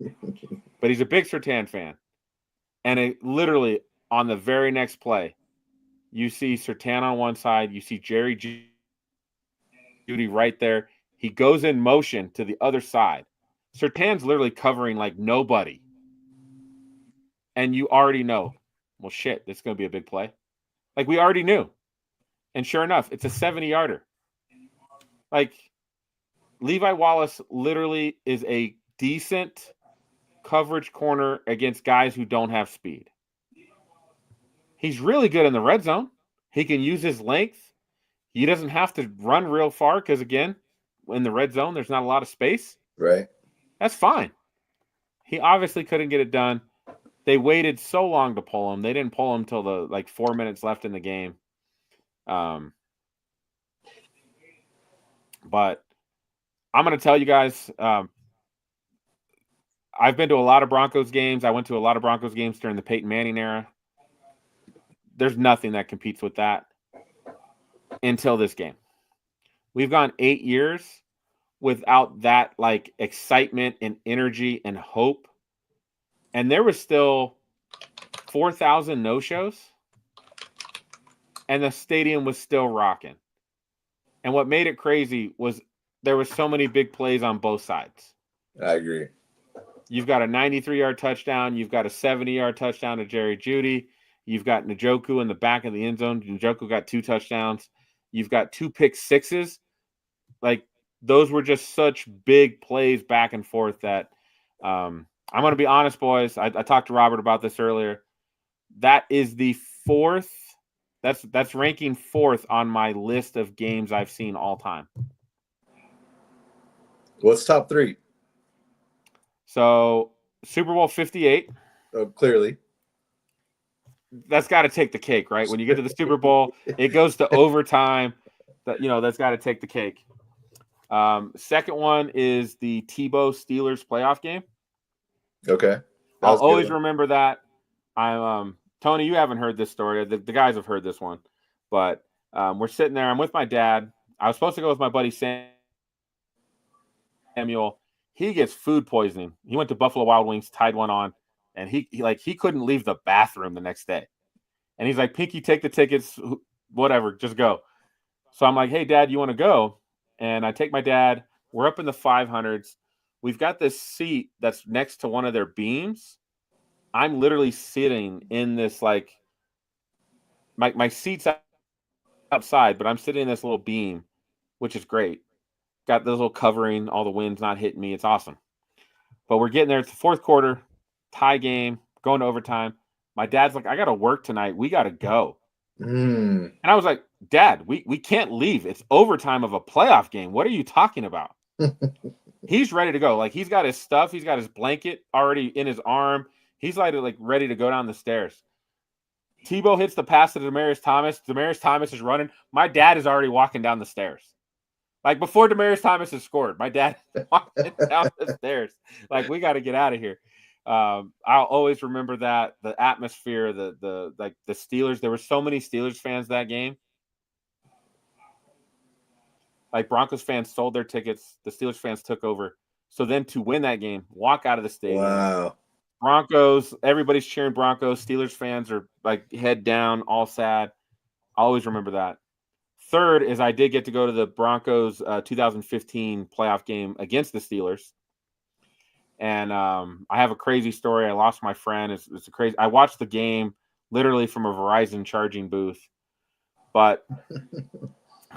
But he's a big Surtain fan. And it literally, on the very next play, you see Surtain on one side. You see Jerry Jeudy right there. He goes in motion to the other side. Surtain's literally covering like nobody. And you already know, well, shit, this is going to be a big play. Like, we already knew. And sure enough, it's a 70-yarder. Like, Levi Wallace literally is a decent coverage corner against guys who don't have speed. He's really good in the red zone. He can use his length. He doesn't have to run real far because, again, in the red zone, there's not a lot of space. Right. That's fine. He obviously couldn't get it done. They waited so long to pull him. They didn't pull him until the 4 minutes left in the game. But I'm going to tell you guys, I've been to a lot of Broncos games. I went to a lot of Broncos games during the Peyton Manning era. There's nothing that competes with that until this game. We've gone 8 years without that like excitement and energy and hope. And there was still 4,000 no-shows. And the stadium was still rocking. And what made it crazy was there was so many big plays on both sides. I agree. You've got a 93-yard touchdown. You've got a 70-yard touchdown to Jerry Jeudy. You've got Njoku in the back of the end zone. Njoku got 2 touchdowns. You've got 2 pick sixes. Like, those were just such big plays back and forth that I'm going to be honest, boys. I talked to Robert about this earlier. That is the 4th. That's ranking 4th on my list of games I've seen all time. What's top 3? So Super Bowl 58. Oh, clearly. That's got to take the cake, right? When you get to the Super Bowl, it goes to overtime. That's got to take the cake. Second one is the Tebow Steelers playoff game. Okay. I'll always remember that. I'm Tony, you haven't heard this story. The guys have heard this one, but we're sitting there. I'm with my dad. I was supposed to go with my buddy Samuel. He gets food poisoning. He went to Buffalo Wild Wings, tied one on, and he couldn't leave the bathroom the next day. And he's like, Pinky, take the tickets, whatever, just go. So I'm like, hey, Dad, you want to go? And I take my dad. We're up in the 500s. We've got this seat that's next to one of their beams. I'm literally sitting in this, like, my seat's outside, but I'm sitting in this little beam, which is great. Got this little covering, all the wind's not hitting me. It's awesome. But we're getting there. It's the fourth quarter, tie game, going to overtime. My dad's like, I got to work tonight. We got to go. And I was like, Dad, we can't leave. It's overtime of a playoff game. What are you talking about? He's ready to go. Like, he's got his stuff. He's got his blanket already in his arm. He's like ready to go down the stairs. Tebow hits the pass to Demaryius Thomas. Demaryius Thomas is running. My dad is already walking down the stairs. Like, before Demaryius Thomas has scored, my dad walking down the stairs. Like, we got to get out of here. I'll always remember that, the atmosphere, the Steelers. There were so many Steelers fans that game. Like, Broncos fans sold their tickets. The Steelers fans took over. So then to win that game, walk out of the stadium. Wow. Broncos, everybody's cheering Broncos. Steelers fans are like head down, all sad. I always remember that. Third is I did get to go to the Broncos 2015 playoff game against the Steelers. And I have a crazy story. I lost my friend. It's a crazy. I watched the game literally from a Verizon charging booth. But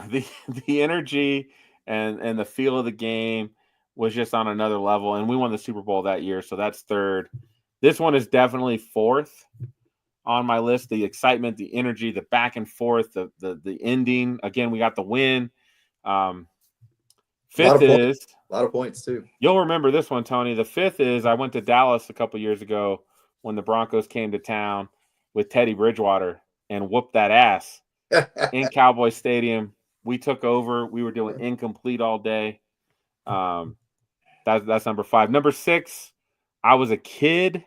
the energy and the feel of the game was just on another level. And we won the Super Bowl that year, so that's third. This one is definitely fourth on my list. The excitement, the energy, the back and forth, the ending. Again, we got the win. Fifth is a lot of points too. You'll remember this one, Tony. The fifth is I went to Dallas a couple years ago when the Broncos came to town with Teddy Bridgewater and whooped that ass in Cowboy Stadium. We took over. We were doing incomplete all day. That's number 5. Number 6, I was a kid.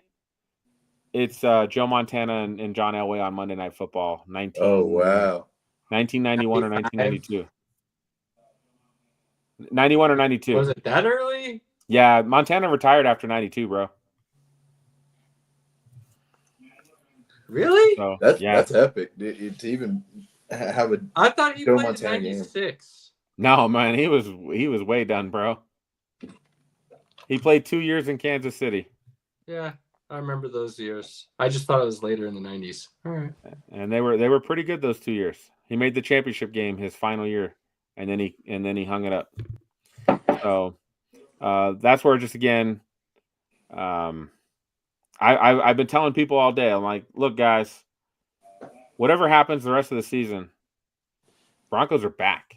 It's Joe Montana and John Elway on Monday Night Football. 1991 or 1992. 91 or 92. Was it that early? Yeah, Montana retired after 92, bro. Really? So, that's epic. To even have a I thought he Joe played Montana in 96. No, man, he was way done, bro. He played 2 years in Kansas City. Yeah, I remember those years. I just thought it was later in the 90s. All right. And they were pretty good those 2 years. He made the championship game his final year, and then he hung it up. So that's where just again, I've been telling people all day. I'm like, look, guys, whatever happens the rest of the season, Broncos are back.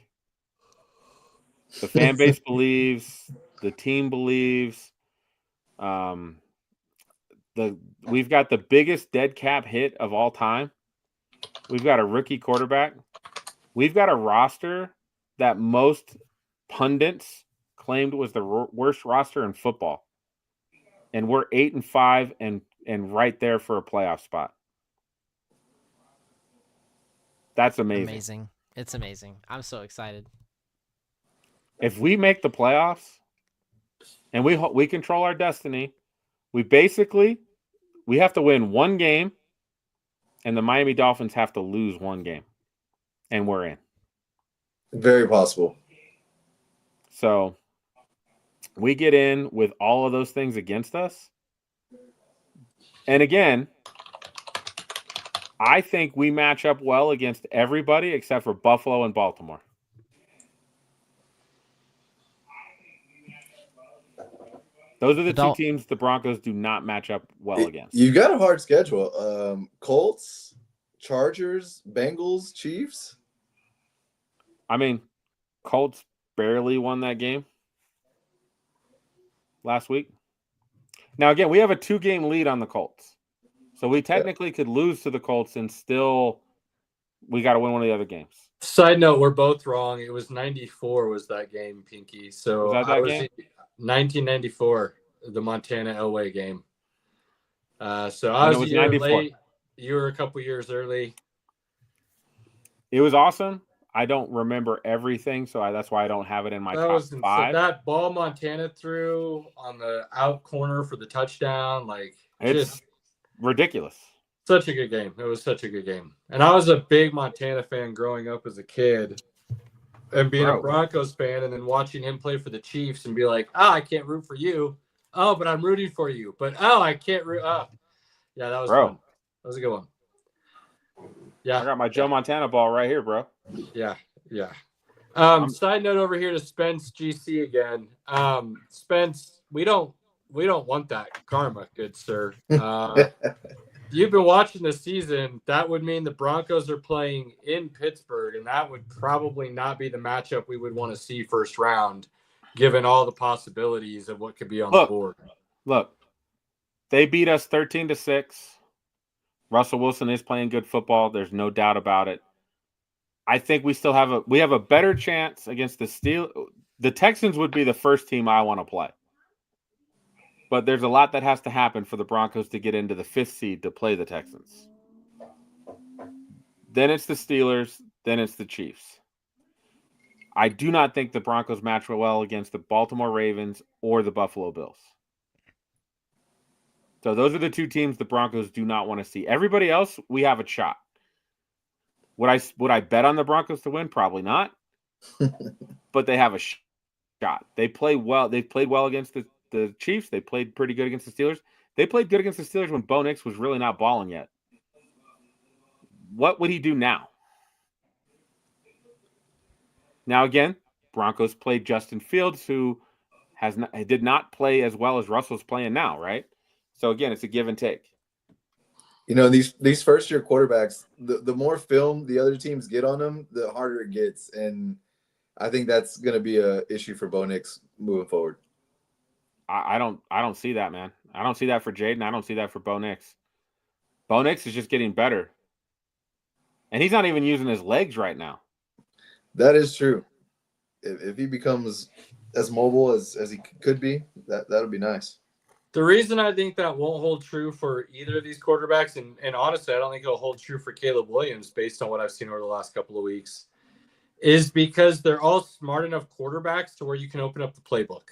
The fan base believes. The team believes. We've got the biggest dead cap hit of all time. We've got a rookie quarterback. We've got a roster that most pundits claimed was the worst roster in football. And we're 8-5 and right there for a playoff spot. That's amazing. Amazing. It's amazing. I'm so excited. If we make the playoffs and we control our destiny, we have to win one game, and the Miami Dolphins have to lose one game, and we're in. Very possible. So we get in with all of those things against us. And again, I think we match up well against everybody except for Buffalo and Baltimore. Those are the two teams the Broncos do not match up well against. You've got a hard schedule. Colts, Chargers, Bengals, Chiefs. I mean, Colts barely won that game last week. Now, again, we have a 2-game lead on the Colts. So we technically could lose to the Colts and still we got to win one of the other games. Side note, we're both wrong. It was 94 was that game, Pinky. So was that game? 1994, the Montana Elway game. So I was a year 94. late. You were a couple years early. It was awesome. I don't remember everything, so that's why I don't have it in my top five. That ball Montana threw on the out corner for the touchdown, like It's just ridiculous. such a good game. It was such a good game. And I was a big Montana fan growing up as a kid. And being a Broncos fan and then watching him play for the Chiefs and be like, I can't root for you. Oh, but I'm rooting for you. But I can't root. Oh. Yeah, that was fun. That was a good one. Yeah. I got my Joe Montana ball right here, bro. Yeah. Side note over here to Spence GC again. Spence, we don't want that karma, good sir. You've been watching this season. That would mean the Broncos are playing in Pittsburgh, and that would probably not be the matchup we would want to see first round, given all the possibilities of what could be on the board. Look, they beat us 13-6. Russell Wilson is playing good football. There's no doubt about it. I think we still have a better chance against the Steelers. The Texans would be the first team I want to play. But there's a lot that has to happen for the Broncos to get into the 5th seed to play the Texans. Then it's the Steelers. Then it's the Chiefs. I do not think the Broncos match well against the Baltimore Ravens or the Buffalo Bills. So those are the two teams the Broncos do not want to see. Everybody else, we have a shot. Would I bet on the Broncos to win? Probably not. But they have a shot. They play well. They've played well against the Chiefs. They played pretty good against the Steelers. They played good against the Steelers when Bo Nix was really not balling yet. What would he do now? Now, again, Broncos played Justin Fields, who did not play as well as Russell's playing now, right? So, again, it's a give and take. You know, these first-year quarterbacks, the more film the other teams get on them, the harder it gets. And I think that's going to be an issue for Bo Nix moving forward. I don't see that, man. I don't see that for Jaden. I don't see that for Bo Nix. Bo Nix is just getting better. And he's not even using his legs right now. That is true. If he becomes as mobile as he could be, that would be nice. The reason I think that won't hold true for either of these quarterbacks, and honestly, I don't think it'll hold true for Caleb Williams based on what I've seen over the last couple of weeks, is because they're all smart enough quarterbacks to where you can open up the playbook.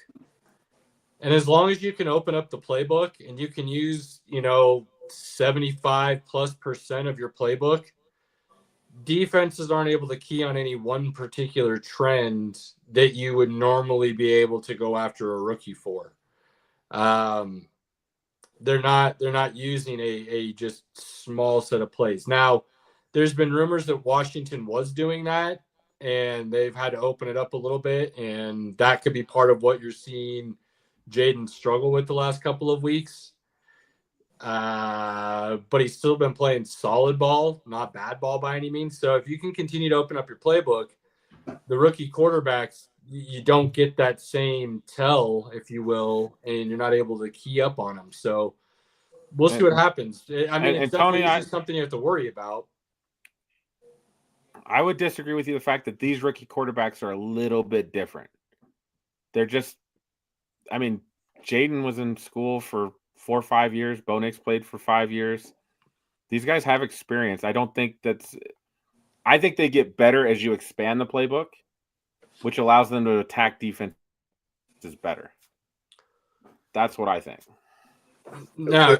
And as long as you can open up the playbook and you can use, 75+% of your playbook, defenses aren't able to key on any one particular trend that you would normally be able to go after a rookie for. They're not using a just small set of plays. Now, there's been rumors that Washington was doing that, and they've had to open it up a little bit, and that could be part of what you're seeing Jaden struggle with the last couple of weeks. But he's still been playing solid ball, not bad ball by any means. So if you can continue to open up your playbook, the rookie quarterbacks, you don't get that same tell, if you will, and you're not able to key up on them. So we'll see what happens. I mean, it's definitely Tony, something you have to worry about. I would disagree with you the fact that these rookie quarterbacks are a little bit different. They're just, Jaden was in school for 4 or 5 years. Bo Nix played for 5 years. These guys have experience. I think they get better as you expand the playbook, which allows them to attack defenses better. That's what I think. Now,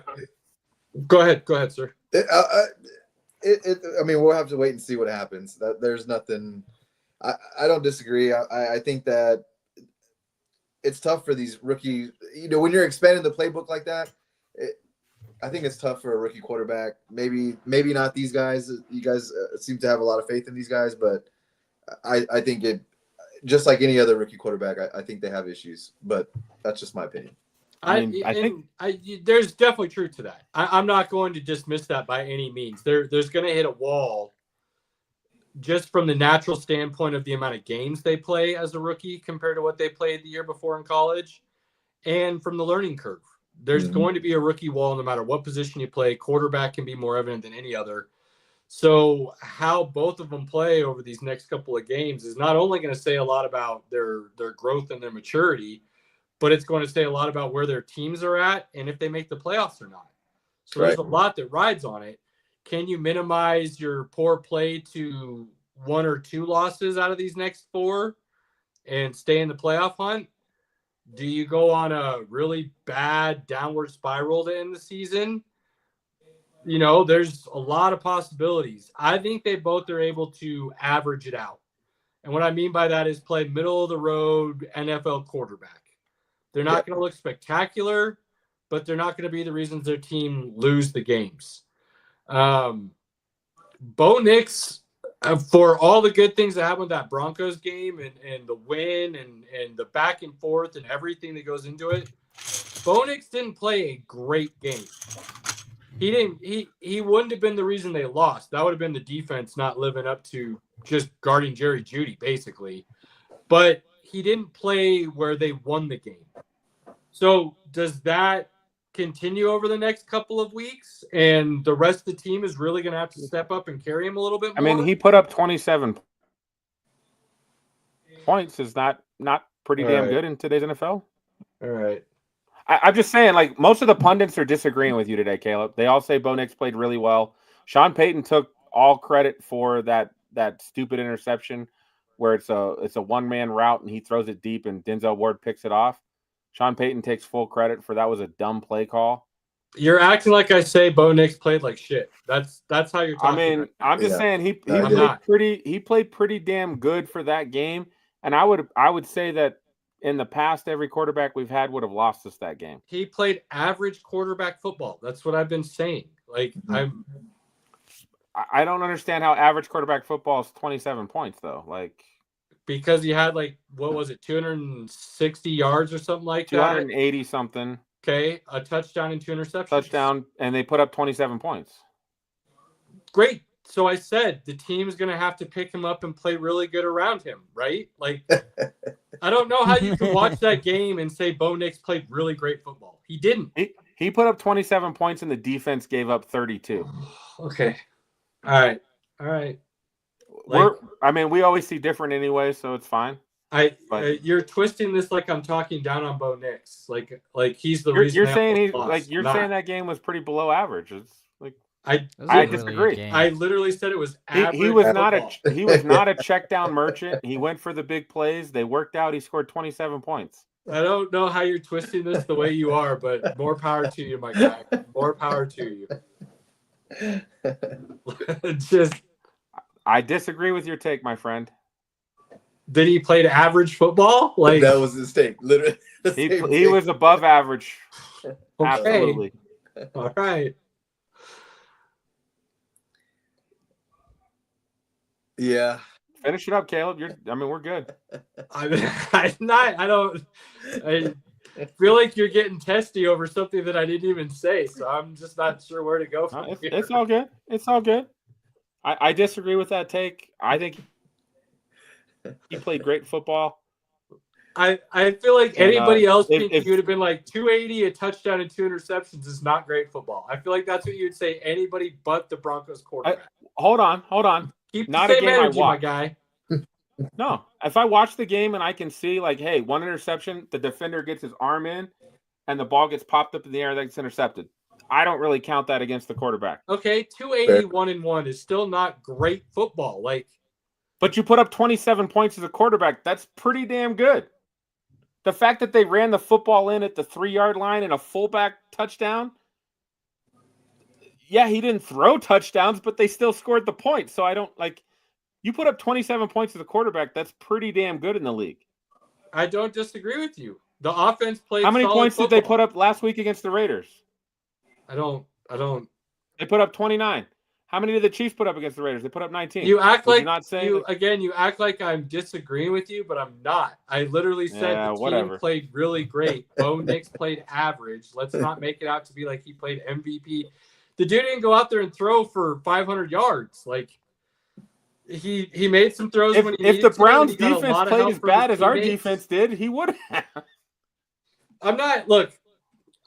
go ahead, sir. We'll have to wait and see what happens. There's nothing. I don't disagree. I think that it's tough for these rookies. When you're expanding the playbook like that, I think it's tough for a rookie quarterback. Maybe not these guys. You guys seem to have a lot of faith in these guys, but I think it, just like any other rookie quarterback, I think they have issues. But that's just my opinion. I think there's definitely truth to that. I'm not going to dismiss that by any means. There's going to hit a wall just from the natural standpoint of the amount of games they play as a rookie compared to what they played the year before in college, and from the learning curve. There's going to be a rookie wall no matter what position you play. Quarterback can be more evident than any other. So how both of them play over these next couple of games is not only going to say a lot about their growth and their maturity, but it's going to say a lot about where their teams are at and if they make the playoffs or not. So There's a lot that rides on it. can you minimize your poor play to 1 or 2 losses out of these next 4 and stay in the playoff hunt? Do you go on a really bad downward spiral to end the season? You know, there's a lot of possibilities. I think they both are able to average it out. And what I mean by that is play middle of the road NFL quarterback. They're not going to look spectacular, but they're not going to be the reasons their team lose the games. Bo Nix, for all the good things that happened with that Broncos game and the win and the back and forth and everything that goes into it, Bo Nix didn't play a great game. He wouldn't have been the reason they lost. That would have been the defense not living up to just guarding Jerry Jeudy, basically. But he didn't play where they won the game. So does that continue over the next couple of weeks? And the rest of the team is really going to have to step up and carry him a little bit more? I mean, he put up 27 points. Is not pretty damn good in today's NFL? All right. I'm just saying, like, most of the pundits are disagreeing with you today, Caleb. They all say Bo Nix played really well. Sean Payton took all credit for that stupid interception where it's a one-man route and he throws it deep and Denzel Ward picks it off. Sean Payton takes full credit for that was a dumb play call. You're acting like I say Bo Nix played like shit. That's how you're talking. I mean, I'm just saying he played pretty damn good for that game. And I would say that in the past, every quarterback we've had would have lost us that game. He played average quarterback football. That's what I've been saying. Like, I don't understand how average quarterback football is 27 points, though. Like, because he had, like, what was it, 260 yards or something like 280 that? something. Okay, a touchdown and 2 interceptions. Touchdown, and they put up 27 points. Great. So I said the team's going to have to pick him up and play really good around him, right? Like, I don't know how you can watch that game and say Bo Nix played really great football. He didn't. He put up 27 points and the defense gave up 32. Okay. All right. We always see different anyway, so it's fine. You're twisting this like I'm talking down on Bo Nix. Like he's the reason. You're saying saying that game was pretty below average. It's like I disagree. I literally said it was average. He was not a check down merchant. He went for the big plays. They worked out. He scored 27 points. I don't know how you're twisting this the way you are, but more power to you, my guy. More power to you. I disagree with your take, my friend. Did he play average football? Like, that was his take. Literally, he was above average. Okay. Absolutely. All right. Yeah. Finish it up, Caleb. We're good. I feel like you're getting testy over something that I didn't even say, so I'm just not sure where to go from here. It's all good. It's all good. I disagree with that take. I think he played great football. I feel like anybody else you would have been like 280, a touchdown, and 2 interceptions is not great football. I feel like that's what you would say anybody but the Broncos quarterback. Hold on. Keep not the a same game energy, I my watch. guy. No, if I watch the game and I can see like, hey, 1 interception, the defender gets his arm in, and the ball gets popped up in the air, that gets intercepted. I don't really count that against the quarterback. Okay, 281-1 is still not great football. But you put up 27 points as a quarterback. That's pretty damn good. The fact that they ran the football in at the 3-yard line and a fullback touchdown. Yeah, he didn't throw touchdowns, but they still scored the point. So I don't you put up 27 points as a quarterback. That's pretty damn good in the league. I don't disagree with you. The offense played. How many points football. did they put up last week against the Raiders? I don't. They put up 29. How many did the Chiefs put up against the Raiders? They put up 19. You act Did like you not say you act like I'm disagreeing with you, but I'm not. I literally said the team played really great. Bo Nix played average. Let's not make it out to be like he played MVP. The dude didn't go out there and throw for 500 yards. Like he made some throws when he if the Browns defense played as bad as our defense did, he would have. I'm not. Look,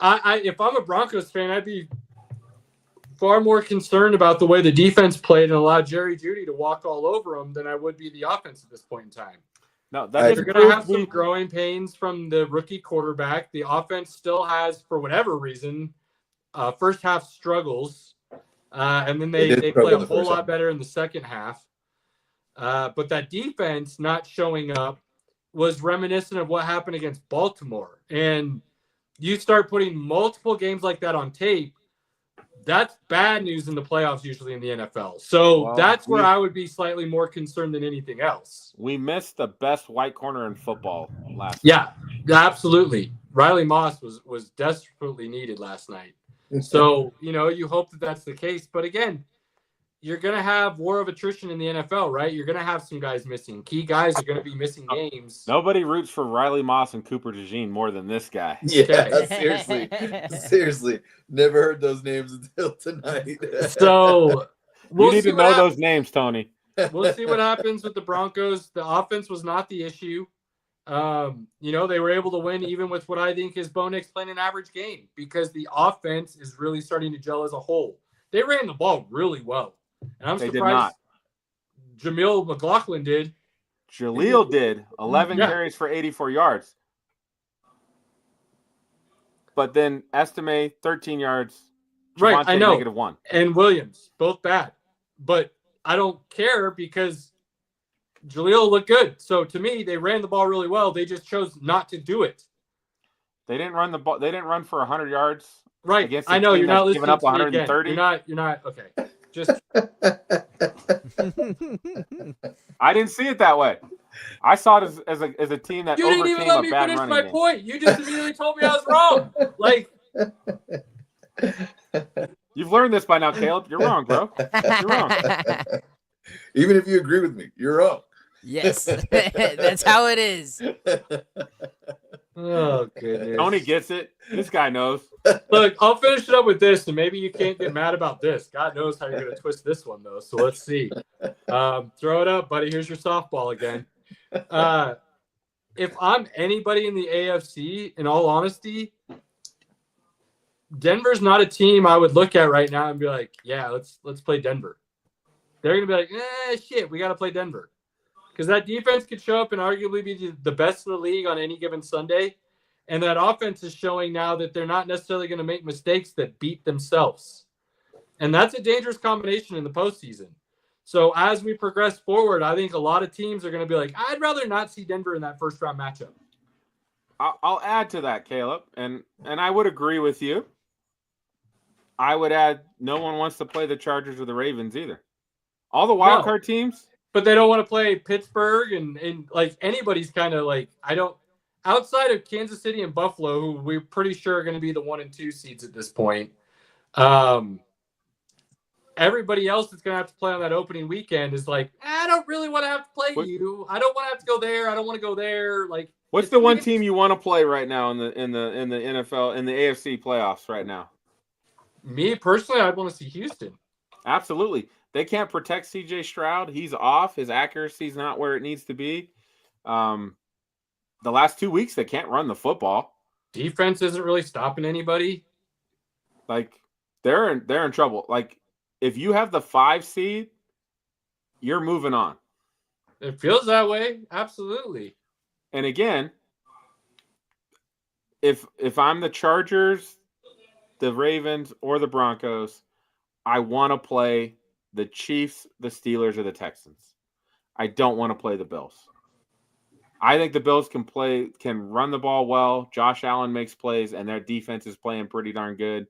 I if I'm a Broncos fan, I'd be far more concerned about the way the defense played and allowed Jerry Jeudy to walk all over them than I would be the offense at this point in time. No, they're going to have some growing pains from the rookie quarterback. The offense still has, for whatever reason, first half struggles. And then They they did play struggle a in the whole first lot half. better in the second half. But that defense not showing up was reminiscent of what happened against Baltimore. And you start putting multiple games like that on tape, that's bad news in the playoffs usually in the NFL. So Well, that's where I would be slightly more concerned than anything else. We missed the best white corner in football last Yeah, absolutely. Riley Moss was desperately needed last night. So, you hope that that's the case. But again, you're going to have war of attrition in the NFL, right? You're going to have some guys missing. Key guys are going to be missing games. Nobody roots for Riley Moss and Cooper DeJean more than this guy. Yeah, seriously. Never heard those names until tonight. So you need to know those names, Tony. We'll see what happens with the Broncos. The offense was not the issue. They were able to win even with what I think is Bo Nix playing an average game because the offense is really starting to gel as a whole. They ran the ball really well. And I'm surprised Jamil McLaughlin did. Jaleel did 11 carries for 84 yards. But then Estime, 13 yards. Right, I know. -1. And Williams, both bad. But I don't care because Jaleel looked good. So to me, they ran the ball really well. They just chose not to do it. They didn't run the ball. They didn't run for 100 yards. Right. I know you're not listening up to me 130. again. You're not. Okay. Just. I didn't see it that way. I saw it as a team that you didn't even let me finish my point. You just immediately told me I was wrong. Like. You've learned this by now, Caleb. You're wrong, bro. You're wrong. Even if you agree with me, you're wrong. Yes, that's how it is. Oh, goodness. Tony gets it. This guy knows. Look, I'll finish it up with this, and maybe you can't get mad about this. God knows how you're going to twist this one, though. So let's see. Throw it up, buddy. Here's your softball again. If I'm anybody in the AFC, in all honesty, Denver's not a team I would look at right now and be like, yeah, let's play Denver. They're going to be like, shit, we got to play Denver. Because that defense could show up and arguably be the best in the league on any given Sunday. And that offense is showing now that they're not necessarily going to make mistakes that beat themselves. And that's a dangerous combination in the postseason. So as we progress forward, I think a lot of teams are going to be like, I'd rather not see Denver in that first round matchup. I'll add to that, Caleb. And I would agree with you. I would add no one wants to play the Chargers or the Ravens either. All the wild card teams. But they don't want to play Pittsburgh and like anybody's kind of like, outside of Kansas City and Buffalo, who we're pretty sure are going to be the 1 and 2 seeds at this point. Everybody else that's going to have to play on that opening weekend is like, I don't really want to have to play you. I don't want to have to go there. I don't want to go there. Like, what's the one team you want to play right now in the NFL in the AFC playoffs right now? Me personally, I'd want to see Houston. Absolutely. They can't protect CJ Stroud. He's off. His accuracy's not where it needs to be. The last 2 weeks, they can't run the football. Defense isn't really stopping anybody. Like, they're in trouble. Like, if you have the 5 seed, you're moving on. It feels that way. Absolutely. And again, if I'm the Chargers, the Ravens, or the Broncos, I want to play the Chiefs, the Steelers, or the Texans. I don't want to play the Bills. I think the Bills can run the ball well. Josh Allen makes plays, and their defense is playing pretty darn good.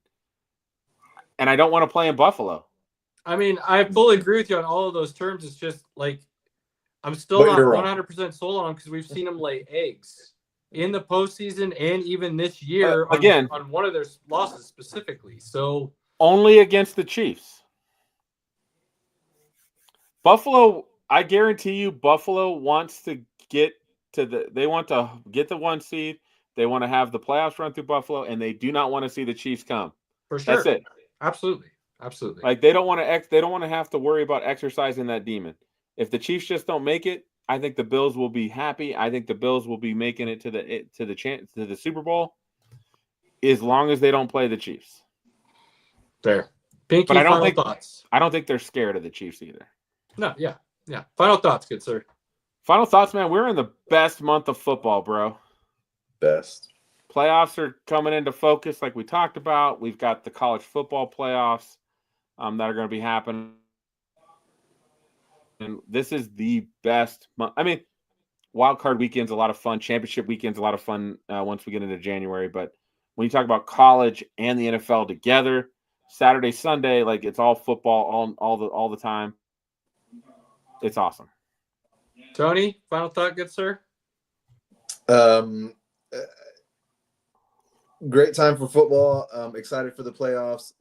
And I don't want to play in Buffalo. I mean, I fully agree with you on all of those terms. It's just like I'm still not 100% sold on them because we've seen them lay eggs in the postseason and even this year on one of their losses specifically. So only against the Chiefs. Buffalo, I guarantee you, Buffalo wants to get they want to get the 1 seed. They want to have the playoffs run through Buffalo, and they do not want to see the Chiefs come. For sure. That's it. Absolutely. Like they don't want to have to worry about exercising that demon. If the Chiefs just don't make it, I think the Bills will be happy. I think the Bills will be making it to the Super Bowl as long as they don't play the Chiefs. Fair. Pinky, but final thoughts. I don't think they're scared of the Chiefs either. No, yeah. Final thoughts, good sir. Final thoughts, man. We're in the best month of football, bro. Best. Playoffs are coming into focus like we talked about. We've got the college football playoffs. that are going to be happening. And this is the best month. I mean, wild card weekend's a lot of fun. Championship weekend's a lot of fun once we get into January. But when you talk about college and the NFL together, Saturday, Sunday, like it's all football all the time. It's awesome. Tony, final thought, good sir? Great time for football. Excited for the playoffs.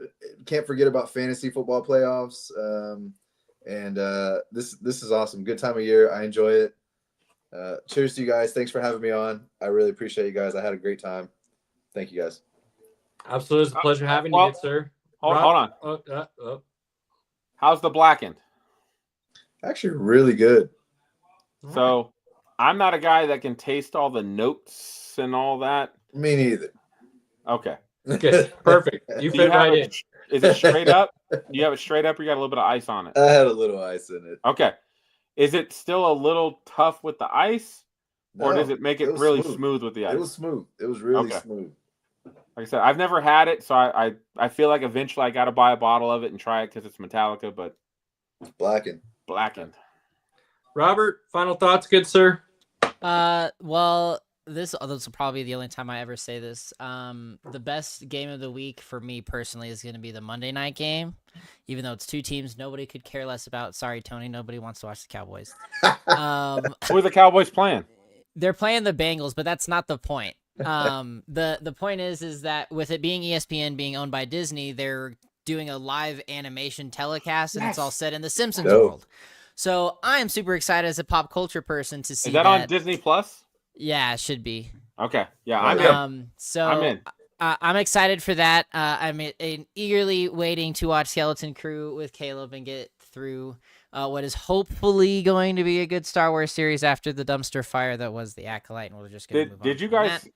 Can't forget about fantasy football playoffs. And this is awesome. Good time of year. I enjoy it. Cheers to you guys. Thanks for having me on. I really appreciate you guys. I had a great time. Thank you guys. Absolutely. It's a pleasure having you, good sir. Hold on. How's the blackened? Actually, really good. So I'm not a guy that can taste all the notes and all that. Me neither. Okay. Good. Perfect. You fit right in. Is it straight up? Do you have it straight up or you got a little bit of ice on it? I had a little ice in it. Okay. Is it still a little tough with the ice? No, or does it make it really smooth with the ice? It was smooth. It was really smooth. Like I said, I've never had it, so I feel like eventually I got to buy a bottle of it and try it because it's Metallica, but it's blackened. Robert, final thoughts, good sir? Well, this will probably be the only time I ever say this. The best game of the week for me personally is going to be the Monday night game, even though it's two teams nobody could care less about. Sorry, Tony, nobody wants to watch the Cowboys. Who are the Cowboys playing? They're playing the Bengals, but that's not the point. The point is that with it being ESPN being owned by Disney, they're doing a live animation telecast, and it's all set in the Simpsons world. So I am super excited as a pop culture person to see that. Is that on Disney Plus? Yeah, it should be. Okay. Yeah, I'm in. So I'm in. I'm excited for that. I'm eagerly waiting to watch Skeleton Crew with Caleb and get through what is hopefully going to be a good Star Wars series after the dumpster fire that was The Acolyte, and we're just going to move on. Did you guys,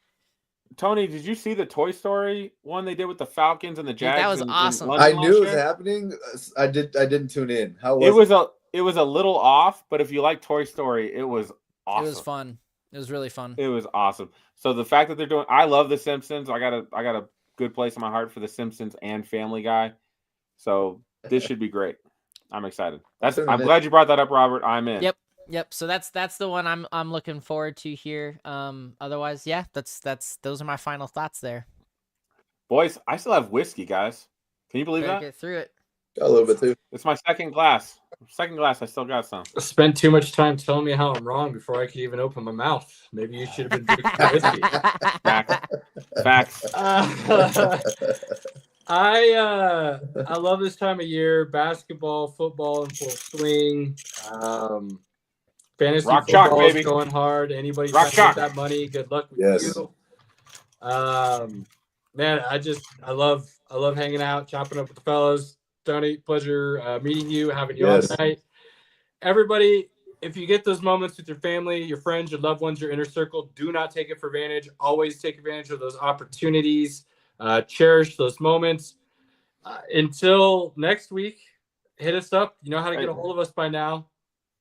Tony, did you see the Toy Story one they did with the Falcons and the Jags? That was awesome. I knew it was happening. I didn't tune in. How was it? It was a little off, but if you like Toy Story, it was awesome. It was fun. It was really fun. It was awesome. So the fact that they're doing, I love The Simpsons. I got a good place in my heart for The Simpsons and Family Guy. So this should be great. I'm excited. I'm glad you brought that up, Robert. I'm in. Yep. So that's the one I'm looking forward to here. Otherwise, yeah, those are my final thoughts there. Boys, I still have whiskey, guys. Can you believe that? Get through it. A little bit too. It's my second glass. I still got some. I spent too much time telling me how I'm wrong before I could even open my mouth. Maybe you should have been drinking whiskey. Facts. I love this time of year. Basketball, football in full swing. Fantasy Rock football chalk, is baby. going hard. Anybody Rock trying to chalk. get that money? Good luck with Yes. you. Man, I love hanging out, chopping up with the fellas. Tony, pleasure meeting you, having you on tonight. Everybody, if you get those moments with your family, your friends, your loved ones, your inner circle, do not take it for granted. Always take advantage of those opportunities. Cherish those moments. Until next week, hit us up. You know how to get a hold of us by now.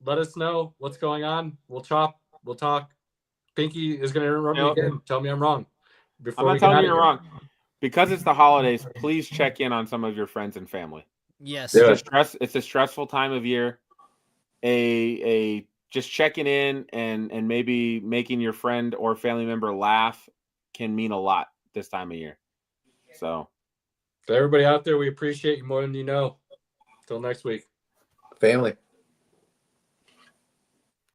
Let us know what's going on. We'll chop. We'll talk. Pinky is going to interrupt me again. Tell me I'm wrong. I'm not telling you you're wrong. Because it's the holidays, please check in on some of your friends and family. Yes. It's a stressful time of year. Just checking in and maybe making your friend or family member laugh can mean a lot this time of year. So everybody out there, we appreciate you more than you know. Until next week. Family.